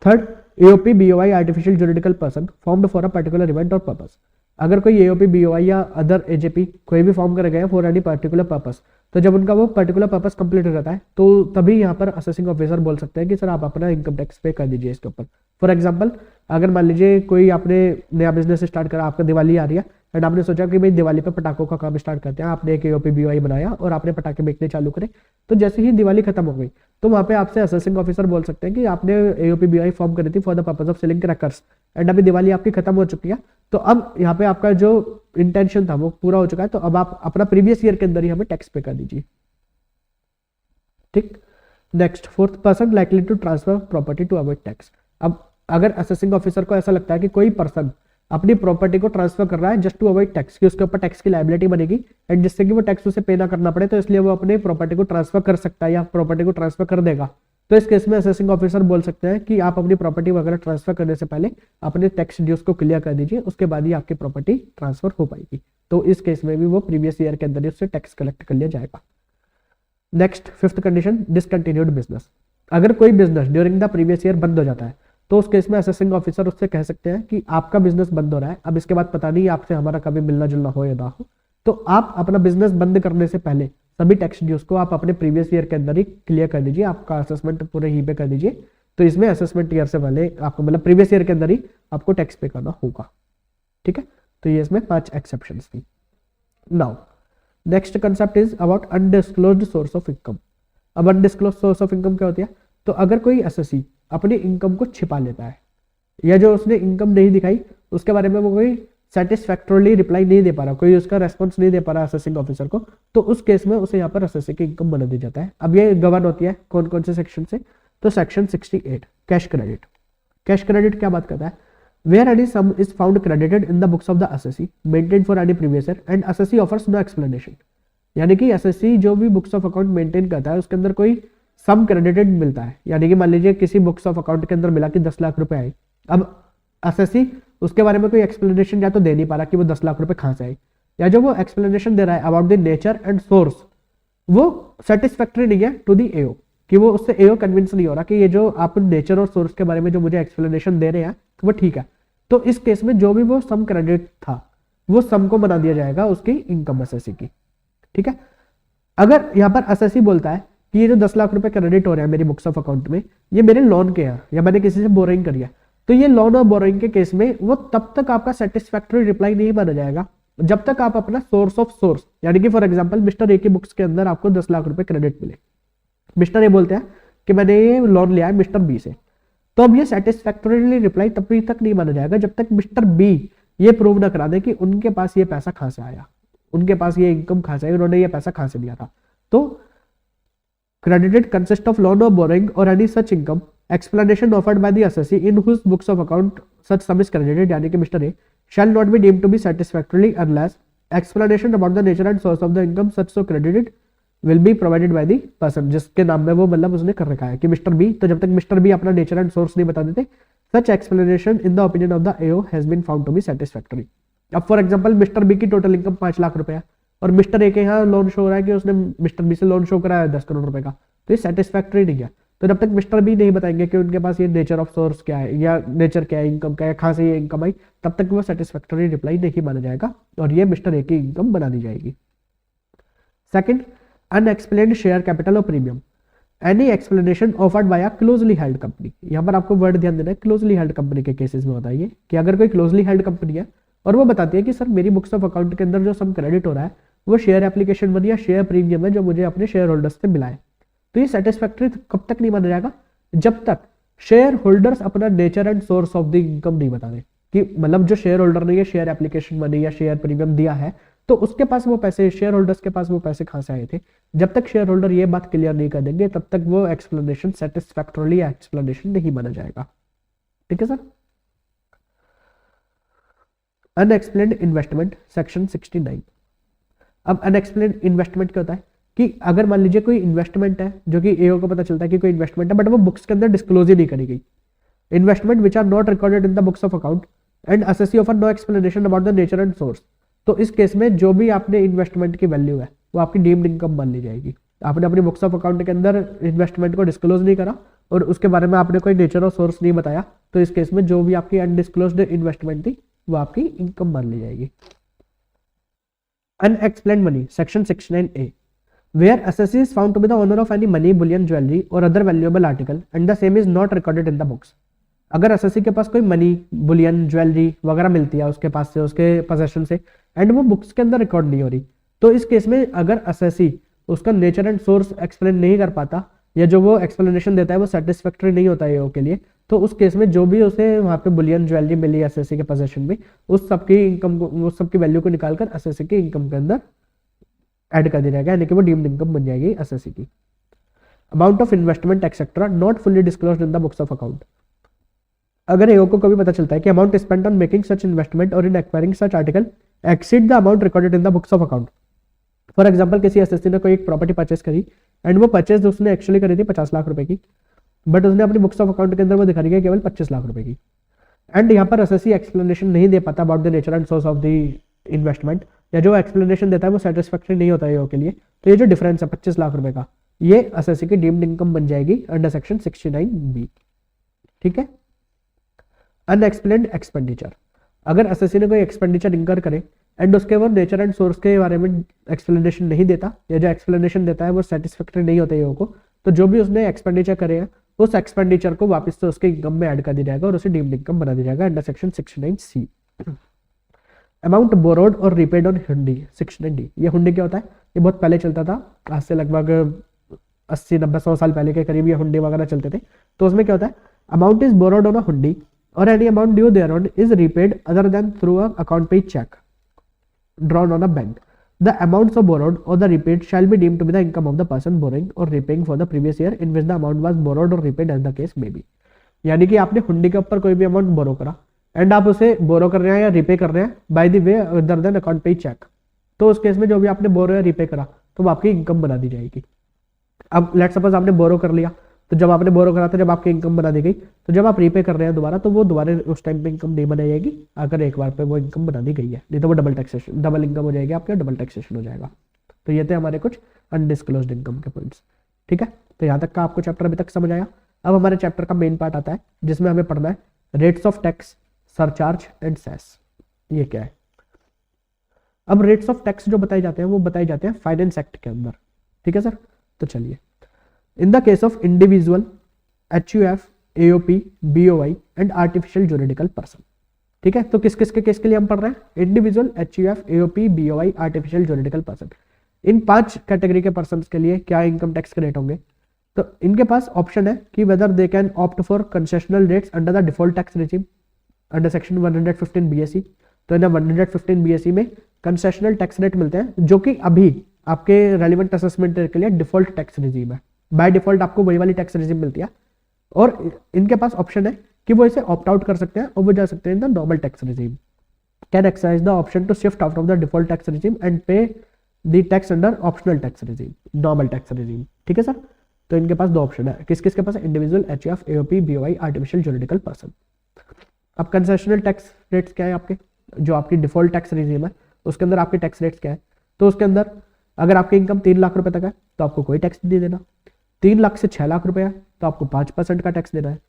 Third, AOP BOI artificial juridical person formed for a particular event और पर्पस। अगर कोई एओपी बीओआई या अदर एजेपी कोई भी फॉर्म कर गए फॉर एनी पर्टिकुलर पर्पस, तो जब उनका वो पर्टिकुलर पर्पस कंप्लीट हो जाता है तो तभी यहाँ पर असेसिंग ऑफिसर बोल सकते हैं कि सर आप अपना इनकम टैक्स पे कर दीजिए इसके ऊपर। फॉर एग्जांपल, अगर मान लीजिए कोई आपने नया बिजनेस स्टार्ट करा, आपका दिवाली आ रही है एंड आपने सोचा कि भाई दिवाली पे पटाखों का काम स्टार्ट करते हैं, आपने एक एओपी बीओआई बनाया और आपने पटाखे बेचने चालू करे, तो जैसे ही दिवाली खत्म हो गई तो वहाँ पे आपसे असेसिंग ऑफिसर बोल सकते हैं कि आपने एओपी बीओआई फॉर्म करी थी for the purpose of selling crackers and अभी दिवाली आपकी खत्म हो चुकी है, तो अब यहाँ पे आपका जो इंटेंशन था वो पूरा हो चुका है, तो अब आप अपना प्रीवियस ईयर के अंदर ही हमें टैक्स पे कर दीजिए। ठीक, next, fourth, person likely to transfer property to avoid tax. अब अगर असेसिंग ऑफिसर को ऐसा लगता है कि कोई पर्सन अपनी प्रॉपर्टी को ट्रांसफर कर रहा है जस्ट टू अवॉइड टैक्स, कि उसके ऊपर टैक्स की लायबिलिटी बनेगी एंड जिससे कि वो टैक्स उसे पे ना करना पड़े, तो इसलिए वो अपनी प्रॉपर्टी को ट्रांसफर कर सकता है या प्रॉपर्टी को ट्रांसफर कर देगा, तो इस केस में असेसिंग ऑफिसर बोल सकते हैं कि आप अपनी प्रॉपर्टी वगैरह ट्रांसफर करने से पहले अपने टैक्स ड्यूज को क्लियर कर दीजिए, उसके बाद ही आपकी प्रॉपर्टी ट्रांसफर हो पाएगी। तो इस केस में भी वो प्रीवियस ईयर के अंदर ही उससे टैक्स कलेक्ट कर लिया जाएगा। Next, fifth condition, discontinued business. अगर कोई business during the previous year बंद हो जाता है तो उस केस में असेसिंग ऑफिसर उससे कह सकते हैं कि आपका बिजनेस बंद हो रहा है, अब इसके बाद पता नहीं आपसे हमारा कभी मिलना जुलना हो या ना हो, तो आप अपना बिजनेस बंद करने से पहले सभी टैक्स ड्यूज को आप अपने प्रीवियस ईयर के अंदर ही क्लियर कर दीजिए, आपका असेसमेंट पूरे ही पे कर दीजिए। तो इसमें असेसमेंट ईयर से पहले आपको मतलब प्रीवियस ईयर के अंदर ही आपको टैक्स पे करना होगा। ठीक है, तो ये इसमें 5 एक्सेप्शंस थी। Now next concept is about undisclosed source of income. अब अनडिस्क्लोज्ड सोर्स ऑफ इनकम क्या होती है, तो अगर कोई असेसी अपनी इनकम को छिपा लेता है या जो उसने इनकम नहीं दिखाई उसके बारे में वो कोई सेटिस्फैक्टरली रिप्लाई नहीं दे पा रहा, कोई उसका रेस्पॉन्स नहीं दे पा रहा असेसिंग ऑफिसर को, तो उस केस में उसे यहाँ पर असेसिंग की इनकम बना दी जाता है। अब ये गवर्न होती है कौन कौन से सेक्शन से, तो section 68 cash credit. Cash credit क्या बात करता है, where any sum is found credited in the books of the assessee maintain for any previous year and assessee offers no explanation. यानी कि असेसी जो भी बुक्स ऑफ अकाउंट मेंटेन करता है उसके अंदर कोई सम क्रेडिटेड मिलता है, यानी कि मान लीजिए किसी बुक्स ऑफ अकाउंट के अंदर मिला कि 10 लाख रुपए आए, अब असेसी उसके बारे में कोई एक्सप्लेनेशन या तो दे नहीं पा रहा कि वो 10 लाख रुपए कहां से आए, या जो वो एक्सप्लेनेशन दे रहा है about the nature and source वो सेटिस्फैक्टरी नहीं है टू द एओ, कि वो उससे एओ कन्विंस नहीं हो रहा कि ये जो आप नेचर और सोर्स के बारे में जो मुझे एक्सप्लेनेशन दे रहे हैं तो वो ठीक है। तो इस केस में जो भी वो सम क्रेडिट था वो सम को बना दिया जाएगा उसकी इनकम असेसी की। ठीक है, अगर यहाँ पर असेसी बोलता है कि ये जो 10 लाख रुपए क्रेडिट हो रहे हैं मेरी बुक्स ऑफ अकाउंट में ये मेरे लोन के हैं या मैंने किसी से बोरिंग करी है, तो ये लोन और बोरिंग के केस में वो तब तक आपका सेटिस्फैक्टरी रिप्लाई नहीं माना जाएगा जब तक आप अपना सोर्स ऑफ सोर्स, यानी कि फॉर एग्जांपल मिस्टर ए की बुक्स के अंदर आपको 10 लाख रुपए क्रेडिट मिले, मिस्टर ए बोलते हैं कि मैंने ये लोन लिया है मिस्टर बी से, तो अब ये सेटिस्फैक्टरीली रिप्लाई तब तक नहीं माना जाएगा जब तक मिस्टर बी ये प्रूव ना करा दे कि उनके पास ये पैसा कहां से आया, उनके पास ये इनकम कहां से आई, उन्होंने ये पैसा कहां से लिया था। तो credited consist of loan or borrowing or any such income explanation offered by the assessee in whose books of account such sum is credited, यानी कि mister A shall not be deemed to be satisfactorily unless explanation about the nature and source of the income such so credited will be provided by the person, जिसके नाम में वो मतलब उसने कर रखा है कि मिस्टर बी, तो जब तक मिस्टर बी अपना नेचर एंड सोर्स नहीं बता देते such explanation in the opinion of the AO has been found to be satisfactory। अब फॉर एग्जांपल मिस्टर बी की टोटल इनकम 5 लाख रुपए है और मिस्टर ए के यहाँ लोन शो हो रहा है कि उसने मिस्टर बी से लोन शो कराया 10 करोड़ रुपए का, तो ये सेटिस्फैक्टरी नहीं है। तो जब तक मिस्टर भी नहीं बताएंगे कि उनके पास ये नेचर ऑफ सोर्स क्या है या नेचर क्या है, इनकम क्या है, कहाँ से ये इनकम आई, तब तक वो सेटिस्फैक्टरी रिप्लाई नहीं माना जाएगा और ये मिस्टर ए की इनकम बना दी जाएगी। सेकंड, अनएक्सप्लेन्ड शेयर कैपिटल और premium, any explanation offered by a closely held company. यहाँ पर आपको वर्ड ध्यान देना है, क्लोजली हेल्ड कंपनी के केसेस में होता है ये कि अगर कोई क्लोजली हेल्ड कंपनी है और वो बताती है कि सर मेरी बुक्स ऑफ अकाउंट के अंदर जो सम क्रेडिट हो रहा है वो शेयर एप्लीकेशन मनी या शेयर प्रीमियम है जो मुझे अपने शेयर होल्डर्स से मिला है, तो ये सेटिस्फैक्टरी कब तक नहीं माना जाएगा, जब तक शेयर होल्डर्स अपना nature and source of the income नहीं बता दें कि मतलब जो शेयर होल्डर ने ये शेयर एप्लीकेशन मनी या शेयर प्रीमियम दिया है तो उसके पास वो पैसे, शेयर होल्डर्स के पास वो पैसे कहां से आए थे। जब तक शेयर होल्डर ये बात क्लियर नहीं कर देंगे तब तक वो एक्सप्लेनेशन सेटिस्फैक्टरली एक्सप्लेनेशन नहीं माना जाएगा। ठीक है सर। Unexplained investment section 69। अब अनएक्सप्लेन्ड इन्वेस्टमेंट क्या होता है कि अगर मान लीजिए कोई इन्वेस्टमेंट है जो कि एओ को पता चलता है कि कोई इन्वेस्टमेंट है बट वो बुक्स के अंदर डिस्क्लोज ही नहीं करी गई, investment which are not recorded in the books of account and assessee offer no explanation about the nature and source, तो इस केस में जो भी आपने इन्वेस्टमेंट की वैल्यू है वो आपकी डीम्ड इनकम मान ली जाएगी। आपने अपनी बुक्स ऑफ अकाउंट के अंदर इन्वेस्टमेंट को डिस्क्लोज नहीं करा और उसके बारे में आपने कोई नेचर और सोर्स नहीं बताया, तो इस केस में जो भी आपकी अनडिस्क्लोज्ड इन्वेस्टमेंट थी वो आपकी इनकम मान ली जाएगी। Unexplained money section 69A, where assessee is found to be the owner of any money, bullion, jewelry or other valuable article and the same is not recorded in the books। अगर assessee के पास कोई money, Boolean, jewellery वगैरह मिलती है उसके पास से, उसके possession से, एंड वो बुक्स के अंदर रिकॉर्ड नहीं हो रही, तो इस केस में अगर असेसी उसका नेचर एंड सोर्स एक्सप्लेन नहीं कर पाता या जो वो एक्सप्लेनेशन देता है वो सेटिस्फैक्टरी नहीं होता है के लिए, तो उस केस में जो भी उसे वहाँ पे बुलियन ज्वेलरी मिली असेसी के पोजेशन में उस सबकी इनकम को, उस सबकी वैल्यू को निकालकर असेसी की इनकम के अंदर ऐड कर दिया जाएगा, यानी कि वो डीम्ड इनकम बन जाएगी असेसी की। Amount of investment etcetera not fully disclosed in the books of account, अगर एओ को कभी पता चलता है कि amount spent on making such investment और in acquiring such article exceed the amount recorded in the books of account. For example किसी assessee ने कोई एक प्रॉपर्टी परचेस करी एंड वो परचेस उसने एक्चुअली करी थी 50 लाख रुपए की, बट उसने अपनी बुक्स ऑफ अकाउंट के अंदर वो दिखा रही है केवल 25 लाख रुपए की, एंड यहाँ पर एसएससी एक्सप्लेनेशन नहीं दे पाता about the nature and source of the investment, या जो एक्सप्लेनेशन देता है वो सेटिस्फैक्टरी नहीं होता है के लिए, तो ये जो डिफरेंस है 25 लाख रुपए का, ये एसएससी की डीम्ड इनकम बन जाएगी अंडर सेक्शन 69B। ठीक है। अनएक्सप्लेन्ड एक्सपेंडिचर, अगर एसएससी ने कोई एक्सपेंडिचर इंकर करे एंड उसके वो नेचर एंड सोर्स के बारे में एक्सप्लेनेशन नहीं देता या जो एक्सप्लेनेशन देता है वो सेटिस्फैक्टरी नहीं होता है को, तो जो भी उसने एक्सपेंडिचर करे हैं उस एक्सपेंडिचर को वापस से उसके इनकम में ऐड कर दिया जाएगा और उसे डीम्ड इनकम बना दिया जाएगा under section 69C। Amount borrowed और रिपेड ऑन हुंडी 69D, ये हुंडी क्या होता है, ये बहुत पहले चलता था, आज से लगभग 80 90 100 साल पहले के करीब ये हुंडी वगैरह चलते थे। तो उसमें क्या होता है, amount is borrowed on a hundi और any amount due thereon is repaid other than through a account payee cheque drawn on a bank, the amounts of borrowed or the repaid shall be deemed to be the income of the person borrowing or repaying for the previous year in which the amount was borrowed or repaid as the case may be। यानी कि आपने हुंडी के ऊपर कोई भी amount borrow करा and आप उसे बोरो कर रहे हैं या रिपे कर रहे हैं by the way other than account पे चेक, तो उस केस में जो भी आपने बोरो या रिपे करा तो वो आपकी इनकम बना दी जाएगी। अब लेट सपोज आपने बोरो कर लिया, तो जब आपने बोरो करा था जब आपकी इनकम बना दी गई, तो जब आप रीपे कर रहे हैं दोबारा तो वो दोबारा उस टाइम पे इनकम नहीं बनाई जाएगी अगर एक बार पे वो इनकम बना दी गई है, नहीं तो वो डबल टैक्सेशन, डबल इनकम हो जाएगी आपके, डबल टैक्सेशन हो जाएगा। तो ये थे हमारे कुछ अनडिस्क्लोज्ड इनकम के पॉइंट्स। ठीक है, तो यहाँ तक का आपको चैप्टर अभी तक समझ आया। अब हमारे चैप्टर का मेन पार्ट आता है जिसमें हमें पढ़ना है rates of tax, surcharge and cess. ये क्या है, अब रेट्स ऑफ टैक्स जो बताए जाते हैं वो बताए जाते हैं फाइनेंस एक्ट के अंदर। ठीक है सर, तो चलिए, इन the case of individual, HUF, AOP, BOI and artificial juridical person. ठीक है, तो किस किस के केस के लिए हम पढ़ रहे हैं, individual, HUF, AOP, BOI, artificial juridical person. इन 5 कैटेगरी के पर्सन के लिए क्या इनकम टैक्स के रेट होंगे, तो इनके पास ऑप्शन है कि whether they can opt for concessional rates under the default tax regime under section 115 BSE। तो इन 115 BSE में कंसेशनल टैक्स रेट मिलते हैं जो कि अभी आपके रेलिवेंट असेसमेंट के लिए डिफॉल्ट टैक्स रेजिम है। बाय डिफॉल्ट आपको वही वाली टैक्स रेजिम मिलती है और इनके पास ऑप्शन है कि वो इसे ऑप्ट आउट कर सकते हैं और वो जा सकते हैं in the normal tax regime, can exercise the option to shift out of the default tax regime and pay the tax under optional tax regime, normal tax regime. ठीक है सर, तो इनके पास 2 ऑप्शन है, किस किस के पास, individual, HUF, AOP, BOI, artificial juridical person. अब कंसेशनल टैक्स रेट्स क्या है आपके, जो आपकी डिफॉल्ट टैक्स रेजिम है उसके अंदर आपके टैक्स रेट्स क्या है, तो उसके अंदर अगर आपकी इनकम 3 लाख रुपए तक है तो आपको कोई टैक्स नहीं देना, 3 लाख से 6 लाख रुपए है तो आपको 5% का टैक्स देना है।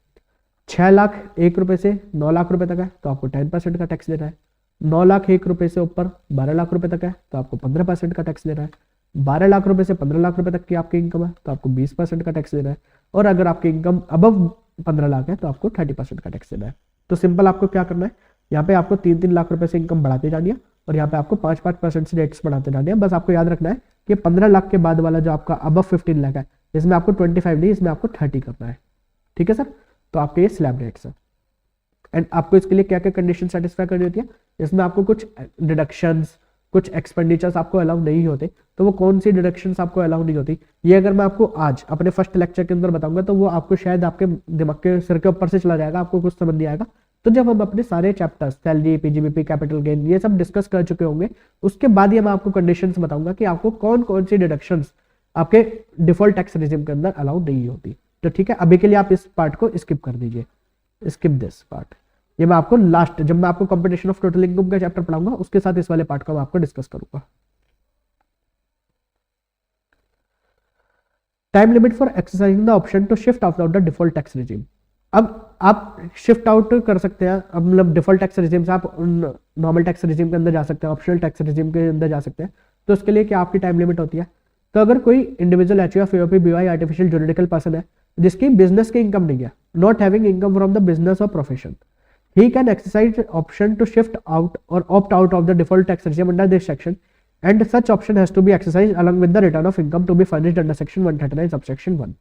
6 लाख 1 रुपए से 9 लाख रुपए तक है तो आपको 10% का टैक्स देना है। 9 लाख 1 रुपए से ऊपर 12 लाख रुपए तक है तो आपको 15% का टैक्स देना है। 12 लाख रुपए से 15 लाख रुपए तक की आपकी इनकम है तो आपको 20% का टैक्स देना है। और अगर आपकी इनकम अबव 15 लाख है तो आपको 30% का टैक्स देना है। तो सिंपल आपको क्या करना है, यहाँ पे आपको 3-3 लाख रुपए से इनकम बढ़ाते जानी है और यहाँ पे आपको 5-5% से रेट्स बढ़ाते जाने हैं। बस आपको याद रखना है कि 15 लाख के बाद वाला जो आपका अबव 15 लाख है इसमें आपको 25 नहीं, इसमें आपको 30 करना है। ठीक है सर, तो आपके ये स्लैब रेट्स है। एंड आपको इसके लिए क्या क्या कंडीशन सेटिस्फाई करनी होती है, इसमें आपको कुछ डिडक्शंस, कुछ एक्सपेंडिचर्स आपको अलाउ नहीं होते। तो वो कौन सी डिडक्शंस आपको अलाउ नहीं होती, ये अगर मैं आपको आज अपने फर्स्ट लेक्चर के अंदर बताऊंगा तो वो आपको शायद आपके दिमाग के सिर के ऊपर से चला जाएगा, आपको कुछ समझ नहीं आएगा। तो जब हम अपने सारे chapters salary, PGBP, capital gain ये सब डिस्कस कर चुके होंगे, उसके बाद ही मैं आपको कंडीशंस बताऊंगा कि आपको कौन कौन सी डिडक्शंस आपके डिफॉल्ट टैक्स रिजिम के अंदर अलाउ नहीं होती। तो ठीक है, अभी के लिए आप इस पार्ट को स्किप कर दीजिए, स्किप दिस पार्ट। ये मैं आपको लास्ट, जब मैं आपको कंपटीशन ऑफ टोटल इनकम का चैप्टर पढ़ाऊंगा उसके साथ इस वाले पार्ट को मैं आपको डिस्कस करूंगा। Time limit for exercising the option to shift out of the default tax regime. अब आप शिफ्ट आउट कर सकते हैं, अब मतलब डिफॉल्ट टैक्स रिजिम से आप नॉर्मल टैक्स रिजिम के अंदर जा सकते हैं, ऑप्शनल टैक्स रिजिम के अंदर जा सकते हैं। तो उसके लिए क्या आपकी टाइम लिमिट होती है, तो अगर कोई individual HUF, AOP, BY artificial juridical person है जिसकी बिजनेस की इनकम नहीं है, not having income from the business or profession, he can exercise option to shift out or opt out of the default tax regime under this section, and such option has to be exercised along with the return of income to be furnished under section 139 subsection 1।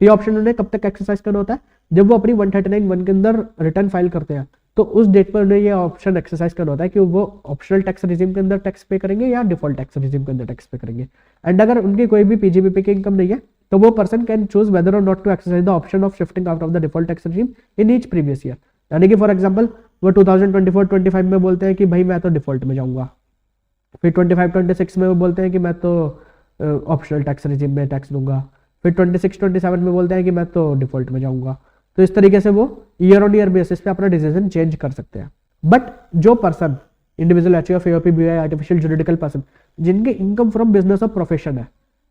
ये option उन्हें कब तक exercise करना होता है, जब वो अपनी 139(1) के अंदर रिटर्न फाइल करते हैं तो उस डेट पर उन्हें ये ऑप्शन एक्सरसाइज करना होता है कि वो ऑप्शनल टैक्स रिजिम के अंदर टैक्स पे करेंगे या डिफॉल्ट टैक्स रिजिम के अंदर टैक्स पे करेंगे। एंड अगर उनकी कोई भी पीजीबीपी की इनकम नहीं है तो वो person can choose whether or not to exercise the option of shifting out of the default tax regime in each previous year. यानी कि फॉर एग्जांपल वो 2024-25 में बोलते हैं कि भाई मैं तो डिफॉल्ट में जाऊंगा, फिर 25-26 में वो बोलते हैं कि मैं तो ऑप्शनल टैक्स रिजिम में टैक्स दूंगा, फिर 26-27 में बोलते हैं कि मैं तो डिफॉल्ट में जाऊंगा। तो इस तरीके से वो ईयर ऑन ईयर बेसिस पे अपना डिसीजन चेंज कर सकते हैं। बट जो person individual HUF, AOP, BY artificial juridical person जिनके income from business or profession है,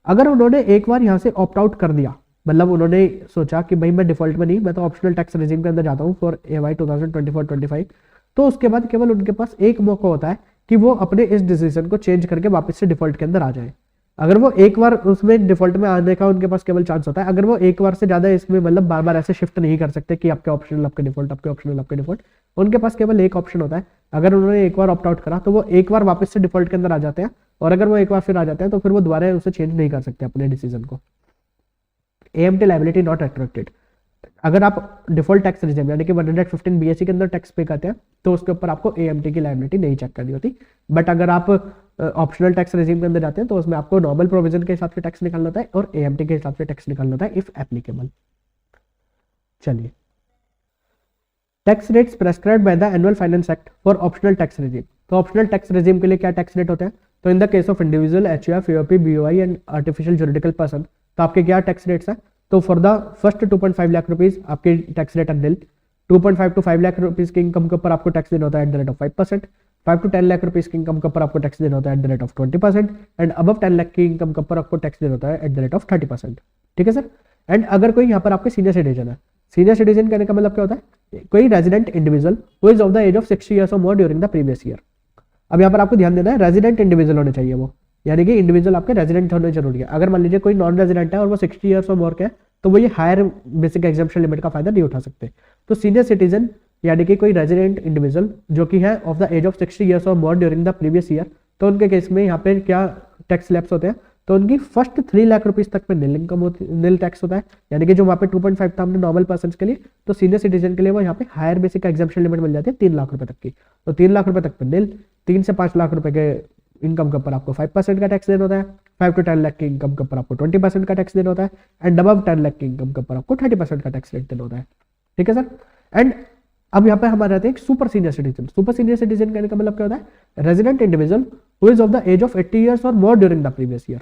अगर उन्होंने एक बार यहाँ से ऑप्ट आउट कर दिया, मतलब उन्होंने सोचा कि भाई मैं डिफॉल्ट में नहीं, मैं तो ऑप्शनल टैक्स रिजिम के अंदर जाता हूँ फॉर एवाई 2024-25, तो उसके बाद केवल उनके पास एक मौका होता है कि वो अपने इस डिसीजन को चेंज करके वापस से डिफॉल्ट के अंदर आ जाए। अगर वो एक बार उसमें डिफॉल्ट में आने का उनके पास केवल चांस होता है, अगर वो एक बार से ज्यादा इसमें मतलब बार बार ऐसे शिफ्ट नहीं कर सकते कि आपके ऑप्शनल आपके डिफॉल्ट, आपके ऑप्शनल आपके डिफॉल्ट, उनके पास केवल एक ऑप्शन होता है। अगर उन्होंने एक बार ऑप्ट आउट करा तो वो एक बार वापस से डिफॉल्ट के अंदर आ जाते हैं, और अगर वो एक बार फिर आ जाते हैं तो फिर वो दोबारा उसे चेंज नहीं कर सकते अपने डिसीजन को। AMT liability not attracted. अगर आप डिफॉल्ट टैक्स रिजिम यानी कि 115 बीएससी के अंदर टैक्स पे करते हैं तो उसके ऊपर आपको एएमटी की लायबिलिटी नहीं चेक करनी होती। बट अगर आप ऑप्शनल टैक्स रिजिम के अंदर जाते हैं तो उसमें आपको नॉर्मल प्रोविजन के हिसाब से टैक्स निकालना होता है और एएमटी के हिसाब से टैक्स निकालना होता है इफ एप्लीकेबल। चलिए, tax rates prescribed by the annual finance act for optional tax regime. तो ऑप्शनल टैक्स रिजिम के लिए क्या टैक्स रेट होते हैं, तो in the case of individual HUF, AOP, BOI and artificial juridical person, तो आपके क्या टैक्स रेट्स हैं, तो for the first 2.5 lakh rupees आपके tax rate nil, 2.5 to 5 lakh rupees की इनकम के ऊपर आपको टैक्स देना होता है at the rate of 5%, 5 to 10 lakh rupees की इनकम के ऊपर आपको टैक्स देना होता है at the rate of 20%, and above 10 lakh की इनकम के ऊपर आपको टैक्स देना होता है एट द रेट ऑफ 30%। ठीक है सर। एंड अगर कोई यहाँ पर आपके सीनियर सिटीजन है, सीनियर सिटीजन कहने का मतलब क्या होता है, कोई resident individual who is of the age of 60 years और more during the previous year. अब यहाँ पर आपको ध्यान देना है, रेजिडेंट इंडिविजुअल होने चाहिए वो, यानी कि इंडिविजुअल आपके रेजिडेंट होने जरूरी है। अगर मान लीजिए कोई नॉन रेजिडेंट है और वो 60 ईयर्स और मोर के है तो वो ये हायर बेसिक एग्जम्पशन लिमिट का फायदा नहीं उठा सकते। तो सीनियर सिटीजन यानी कि कोई रेजिडेंट इंडिविजुअल जो कि है of the age of 60 years और more during the previous year, तो उनके केस में यहाँ पे क्या टैक्स स्लैब्स होते हैं, तो उनकी फर्स्ट 3 लाख रुपीज तक पे निल इनकम होती, निल टैक्स होता है। यानी कि जो वहाँ पे 2.5 था हमने नॉर्मल पर्सन के लिए, तो सीनियर सिटीजन के लिए वो यहाँ पे हायर बेसिक एग्जम्पशन लिमिट मिल जाती है 3 लाख रुपए तक की। तो 3 लाख रुपए तक पे निल, 3 से 5 लाख रुपए के इनकम के ऊपर आपको 5% का टैक्स देना होता है, 5 to 10 लाख की इनकम के ऊपर आपको 20% का टैक्स देना होता है, एंड अबव 10 लाख की इनकम के ऊपर आपको 30% का टैक्स रेट देना होता है। ठीक है सर। एंड अब यहाँ पे हमारे रहते हैं super senior citizen. Super senior citizen कहने का मतलब क्या होता है, resident individual who is of the age of 80 years और more during the previous year,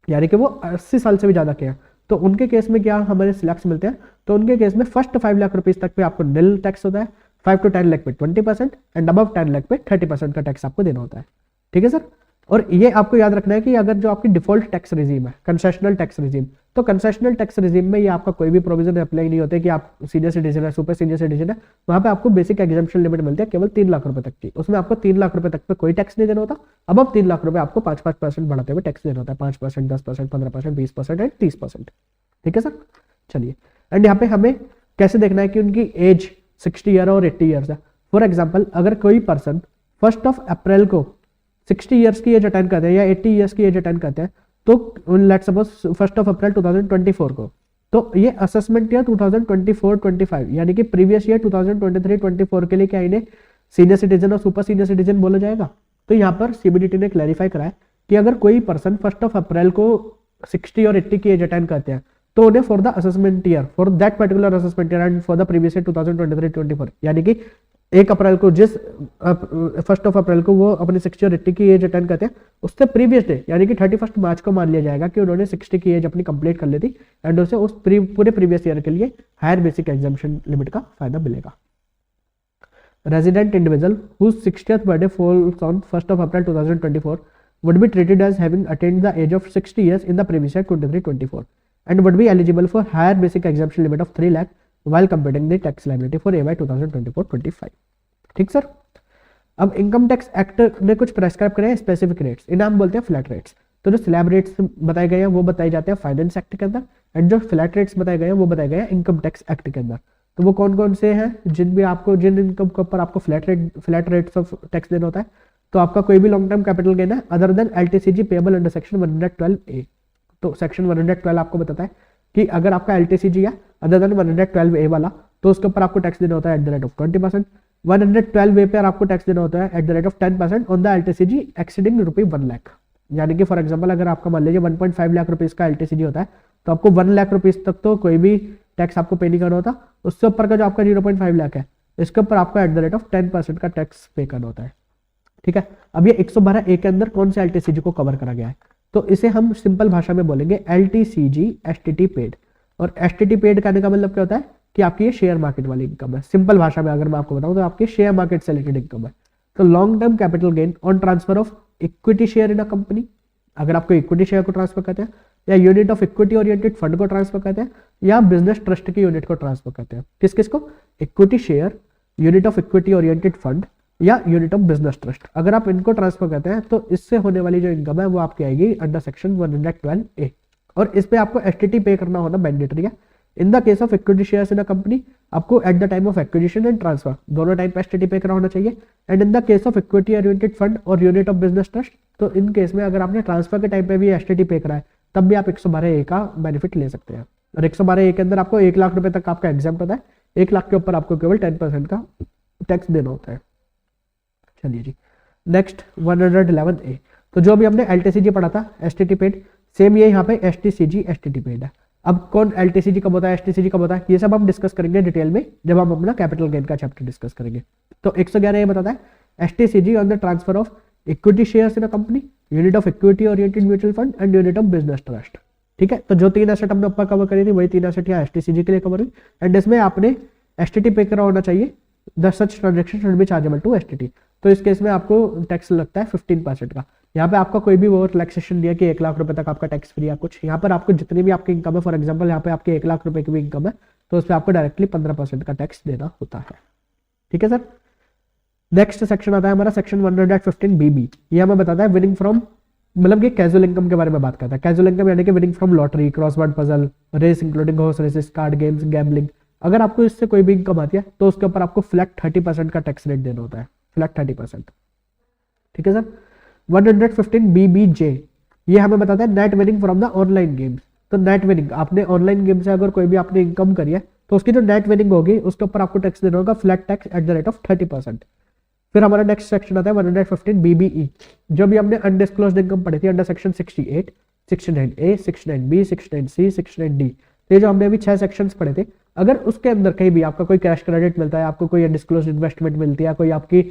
यानी कि वो 80 साल से भी ज्यादा के हैं। तो उनके केस में क्या हमारे स्लैब्स मिलते हैं, तो उनके केस में फर्स्ट 5 लाख रुपीज तक पे आपको निल टैक्स होता है, 5 to 10 लाख पे 20% एंड अबव 10 लाख पे 30% का टैक्स आपको देना होता है। ठीक है सर। और ये आपको याद रखना है कि अगर जो आपकी डिफॉल्ट टैक्स रिजीम है, कंसेशनल टैक्स रिजीम, तो कंसेशनल टैक्स रिजीम में ये आपका कोई भी प्रोविजन अप्लाई नहीं होते कि आप सीनियर सिटीजन है, सुपर सीनियर सिटीजन है, वहां पे आपको बेसिक एग्जाम्पशन लिमिट मिलती है केवल 3 लाख रुपए तक की। उसमें आपको 3 लाख रुपए तक पे कोई टैक्स नहीं देना होता। अब 3 लाख रुपए आपको 5% बढ़ाते हुए टैक्स देना होता है, 5%, 10%, 15%, 20% एंड 30%। ठीक है सर, चलिए। एंड यहाँ पे हमें कैसे देखना है कि उनकी एज 60 ईयर और 80 ईयर्स है। फॉर एग्जाम्पल, अगर कोई पर्सन 1 अप्रैल को 60 ईयर्स की एज अटेंड करते हैं या 80 ईयर्स की एज अटेंड करते हैं, तो लेट्स सपोज 1 अप्रैल 2024 को, तो ये असेसमेंट ईयर 2024-25 यानी कि प्रीवियस ईयर 2023-24 के लिए क्या इन्हें सीनियर सिटीजन और सुपर सीनियर सिटीजन बोला जाएगा। तो यहाँ पर सीबीडीटी ने क्लैरिफाई करा है कि अगर कोई पर्सन 1 अप्रैल को 60 और 80 की एज अटेंड करते हैं तो उन्हें for the assessment year, for that particular assessment year and for the previous year 2023-24, यानी कि 1 अप्रैल को 1 अप्रैल को वो अपनी 60 और 80 की एज अटेंड करते हैं, उससे प्रीवियस डे यानी कि 31 मार्च को मान लिया जाएगा कि उन्होंने 60 की एज अपनी कंप्लीट कर ली थी एंड उसे उस पूरे प्रीवियस ईयर के लिए हायर बेसिक एग्जाम्पशन लिमिट का फायदा मिलेगा। Resident individual whose 60th birthday falls on 1 April 2024 would be treated as having attained the age of 60 years in the previous year 23-24 and would be eligible for higher basic exemption limit of 3 lakh while computing the tax liability for AY 2024-25। ठीक sir. अब income tax act ने कुछ prescribe करे हैं specific rates, इन्हें हम बोलते हैं फ्लैट रेट्स। तो जो स्लैब रेट्स बताए गए हैं वो बताए जाते हैं फाइनेंस एक्ट के अंदर, एंड जो फ्लैट रेट्स बताए गए हैं वो बताए गए हैं इनकम टैक्स एक्ट के अंदर। तो वो कौन कौन से हैं जिन इनकम के ऊपर आपको फ्लैट रेट्स ऑफ टैक्स देना होता है। तो आपका कोई भी लॉन्ग टर्म कैपिटल गेन है other than LTCG payable under section 112A। तो सेक्शन 112 आपको बताता है कि अगर आपका एलटीसीजी है अदर देन 112A वाला, तो उसके ऊपर आपको टैक्स देना होता है @20%। 112A पे आपको टैक्स देना होता है @10% on the LTCG exceeding ₹1 lakh. यानी कि फॉर एग्जांपल अगर आपका मान लीजिए 1.5 लाख रुपीज का एलटीसीजी होता है तो आपको 1 लाख रुपीज तक तो कोई भी टैक्स आपको पे नहीं करना होता। उससे ऊपर का जो आपका 0.5 लाख है इसके ऊपर आपको @10% का टैक्स पे करना होता है। ठीक है। अब ये 112A के अंदर कौन से एलटीसीजी को कवर करा गया है, तो इसे हम सिंपल भाषा में बोलेंगे एलटीसीजी एसटीटी पेड। और एसटीटी पेड कहने का मतलब क्या होता है कि आपकी ये शेयर मार्केट वाली इनकम है। सिंपल भाषा में अगर मैं आपको बताऊं तो आपकी शेयर मार्केट से रिलेटेड इनकम है। तो long term capital gain on transfer of equity share in a company, अगर आपको इक्विटी शेयर को ट्रांसफर करते हैं, या unit of equity oriented fund को ट्रांसफर करते हैं, या बिजनेस ट्रस्ट की यूनिट को ट्रांसफर करते हैं। किस किस को? Equity share, unit of equity oriented fund या यूनिट ऑफ बिजनेस ट्रस्ट। अगर आप इनको ट्रांसफर करते हैं तो इससे होने वाली जो इनकम है वो आपकी आएगी अंडर सेक्शन 112A, और इस पे आपको एसटीटी पे करना होना मैंडेटरी है। In the case of equity shares in a company आपको at the time of acquisition and transfer दोनों टाइम पे एसटीटी पे करना होना चाहिए। And in the case of equity oriented fund और यूनिट ऑफ बिजनेस ट्रस्ट, तो in case में अगर आपने ट्रांसफर के टाइम पे भी एसटीटी पे करा है तब भी आप 112A का बेनिफिट ले सकते हैं। और 112A के अंदर आपको 1 लाख रुपए तक आपका एग्जाम्प्ट होता है। 1 लाख के ऊपर आपको केवल 10% का टैक्स देना होता है। चलिए जी, नेक्स्ट 111A। तो जो भी हमने एलटीसीजी पढ़ा था एसटीटी पेड, सेम ये यहाँ पे एसटीसीजी एसटीटी पेड है। अब कौन एलटीसीजी कब होता है, एसटीसीजी कब होता है, ये सब हम डिस्कस करेंगे डिटेल में जब हम अपना कैपिटल गेन का चैप्टर डिस्कस करेंगे। तो 111 ये बताता है STCG on the transfer of equity shares in a company, unit of equity oriented mutual fund and unit of business trust. ठीक है। तो जो 3 एसेट हमने ऊपर कवर करी थी वही 3 एसेट यहाँ एसटीसीजी के लिए कवर हुई, एंड इसमें आपने एसटीटी पे करा होना चाहिए। The such transaction should be chargeable to STT. तो इस केस में आपको टैक्स लगता है 15% का। यहाँ पे आपका कोई भी वो रिलैक्सेशन दिया कि 1 लाख रुपए तक आपका टैक्स फ्री है कुछ, यहाँ पर आपको जितनी भी आपकी इनकम है, फॉर एग्जांपल यहाँ पे आपकी 1 लाख रुपए की भी इनकम है तो उस पर आपको डायरेक्टली 15% का टैक्स देना होता है। ठीक है सर। नेक्स्ट सेक्शन आता है हमारा सेक्शन 115BB। ये हमें बताता है विनिंग फ्रॉम, मतलब कि कैजुअल इनकम के बारे में बात करता है। कैजुअल इनकम यानी कि winning from lottery, crossword puzzle, race including horse races, card games, gambling. अगर आपको इससे कोई भी इनकम आती है तो उसके ऊपर आपको फ्लैट 30% का टैक्स रेट देना होता है, फ्लैट 30%। ठीक है सर। 115BBJ ये हमें बताता है net winning from the online games. तो नेट विनिंग, आपने ऑनलाइन गेम से अगर कोई भी आपने इनकम करी है तो उसकी जो नेट विनिंग होगी उसके ऊपर आपको टैक्स देना होगा flat tax at the rate of 30%। फिर हमारा नेक्स्ट सेक्शन आता है 115BBE। जो भी हमने अनडिस्क्लोज्ड इनकम पढ़ी थी under section 68, 69A, 69B, 69C, 69D, ये जो हमने अभी 6 सेक्शंस पढ़े थे, अगर उसके अंदर कहीं भी आपका कोई कैश क्रेडिट मिलता है, आपको कोई अनडिस्क्लोज्ड इन्वेस्टमेंट मिलती है, कोई आपकी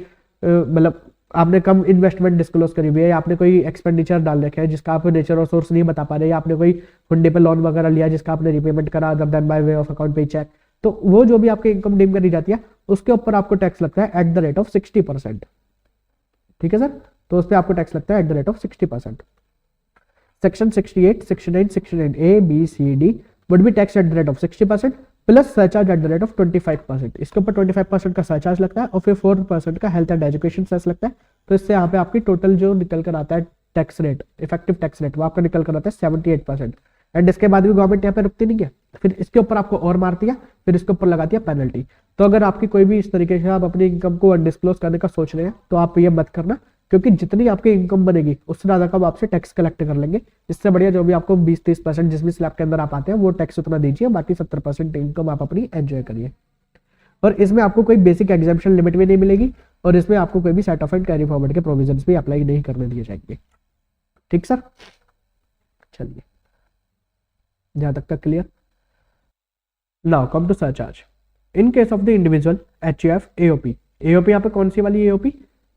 मतलब आपने कम इन्वेस्टमेंट डिस्क्लोज करी हुई है, या आपने कोई एक्सपेंडिचर डाल रखा है जिसका आप नेचर और सोर्स नहीं बता पा रहे, या आपने कोई हुंडे पे लोन वगैरह लिया जिसका आपने रिपेमेंट करा other than bye way of account पे चेक, तो वो जो भी आपकी इनकम डीम करी जाती है उसके ऊपर आपको टैक्स लगता है एट द रेट ऑफ 60%। ठीक है सर। तो उस पर आपको टैक्स लगता है at the rate of 60%। Section 68, 69, 69 A, B, C, D would be taxed at the rate of 60% plus surcharge at the rate of 25%। इसके ऊपर 25% का सरचार्ज लगता है और फिर 4% का हेल्थ एंड एजुकेशन सेस लगता है। तो इससे यहाँ पे आपकी टोटल जो निकल कर आता है tax rate, effective tax rate, वो आपका निकल कर आता है 78%। एंड इसके बाद भी गवर्नमेंट यहाँ पे रुकती नहीं है, फिर इसके ऊपर आपको और मारती है, फिर इसके ऊपर लगाती है पेनल्टी। तो अगर आपकी कोई भी इस तरीके से आप अपनी इनकम को अनडिस्क्लोज करने का सोच रहे हैं तो आप ये मत करना, क्योंकि जितनी आपकी इनकम बनेगी उससे ज्यादा का आपसे टैक्स कलेक्ट कर लेंगे। इससे बढ़िया जो भी आपको 20-30% जिस भी स्लैब के अंदर आप आते हैं वो टैक्स उतना दीजिए, बाकी 70% इनकम आप अपनी एंजॉय करिए। और इसमें आपको कोई बेसिक एग्जाम्पशन लिमिट भी नहीं मिलेगी और इसमें आपको कोई भी set of and carry forward के प्रोविजंस भी अप्लाई नहीं करने दिए जाएंगे। ठीक सर, चलिए जहां तक का clear. Now come to surcharge in case of the individual HUF AOP। AOP यहाँ पे कौन सी वाली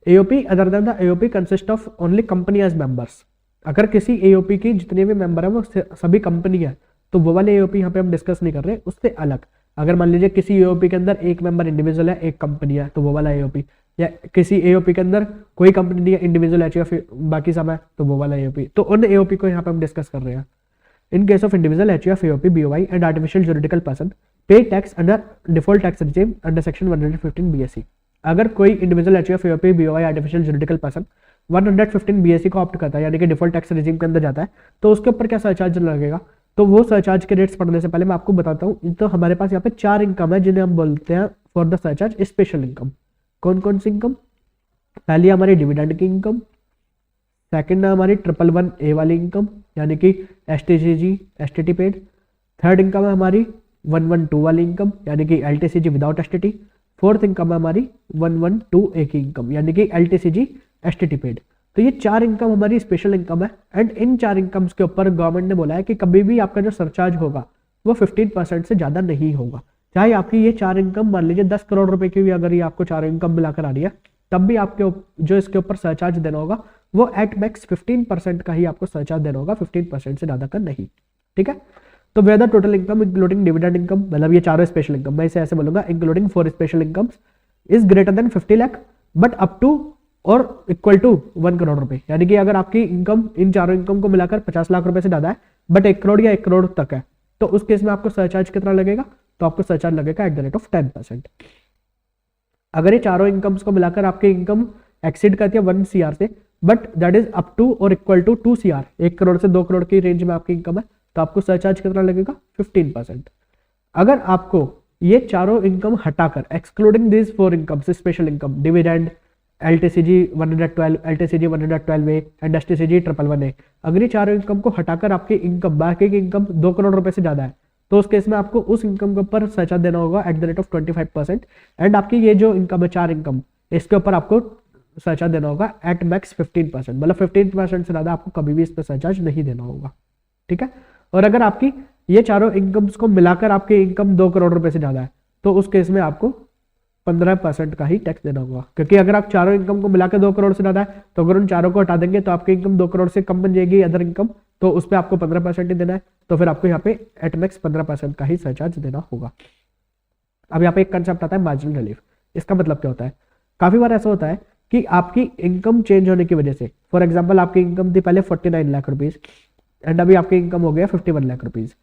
AOP other than the AOP consist of only company as members. अगर किसी AOP की जितने भी मेंबर है वो सभी कंपनी है तो वो वाले AOP यहाँ पे हम डिस्कस नहीं कर रहे, उससे अलग। अगर मान लीजिए किसी AOP के अंदर एक मेंबर इंडिविजुअल है, एक कंपनी है, तो वो वाला AOP, या किसी AOP के अंदर कोई कंपनी नहीं है, इंडिविजुअल HUF बाकी सब है, तो वो वाला AOP। तो उन AOP को यहाँ पे हम डिस्कस कर रहे हैं। In case of individual HUF AOP BOI and artificial juridical person pay tax under default tax regime under section 115 BSE। अगर कोई individual HUF AOP BOI artificial juridical person 115 BSE को ऑप्ट करता है, यानी कि डिफॉल्ट टैक्स रिजीम के अंदर जाता है, तो उसके ऊपर क्या सरचार्ज लगेगा? तो वो सरचार्ज के रेट्स पढ़ने से पहले मैं आपको बताता हूँ। तो हमारे पास यहाँ पे 4 इनकम है जिन्हें हम बोलते हैं for the surcharge special income. कौन कौन सी इनकम? पहली हमारी डिविडेंड की इनकम, सेकंड है हमारी 111A वाली इनकम यानी कि STCG STT paid, third income है हमारी 112 वाली इनकम यानी कि LTCG without STT, fourth income है हमारी 112A की इनकम यानी कि LTCG STT पेड। तो ये 4 इनकम हमारी स्पेशल इनकम है एंड इन 4 इनकम्स के ऊपर गवर्नमेंट ने बोला है कि कभी भी आपका जो सरचार्ज होगा वो 15% से ज्यादा नहीं होगा। चाहे आपकी ये 4 इनकम मान लीजिए 10 करोड़ रुपए की भी अगर ये आपको 4 इनकम मिलाकर आ रही है, तब भी आपके जो इसके ऊपर सरचार्ज देना होगा वो एट मैक्स 15% का ही आपको सरचार्ज देना होगा, 15% से ज्यादा का नहीं। ठीक है, तो where the total income including dividend income, मतलब ये चारों स्पेशल इनकम, मैं इसे ऐसे बोलूंगा including 4 special incomes is greater than 50 lakh but up to or equal to 1 crore रुपए। यानी कि अगर आपकी इनकम इन चारों इनकम को मिलाकर 50 लाख रुपए से ज्यादा है बट 1 करोड़ या 1 करोड़ तक है, तो उस केस में आपको सरचार्ज कितना लगेगा? तो आपको सरचार्ज लगेगा एट द रेट ऑफ 10%। अगर ये चारों इनकम्स को मिलाकर आपकी इनकम एक्सीड करती है 1 CR से but that is up to or equal to 2 CR, 1 crore से 2 करोड़ की रेंज में आपकी इनकम है, तो आपको सरचार्ज कितना लगेगा? 15%। अगर आपको ये चारों इनकम हटाकर excluding this 4 incomes special income, dividend, LTCG 112, LTCG 112A and STCG 111A, अगर ये चारों इनकम को हटाकर आपकी इनकम बाकी की इनकम 2 करोड़ रुपए से ज्यादा है, तो उस केस में आपको उस इनकम के ऊपर सरचार्ज देना होगा at the rate of 25%। And आपकी ये जो इनकम है 4 इनकम, इसके ऊपर आपको सरचार्ज देना होगा एट मैक्स 15%, मतलब 15% से ज्यादा आपको कभी भी इस पर सरचार्ज नहीं देना होगा। ठीक है, और अगर आपकी ये चारों इनकम्स को मिलाकर आपकी इनकम 2 करोड़ रुपए से ज्यादा है, तो उस केस में आपको 15% का ही टैक्स देना होगा, क्योंकि अगर आप चारों इनकम को मिलाकर 2 करोड़ से ज्यादा है तो अगर उन चारों को हटा देंगे तो आपकी इनकम 2 करोड़ से कम बन जाएगी अदर इनकम, तो उस पर आपको 15% ही देना है, तो फिर आपको यहाँ पे एट मैक्स 15% का ही सरचार्ज देना होगा। अब यहाँ पे एक कंसेप्ट आता है मार्जिनल रिलीफ। इसका मतलब क्या होता है? काफी बार ऐसा होता है कि आपकी इनकम चेंज होने की वजह से, फॉर एग्जाम्पल आपकी इनकम थी पहले 49 लाख रुपीज एंड अभी आपकी इनकम हो गया 51 लाख रुपीज।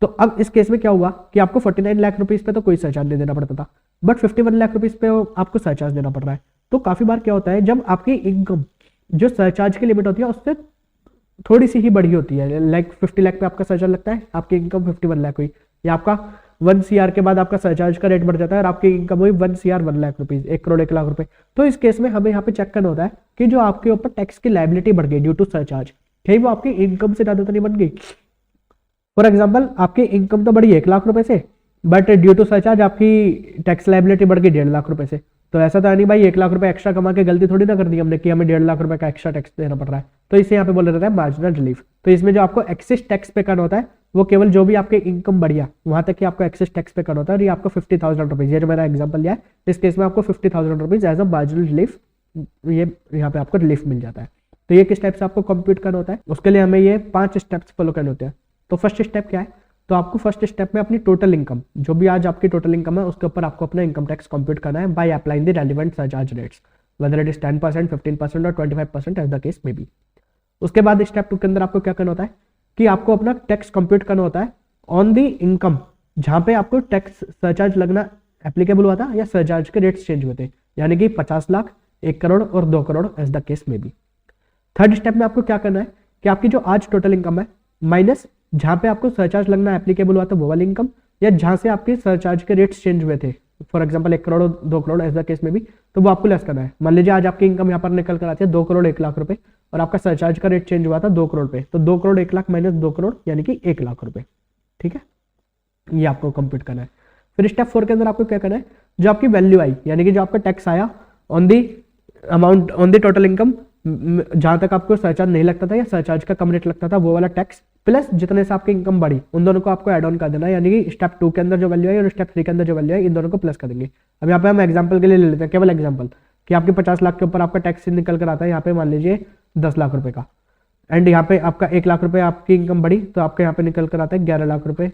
तो अब इस केस में क्या हुआ कि आपको 49 लाख रुपीज पे तो कोई सरचार्ज नहीं देना पड़ता था, बट 51 लाख रुपीज पे आपको सरचार्ज देना पड़ रहा है। तो काफी बार क्या होता है, जब आपकी इनकम जो सरचार्ज की लिमिट होती है उससे थोड़ी सी ही बड़ी होती है, लाइक 50 लाख पे आपका सरचार्ज लगता है, आपकी इनकम 51 लाख हुई, या आपका 1 CR के बाद आपका सरचार्ज का रेट बढ़ जाता है और आपकी इनकम हुई 1 CR 1 लाख रुपीज, 1 करोड़ 1 लाख रुपए। तो इस केस में हमें यहाँ पे चेक करना होता है कि जो आपके ऊपर टैक्स की लायबिलिटी बढ़ गई ड्यू टू सरचार्ज, कहीं वो आपकी इनकम से ज्यादा तो नहीं बन गई। फॉर एग्जाम्पल आपकी इनकम तो बढ़ी 1 लाख रुपए से बट ड्यू टू सरचार्ज आपकी टैक्स लायबिलिटी बढ़ गई 1.5 लाख रुपए से, तो ऐसा तो नहीं भाई 1 लाख रुपए एक्स्ट्रा कमा के गलती थोड़ी ना कर दी हमने कि हमें 1.5 लाख रुपए का एक्स्ट्रा टैक्स देना पड़ रहा है। तो इसे यहाँ पे बोला जाता है मार्जिनल रिलीफ। तो इसमें जो आपको एक्सेस टैक्स पे करना होता है वो केवल जो भी आपके इनकम बढ़िया वहां तक कि आपको एक्सेस टैक्स पे करना होता है, और ये आपको 50,000 रुपीज, ये जो मैंने एग्जाम्पल लिया है इस केस में आपको 50,000 rupees as a marginal relief, ये यहाँ पे आपको रिलीफ मिल जाता है। तो ये किस टाइप से आपको कंप्यूट करना होता है, उसके लिए हमें ये 5 स्टेप्स फॉलो करने होते हैं। तो फर्स्ट स्टेप क्या है? तो आपको फर्स्ट स्टेप में अपनी टोटल इनकम, जो भी आज आपकी टोटल इनकम है उसके ऊपर आपको अपना इनकम टैक्स कंप्यूट करना है by applying the relevant surcharge rates, whether it is 10%, 15% or 25% as the case may be. उसके बाद स्टेप 2 के अंदर आपको क्या करना होता है कि आपको अपना टैक्स कंप्यूट करना होता है ऑन दी इनकम, जहां पे आपको टैक्स सरचार्ज लगना एप्लीकेबल हुआ था या सरचार्ज के रेट्स चेंज हुए थे, यानी कि 50 लाख, 1 करोड़ और 2 करोड़ एज द केस में भी। थर्ड स्टेप में आपको क्या करना है कि आपकी जो आज टोटल इनकम है माइनस जहां पे आपको सरचार्ज लगना एप्लीकेबल हुआ था वो वाली इनकम, या जहां से आपके सरचार्ज के रेट्स चेंज हुए थे, for example 1 crore 2 crore as the case में भी, तो वो आपको लेस करना है। मान लीजिए आज आपकी इनकम यहाँ पर निकल कर आती है 2 करोड़ 1 लाख रुपए और आपका सरचार्ज का रेट चेंज हुआ था 2 करोड़ पे, तो 2 करोड़ 1 लाख माइनस 2 करोड़ यानी कि 1 लाख रुपए। ठीक है, ये आपको कंप्यूट करना है। फिर स्टेप 4 के अंदर आपको क्या करना है, जो आपकी वैल्यू आई यानी कि जो आपका टैक्स आया on the amount on the total income, जहां तक आपको सरचार्ज नहीं लगता था या सरचार्ज का कम रेट लगता था वो वाला टैक्स, प्लस जितने से आपकी इनकम बढ़ी उन दोनों को आपको ऐड ऑन कर देना है, यानी कि स्टेप 2 के अंदर जो वैल्यू है और स्टेप 3 के अंदर जो वैल्यू है इन दोनों को प्लस कर देंगे। अब यहाँ पे हम एग्जांपल के लिए ले लेते हैं, केवल एग्जांपल कि आपके 50 लाख के ऊपर आपका टैक्स निकल कर आता है यहाँ पे मान लीजिए 10 लाख रुपए का, एंड यहाँ पे आपका 1 लाख रुपए आपकी इनकम बढ़ी तो आपके यहाँ पे निकल कर आता है 11 लाख रुपए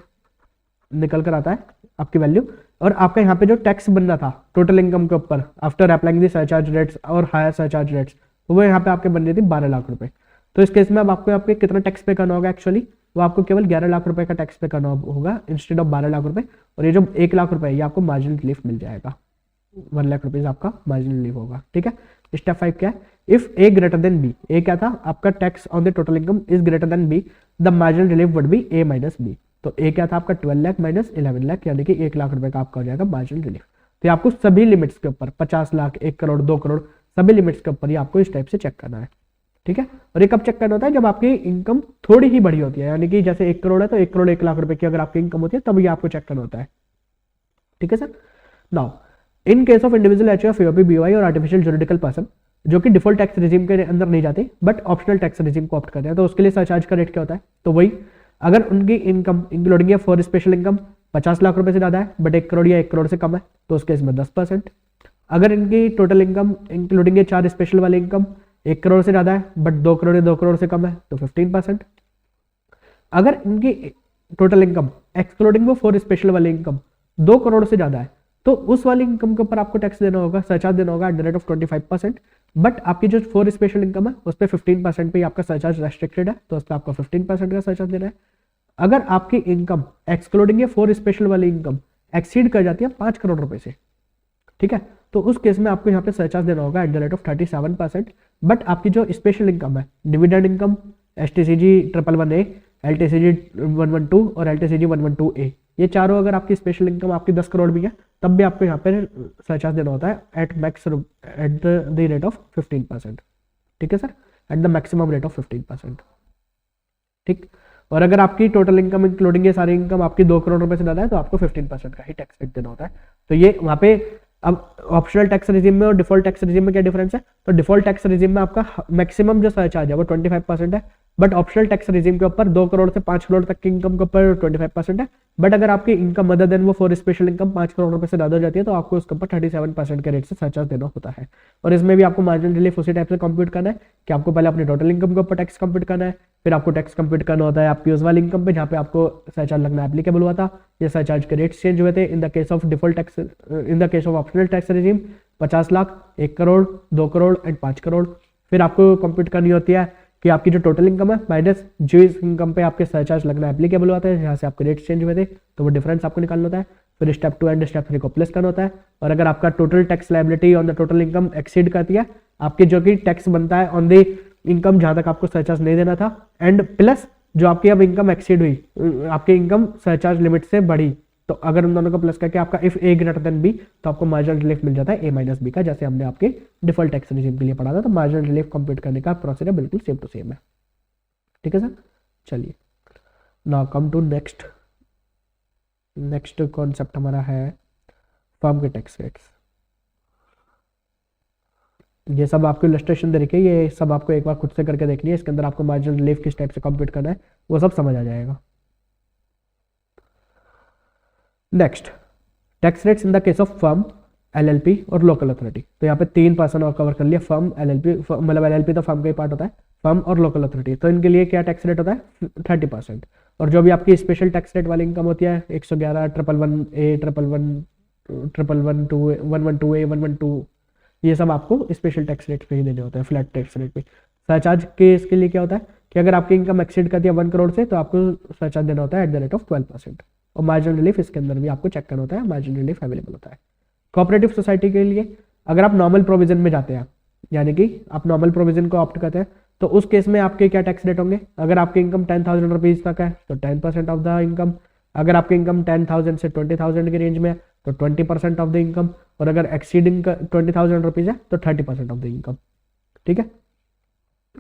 निकल कर आता है आपकी वैल्यू, और आपका यहाँ पे जो टैक्स बनना था टोटल इनकम के ऊपर आफ्टर अप्लाइंग दी सरचार्ज रेट्स और हायर सरचार्ज रेट्स, तो वो यहाँ पे आपके बन रही थी 12 लाख रुपए। तो इस केस में अब आपको आपके कितना टैक्स पे करना होगा, एक्चुअली वो आपको केवल 11 लाख रुपए का टैक्स पे करना होगा इंस्टेड ऑफ 12 लाख रुपए, और ये जो 1 लाख रुपए ये आपको मार्जिनल रिलीफ मिल जाएगा, 1 लाख रुपीज आपका मार्जिनल रिलीफ होगा। ठीक है, स्टेप 5 क्या है, if A greater than B, A क्या था आपका tax on the total income is greater than B, the marginal relief would be A minus B. तो ए क्या था आपका 12 लाख माइनस 11 लाख यानी कि 1 लाख रुपए का आपका हो जाएगा मार्जिनल रिलीफ। तो आपको सभी लिमिट्स के ऊपर 50 लाख 1 करोड़ 2 करोड़ सभी लिमिट्स के ऊपर ये आपको इस टाइप से चेक करना है। ठीक है, और ये कब चेक करना होता है, जब आपकी इनकम थोड़ी ही बड़ी होती है, यानी कि जैसे 1 करोड़ है तो 1 करोड़ 1 लाख रुपए की अगर आपकी इनकम होती है तब ये आपको चेक करना होता है। ठीक है sir, now in case of individual HUF AOP BOI और आर्टिफिशियल जुरिडिकल पर्सन जो कि डिफॉल्ट टैक्स रिजीम के अंदर नहीं जाते बट ऑप्शनल टैक्स रिजीम को ऑप्ट करते हैं, तो उसके लिए सरचार्ज का रेट क्या होता है, तो वही अगर उनकी इनकम इंक्लूडिंग या फॉर स्पेशल इनकम 50 लाख रुपए से ज्यादा है बट 1 करोड़ या 1 करोड़ से कम है तो उसके इसमें 10%। अगर इनकी टोटल इनकम इंक्लूडिंग ये 4 स्पेशल वाली इनकम 1 करोड़ से ज्यादा है बट 2 करोड़ या 2 करोड़ से कम है तो 15%। अगर इनकी टोटल इनकम एक्सक्लूडिंग वो 4 स्पेशल वाली इनकम 2 करोड़ से ज्यादा है तो उस वाली इनकम के ऊपर आपको टैक्स देना होगा, सरचार्ज देना होगा at the rate of 25%, but आपकी जो 4 स्पेशल इनकम है उस पर 15% पे आपका सरचार्ज रेस्ट्रिक्टेड है तो उस पर आपको 15% का सरचार्ज देना है। अगर आपकी इनकम एक्सक्लूडिंग ये 4 स्पेशल वाली इनकम एक्सीड कर जाती है 5 करोड़ रुपए से, ठीक है, तो उस केस में आपको यहाँ पे सरचार्ज देना होगा at the rate of 37%। But आपकी जो स्पेशल इनकम है, dividend income, STCG 111A, LTCG 112 और एलटीसीजी 112A, ये चारों अगर आपकी स्पेशल इनकम आपकी 10 करोड़ भी है तब भी आपको यहाँ पे सरचार्ज देना होता है at max at the rate of 15%। ठीक है sir, at the maximum rate of 15%। ठीक, और अगर आपकी टोटल इनकम इंक्लूडिंग ये सारी इनकम आपकी 2 करोड़ रुपए से ज्यादा है तो आपको 15% का ही टैक्स रेट देना होता है। तो ये वहाँ पे अब ऑप्शनल टैक्स रिजीम में और डिफॉल्ट टैक्स रिजीम में क्या डिफरेंस है, तो डिफॉल्ट टैक्स रिजीम में आपका मैक्सिमम जो सरचार्ज है वो 25% है, बट ऑप्शनल टैक्स रिजीम के ऊपर 2 करोड़ से 5 करोड़ तक की इनकम के ऊपर 25% है। बट अगर आपकी इनकम अदर देन वो 4 स्पेशल इनकम 5 करोड़ रुपए से ज्यादा हो जाती है तो आपको उसके ऊपर 37% के रेट से सरचार्ज देना होता है। और इसमें भी आपको मार्जिनल रिलीफ उसी टाइप से कंप्यूट करना है कि आपको पहले अपनी टोटल इनकम के ऊपर टैक्स कंप्यूट करना है, फिर आपको टैक्स कंप्यूट करना होता है आपकी उस वाली इनकम पे जहाँ पे आपको सरचार्ज लगना एप्लीकेबल हुआ था, ये सरचार्ज के रेट्स चेंज हुए थे इन the case of default tax, in the case of optional tax regime 50 lakh 1 crore 2 crore and 5 crore. फिर आपको कंप्यूट करनी होती है कि आपकी जो टोटल इनकम है माइनस जो इस इनकम पे आपके सरचार्ज लगना एप्लीकेबल होता है जहाँ से आपके रेट्स चेंज हुए थे तो वो डिफरेंस आपको निकालना होता है। फिर स्टेप 2 एंड स्टेप 3 को प्लस करना होता है, और अगर आपका total tax liability on the total income exceed करती है आपकी जो कि टैक्स बनता है ऑन द इनकम जहां तक आपको सरचार्ज नहीं देना था, एंड प्लस जो आपकी अब इनकम एक्सीड हुई आपकी इनकम सरचार्ज लिमिट से बढ़ी, तो अगर उन दोनों को प्लस करके आपका if A greater than B तो आपको मार्जिनल रिलीफ मिल जाता है ए माइनस बी का, जैसे हमने आपके डिफॉल्ट टैक्स रिजीम के लिए पढ़ा था। तो मार्जिनल रिलीफ कंप्यूट करने का प्रोसीजर बिल्कुल सेम टू सेम है। ठीक है सर, चलिए now come to next concept हमारा है फर्म के टैक्स रेट्स। ये सब आपको इलस्ट्रेशन दे रखी है, ये सब आपको एक बार खुद से करके देखनी है, इसके अंदर आपको मार्जिनल रिलीफ किस टाइप से कंप्यूट करना है वो सब समझ आ जाएगा। Next, tax rates in the case of firm, LLP और लोकल अथॉरिटी। तो यहाँ पे 3 पर्सन और कवर कर लिया, फर्म एलएलपी, मतलब एलएलपी तो फर्म का ही पार्ट होता है, फर्म और लोकल अथॉरिटी। तो इनके लिए क्या टैक्स रेट होता है 30%। और जो भी आपकी स्पेशल टैक्स रेट वाली इनकम होती है 111, 111A, 112A, 112, ये सब आपको स्पेशल टैक्स रेट पे ही देने होते हैं, फ्लैट टैक्स रेट पे। सरचार्ज के इसके लिए क्या होता है कि अगर आपकी इनकम एक्सीड करती है 1 करोड़ से तो आपको सरचार्ज देना होता है @12%। और मार्जिनल रिलीफ इसके अंदर भी आपको चेक करना होता है, मार्जिनल रिलीफ अवेलेबल होता है। कोऑपरेटिव सोसाइटी के लिए अगर आप नॉर्मल प्रोविजन में जाते हैं, यानी कि आप नॉर्मल प्रोविजन को ऑप्ट करते हैं, तो उस केस में आपके क्या टैक्स रेट होंगे। अगर आपकी इनकम 10,000 रुपीज तक है तो 10% ऑफ द इनकम, अगर आपकी इनकम 10,000 से 20,000 की रेंज में है तो 20% ऑफ द इनकम, और अगर एक्सीडिंग 20,000 रुपीज है तो 30% ऑफ द इनकम। ठीक है।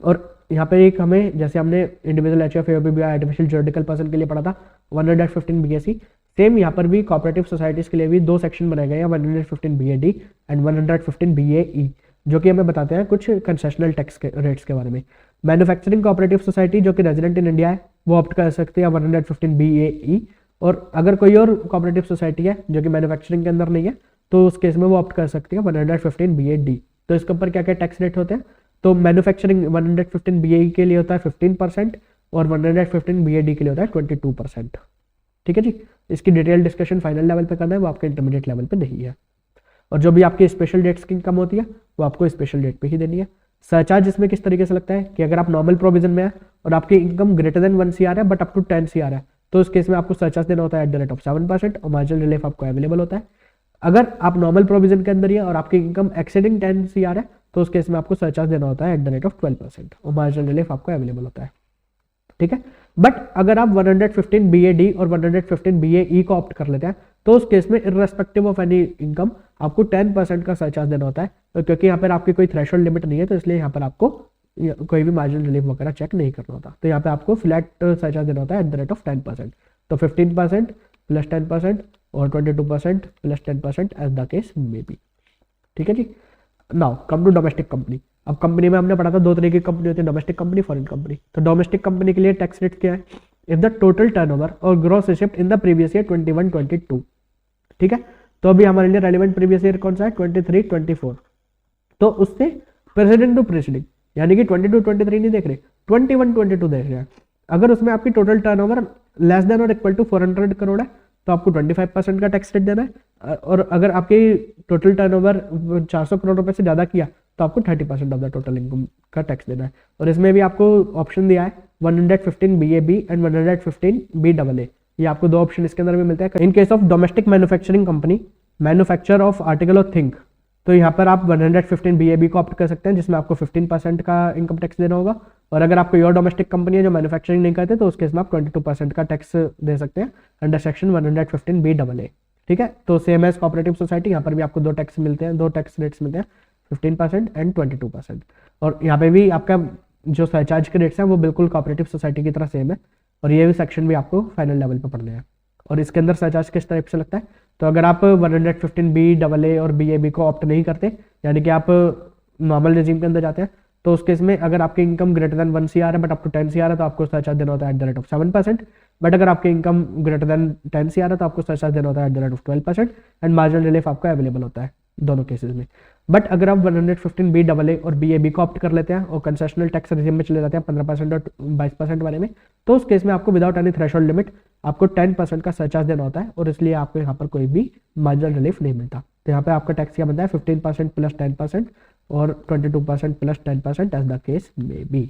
और यहाँ पे एक हमें, जैसे हमने individual HUF AOP BOI artificial juridical person के लिए पढ़ा था 115 बीएसी, सेम यहाँ पर भी कोऑपरेटिव सोसाइटीज के लिए भी 2 सेक्शन बनाए गए हैं, 115 बीएडी एंड 115 बीएई, जो कि हमें बताते हैं कुछ कंसेशनल टैक्स के रेट्स के बारे में। मैन्युफैक्चरिंग कोऑपरेटिव सोसाइटी जो कि रेजिडेंट इन इंडिया है वो ऑप्ट कर सकते हैं 115 बीएई, और अगर कोई और कोऑपरेटिव सोसाइटी है जो कि मैन्युफैक्चरिंग के अंदर नहीं है तो उस केस में वो ऑप्ट कर सकती है 115 बीएडी। तो इसके ऊपर क्या क्या टैक्स रेट होते हैं, तो मैन्युफैक्चरिंग 115 बीएई के लिए होता है 15% और 115 बीएडी के लिए होता है 22%। ठीक है जी। इसकी डिटेल डिस्कशन फाइनल लेवल पे करना है, वो आपके इंटरमीडिएट लेवल पे नहीं है। और जो भी आपकी स्पेशल डेट्स की इनकम होती है वो आपको स्पेशल डेट पे ही देनी है। सरचार्ज इसमें किस तरीके से लगता है कि अगर आप नॉर्मल प्रोविजन में है और आपकी इनकम ग्रेटर देन 1 CR है बट अप टू 10 CR है तो उस केस में आपको सरचार्ज देना होता है @7% और मार्जिनल रिलीफ आपको अवेलेबल होता है। अगर आप नॉर्मल प्रोविजन के अंदर ही है और आपकी इनकम एक्सीडिंग 10 CR है तो उस केस में आपको सरचार्ज देना होता है @12% और मार्जिनल रिलीफ आपको अवेलेबल होता है। ठीक है। बट अगर आप 115 बीएडी और 115 बीएई को ऑप्ट कर लेते हैं तो उस केस में इररेस्पेक्टिव ऑफ एनी इनकम आपको 10% का सरचार्ज देना होता है, तो क्योंकि यहाँ पर आपकी कोई थ्रेशोल्ड लिमिट नहीं है तो इसलिए यहाँ पर आपको कोई भी मार्जिनल रिलीफ वगैरह चेक नहीं करना होता। तो यहाँ पे आपको फ्लैट सरचार्ज देना होता है @10%। तो 15% प्लस 10% और 22% plus 10% as the case may be. ठीक है जी। Now come to domestic company. अब कंपनी में हमने पढ़ा था 2 तरीके की कंपनी होती है, डोमेस्टिक कंपनी, फॉरेन कंपनी। तो डोमेस्टिक कंपनी के लिए टैक्स रेट क्या है, इफ द टोटल टर्नओवर और gross receipt in the previous year 21-22। ठीक है। तो अभी हमारे लिए रेलेवेंट प्रीवियस ईयर कौन सा है, 23-24। तो उससे प्रेसिडेंट टू प्रेसिडेंट, यानी कि 22-23 नहीं देख रहे, 21-22 देख रहे हैं। अगर उसमें आपकी टोटल टर्नओवर लेस देन और इक्वल टू 400 करोड़ है तो आपको 25% का टैक्स रेट देना है, और अगर आपकी टोटल टर्नओवर 400 करोड़ रुपए से ज़्यादा किया तो आपको 30% ऑफ द टोटल इनकम का टैक्स देना है। और इसमें भी आपको ऑप्शन दिया है 115 BAB एंड 115 BAA, ये आपको 2 ऑप्शन इसके अंदर भी मिलते हैं। In case of domestic manufacturing company, manufacture of article और थिंग, तो यहाँ पर आप 115 BAB को ऑप्ट कर सकते हैं जिसमें आपको 15% का इनकम टैक्स देना होगा। और अगर आप कोई और डोमेस्टिक कंपनी है जो मैन्युफैक्चरिंग नहीं करते तो उस केस में आप 22% का टैक्स दे सकते हैं अंडर सेक्शन 115 BAA। ठीक है। तो सेम एज कोऑपरेटिव सोसाइटी, यहाँ पर भी आपको 2 टैक्स मिलते हैं, 2 टैक्स रेट्स मिलते हैं, 15% एंड 22%। और यहाँ पे भी आपका जो सरचार्ज के रेट्स हैं वो बिल्कुल कोऑपरेटिव सोसाइटी की तरह सेम है, और ये भी सेक्शन भी आपको फाइनल लेवल पर पढ़ने हैं। और इसके अंदर सरचार्ज किस टाइप से लगता है, तो अगर आप 115 BAA और BAB को ऑप्ट नहीं करते, यानी कि आप नॉर्मल रेजिम के अंदर जाते हैं, तो उस केस में अगर आपकी इनकम ग्रेटर देन 1 CR है बट अप टू 10 CR है तो आपको सरचार्ज देना होता है @7%। बट अगर आपकी इनकम ग्रेटर देन 10 CR है तो आपको सरचार्ज देना होता है @12% एंड मार्जिनल रिलीफ आपका अवेलेबल होता है दोनों केसेस में। बट अगर आप 115 BAA और BAB को ऑप्ट कर लेते हैं और कंसेशनल टैक्स रेजिम में चले जाते हैं 15% और 22% वाले में, तो उस केस में आपको विदाउट एनी थ्रेशोल्ड लिमिट आपको 10% का सरचार्ज देना होता है, और इसलिए आपको यहाँ पर कोई भी मार्जिनल रिलीफ नहीं मिलता। तो यहाँ पे आपका टैक्स क्या बनता है, 15% प्लस 10% और 22% plus 10% as the case may be.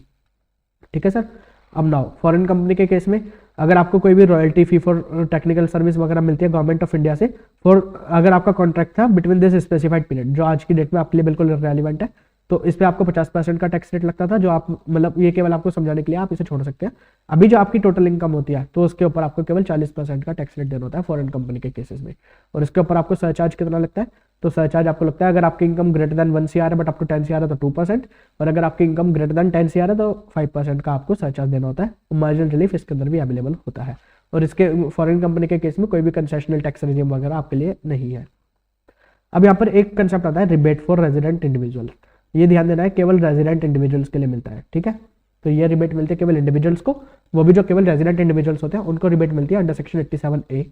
ठीक है सर। अब नाउ फॉरेन कंपनी के केस में अगर आपको कोई भी royalty fee for technical service वगैरह मिलती है गवर्नमेंट ऑफ इंडिया से, फॉर अगर आपका कॉन्ट्रैक्ट था बिटवीन दिस स्पेसिफाइड पीरियड, जो आज की डेट में आपके लिए बिल्कुल रेलिवेंट है, तो इस पे आपको 50% का टैक्स रेट लगता था, जो आप मतलब ये केवल आपको समझाने के लिए आप इसे छोड़ सकते हैं। अभी जो आपकी टोटल इनकम होती है तो उसके ऊपर आपको केवल 40% का टैक्स रेट देना होता है फॉरेन कंपनी के केसेस में। और इसके ऊपर आपको सरचार्ज कितना लगता है, तो सरचार्ज आपको लगता है अगर आपकी इनकम ग्रेटर देन 1 CR है बट अप टू 10 CR है तो 2%, और अगर आपकी इनकम ग्रेटर देन 10 CR है तो 5% का आपको सरचार्ज देना होता है। मार्जिनल रिलीफ इसके अंदर भी अवेलेबल होता है, और इसके फॉरेन कंपनी के केस में कोई भी कंसेशनल टैक्स रिजीम वगैरह आपके लिए नहीं है। अब यहाँ पर एक कंसेप्ट आता है रिबेट फॉर रेजिडेंट इंडिविजुअल, ये ध्यान देना है केवल रेजिडेंट इंडिविजुअल्स के लिए मिलता है। ठीक है। तो ये रिबेट मिलती है केवल इंडिविजुअल्स को, वो भी जो केवल रेजिडेंट इंडिविजुअल्स होते हैं उनको रिबेट मिलती है अंडर सेक्शन 87A।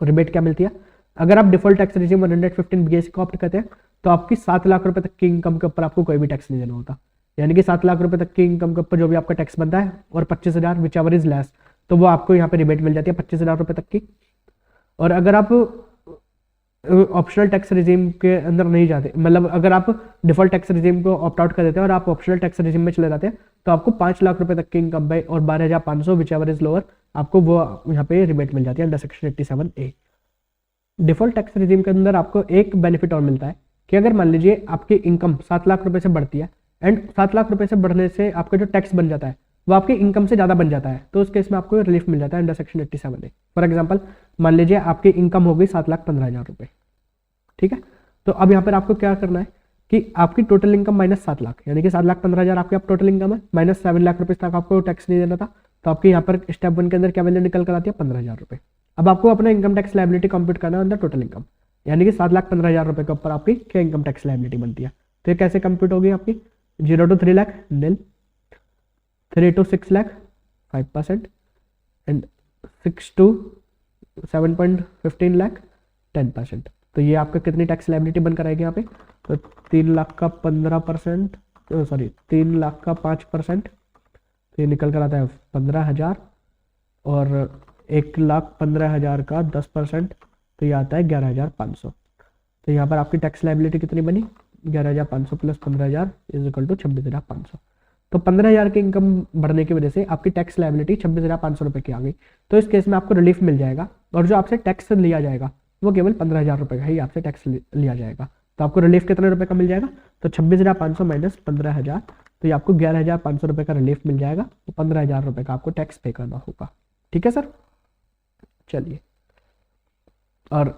रिबेट क्या मिलती है, अगर आप डिफॉल्ट टैक्स रिजीम 115 BAC को ऑप्ट करते हैं तो आपकी 7 लाख रुपए तक की इनकम के ऊपर आपको कोई भी टैक्स नहीं देना होता, यानी कि 7 लाख रुपए तक की इनकम के ऊपर जो भी आपका टैक्स बनता है और 25,000 विच एवर इज लेस, तो वो आपको यहाँ पे रिबेट मिल जाती है 25,000 रुपए तक की। और अगर आप ऑप्शनल टैक्स रिजीम के अंदर नहीं जाते, मतलब अगर आप डिफॉल्ट टैक्स रिजीम को ऑप्ट आउट कर देते हैं और आप ऑप्शनल टैक्स रिजीम में चले जाते हैं तो आपको 5 लाख रुपए तक की इनकम पे और 12,500 विच एवर इज लोअर आपको वो यहाँ पे रिबेट मिल जाती है under section 87A। Default tax regime के अंदर आपको एक बेनिफिट और मिलता है कि अगर मान लीजिए आपकी इनकम 7 लाख रुपए से बढ़ती है एंड 7 लाख रुपए से बढ़ने से आपका जो टैक्स बन जाता है वो आपकी इनकम से ज़्यादा बन जाता है, तो उस केस में आपको रिलीफ मिल जाता है under section 87A। For example मान लीजिए आपकी इनकम हो गई 7,15,000 रुपये, ठीक है। तो अब यहाँ पर आपको क्या करना है कि आपकी टोटल इनकम माइनस 7 लाख, यानी कि 7,15,000 आपकी आप टोटल इनकम है, माइनस 7 लाख रुपये तक आपको टैक्स नहीं देना था, तो आपके यहाँ पर स्टेप 1 के अंदर क्या वैल्यू निकल कर आती है 15,000 रुपये। अब आपको अपना इनकम टैक्स लायबिलिटी कंप्यूट करना है अंदर टोटल इनकम, यानी कि 7,15,000 रुपये के ऊपर आपकी क्या इनकम टैक्स लायबिलिटी बनती है। तो ये कैसे कंप्यूट होगी आपकी 0 to 3 lakh nil, 3 to 6 lakh 5% and 6 to 7.15 lakh 10%। तो ये आपका कितनी टैक्स लायबिलिटी बनकर आएगी यहाँ पे, तो 3 लाख का 15%, सॉरी 3 लाख का 5%, तो ये निकल कर आता है 15,000 और 1,15,000 का 10%, तो ये आता है 11,500। तो यहाँ पर आपकी टैक्स लायबिलिटी कितनी बनी 11,500 प्लस 15,000 इज इक्वल टू 26,500। तो 15,000 की इनकम बढ़ने की वजह से आपकी टैक्स लायबिलिटी 26,500 रुपये की आ गई। तो इस केस में आपको रिलीफ मिल जाएगा और जो आपसे टैक्स लिया जाएगा वो केवल 15,000 रुपये का ही आपसे टैक्स लिया जाएगा। तो आपको रिलीफ कितने रुपए का मिल जाएगा, तो 26,500 माइनस 15,000, तो ये आपको 11,500 रुपये का रिलीफ मिल जाएगा, तो 15,000 रुपये का आपको टैक्स पे करना होगा। ठीक है सर, चलिए। और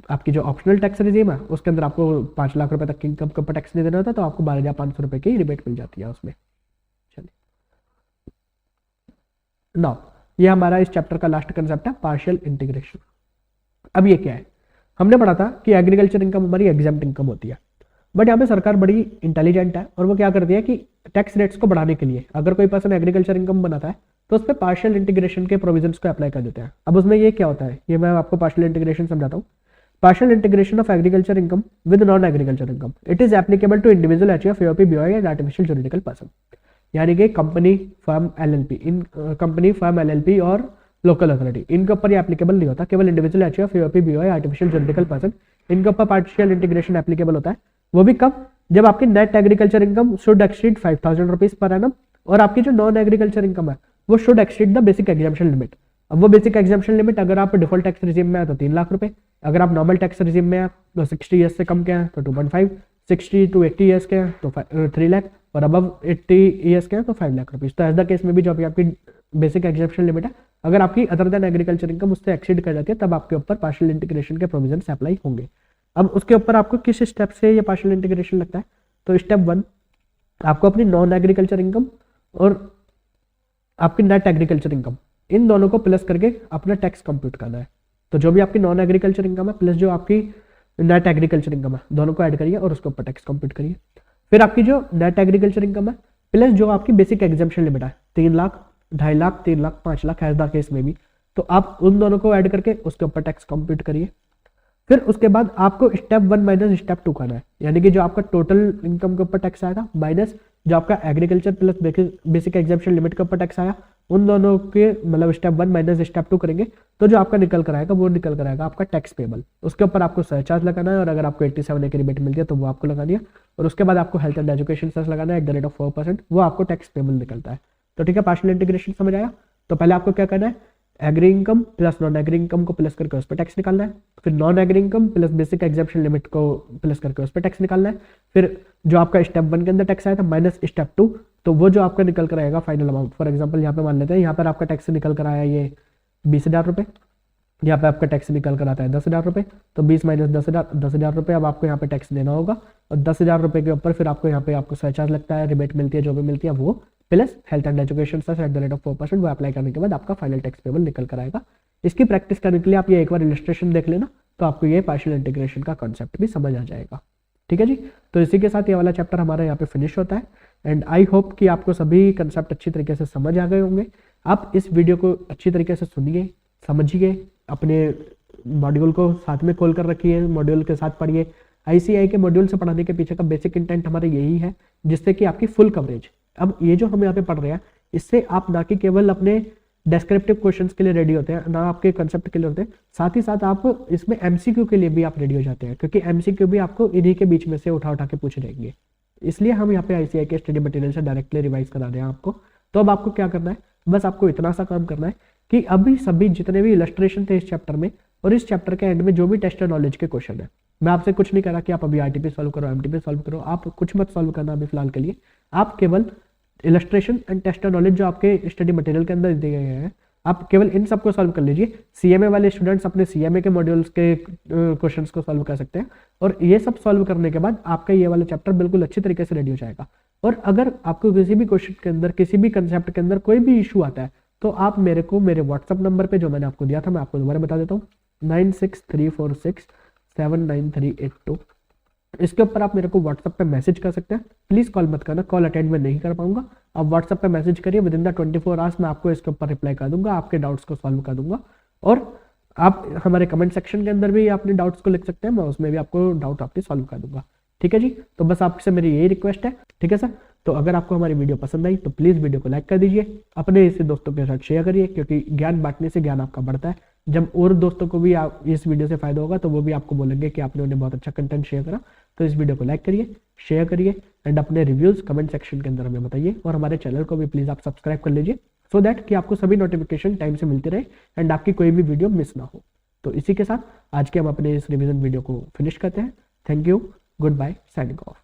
आपकी जो ऑप्शनल टैक्स रिजीम है उसके अंदर आपको 5 लाख रुपए तक की इनकम के ऊपर टैक्स नहीं देना होता, तो आपको 12,500 रुपये की रिबेट मिल जाती है उसमें। चलिए, नाउ ये हमारा इस चैप्टर का लास्ट कंसेप्ट है पार्शियल इंटीग्रेशन। अब ये क्या है, हमने पढ़ा था कि एग्रीकल्चर इनकम हमारी एग्जेम्प्ट इनकम होती है, बट यहाँ पे सरकार बड़ी इंटेलिजेंट है और वो क्या करती है कि टैक्स रेट्स को बढ़ाने के लिए अगर कोई पर्सन एग्रीकल्चर इनकम बनाता है तो उस पर पार्शियल इंटीग्रेशन के प्रोविजंस को अप्लाई कर देते हैं। अब उसमें ये क्या होता है, ये मैं आपको पार्शियल इंटीग्रेशन समझाता हूँ। Partial integration of agriculture income with non agriculture income, it is applicable to individual HUF, AOP, BOI and artificial juridical person, यानी कि कंपनी, फर्म, एलएलपी, इन कंपनी, फर्म, एलएलपी और लोकल अथॉरिटी, इनके ऊपर ये applicable नहीं होता। केवल individual HUF, AOP, BOI, artificial juridical person, इनके ऊपर पार्शियल इंटीग्रेशन एप्लीकेबल होता है। वो भी कब, जब आपकी net agriculture income should exceed 5,000 rupees per annum और आपकी जो नॉन एग्रीकल्चर इनकम है वो should exceed the basic exemption limit. अब वो बेसिक एग्जाम्पशन लिमिट अगर आप डिफॉल्ट टैक्स रिजीम में है तो 3 लाख रुपए, अगर आप नॉर्मल टैक्स रिजीम में है तो 60 ईयर्स से कम के हैं तो 2.5, 60 to 80 ईयर्स के हैं तो 3 लाख और अबव 80 ईयर्स के हैं तो 5 लाख रुपीज। तो एज द केस में भी जो अभी आपकी बेसिक एग्जाम्पशन लिमिट है, अगर आपकी अदर देन एग्रीकल्चर इनकम उससे एक्सीड कर जाती है तब आपके ऊपर पार्शियल इंटीग्रेशन के प्रोविजन अप्लाई होंगे। अब उसके ऊपर आपको किस स्टेप से ये पार्शियल इंटीग्रेशन लगता है, तो स्टेप 1 आपको अपनी नॉन एग्रीकल्चर इनकम और आपकी नेट एग्रीकल्चर इनकम इन दोनों को प्लस करके अपना टैक्स कंप्यूट करना है। तो जो भी आपकी नॉन एग्रीकल्चर इनकम है प्लस जो आपकी नेट एग्रीकल्चर इनकम है दोनों को ऐड करिए और उसके ऊपर टैक्स कंप्यूट करिए। फिर आपकी जो नेट एग्रीकल्चर इनकम है प्लस जो आपकी बेसिक एग्जाम्पशन लिमिट है 3 lakh, 2.5 lakh, 3 lakh, 5 lakh as the case में भी, तो आप उन दोनों को ऐड करके उसके ऊपर टैक्स कंप्यूट करिए। फिर उसके बाद आपको स्टेप 1 माइनस स्टेप 2 करना है, यानी कि जो आपका टोटल इनकम के ऊपर टैक्स आएगा माइनस जो आपका agriculture plus basic exemption limit के ऊपर टैक्स आया, उन दोनों के मतलब स्टेप 1 माइनस स्टेप 2 करेंगे तो जो आपका निकल कर आएगा वो निकल कर आएगा आपका टैक्स पेबल। उसके ऊपर आपको सरचार्ज लगाना है और अगर आपको 87A की रिबेट मिलती है तो वो आपको लगा दिया और उसके बाद आपको हेल्थ एंड एजुकेशन सेस लगाना है @4%, वो आपको टैक्स पेबल निकलता है। तो ठीक है, पार्शियल इंटीग्रेशन समझ आया। तो पहले आपको क्या करना है, agri income plus non agri income को प्लस करके उस पर टैक्स निकालना है, फिर non agri income plus basic exemption limit को प्लस करके उस पर टैक्स निकालना है, फिर जो आपका स्टेप 1 के अंदर टैक्स आया था माइनस स्टेप 2, तो वो जो आपका निकल कर आएगा फाइनल अमाउंट। फॉर एग्जांपल यहाँ पे मान लेते हैं यहाँ पर आपका टैक्स निकल कर आया ये 20,000 रुपये, यहाँ पे आपका टैक्स निकल कर आता है 10,000 रुपये, तो 20 माइनस 10,000 रुपये अब आपको यहाँ पे टैक्स देना होगा और 10,000 रुपये के ऊपर फिर आपको यहाँ पे आपको सरचार्ज लगता है, रिबेट मिलती है, जो भी मिलती है वो plus health and education cess @4%, वो अप्लाई करने के बाद आपका फाइनल टैक्स पेबल निकल कर आएगा। इसकी प्रैक्टिस करने के लिए आप ये एक बार इलस्ट्रेशन देख लेना तो आपको ये पार्शियल इंटीग्रेशन का कॉन्सेप्ट भी समझ आ जाएगा। ठीक है जी, तो इसी के साथ ये वाला चैप्टर हमारा यहाँ पे फिनिश होता है एंड आई होप कि आपको सभी कंसेप्ट अच्छी तरीके से समझ आ गए होंगे। आप इस वीडियो को अच्छी तरीके से सुनिए, समझिए, अपने मॉड्यूल को साथ में खोल कर रखिए, मॉड्यूल के साथ पढ़िए। ICAI के मॉड्यूल से पढ़ाने के पीछे का बेसिक इंटेंट हमारा यही है जिससे कि आपकी फुल कवरेज, अब ये जो हम यहाँ पे पढ़ रहे हैं इससे आप ना कि केवल अपने डेस्क्रिप्टिव क्वेश्चंस के लिए रेडी होते हैं, ना आपके कंसेप्ट के लिए होते हैं। साथ ही साथ आप इसमें एमसीक्यू के लिए भी आप रेडी हो जाते हैं, क्योंकि एमसीक्यू भी आपको इन्हीं के बीच में से उठा उठा के पूछे जाएंगे। इसलिए हम यहाँ पे आईसीआई के स्टडी मटेरियल से डायरेक्टली रिवाइज करा रहे हैं आपको। तो अब आपको क्या करना है, बस आपको इतना सा काम करना है कि अभी सभी जितने भी इलस्ट्रेशन थे इस चैप्टर में और इस चैप्टर के एंड में जो भी टेस्ट नॉलेज के क्वेश्चन है, मैं आपसे कुछ नहीं कह रहा कि आप अभी आरटीपी सॉल्व करो, एमटीपी सॉल्व करो, आप कुछ मत सॉल्व करना अभी फिलहाल के लिए। आप केवल इलस्ट्रेशन एंड टेस्ट नॉलेज जो आपके स्टडी मटेरियल के अंदर दिए गए हैं, आप केवल इन सबको सॉल्व कर लीजिए। सीएमए वाले स्टूडेंट्स अपने सीएमए के मॉड्यूल्स के क्वेश्चंस को सॉल्व कर सकते हैं, और ये सब सॉल्व करने के बाद आपका ये वाला चैप्टर बिल्कुल अच्छी तरीके से रेडी हो जाएगा। और अगर आपको किसी भी क्वेश्चन के अंदर, किसी भी कंसेप्ट के अंदर कोई भी इशू आता है, तो आप मेरे को मेरे व्हाट्सअप नंबर पे जो मैंने आपको दिया था, मैं आपको दोबारा बता देता हूँ, 9634679382, इसके ऊपर आप मेरे को व्हाट्सएप पे मैसेज कर सकते हैं। प्लीज कॉल मत करना, कॉल अटेंड में नहीं कर पाऊंगा। आप व्हाट्सएप पे मैसेज करिए, विद इन द 24 आवर्स मैं आपको इसके ऊपर रिप्लाई कर दूंगा, आपके डाउट्स को सॉल्व कर दूंगा। और आप हमारे कमेंट सेक्शन के अंदर भी अपने डाउट्स को लिख सकते हैं, मैं उसमें भी आपको डाउट आपके सॉल्व कर दूंगा। ठीक है जी, तो बस आपसे मेरी यही रिक्वेस्ट है। ठीक है सर, तो अगर आपको हमारी वीडियो पसंद आई तो प्लीज वीडियो को लाइक कर दीजिए, अपने इसे दोस्तों के साथ शेयर करिए, क्योंकि ज्ञान बांटने से ज्ञान आपका बढ़ता है। जब और दोस्तों को भी इस वीडियो से फायदा होगा तो वो भी आपको बोलेंगे कि आपने उन्हें बहुत अच्छा कंटेंट शेयर करा। तो इस वीडियो को लाइक करिए, शेयर करिए एंड अपने रिव्यूज कमेंट सेक्शन के अंदर हमें बताइए, और हमारे चैनल को भी प्लीज आप सब्सक्राइब कर लीजिए, सो दैट कि आपको सभी नोटिफिकेशन टाइम से मिलती रहे एंड आपकी कोई भी वीडियो मिस ना हो। तो इसी के साथ आज के हम अपने इस रिवीजन वीडियो को फिनिश करते हैं। Thank you, goodbye, signing of.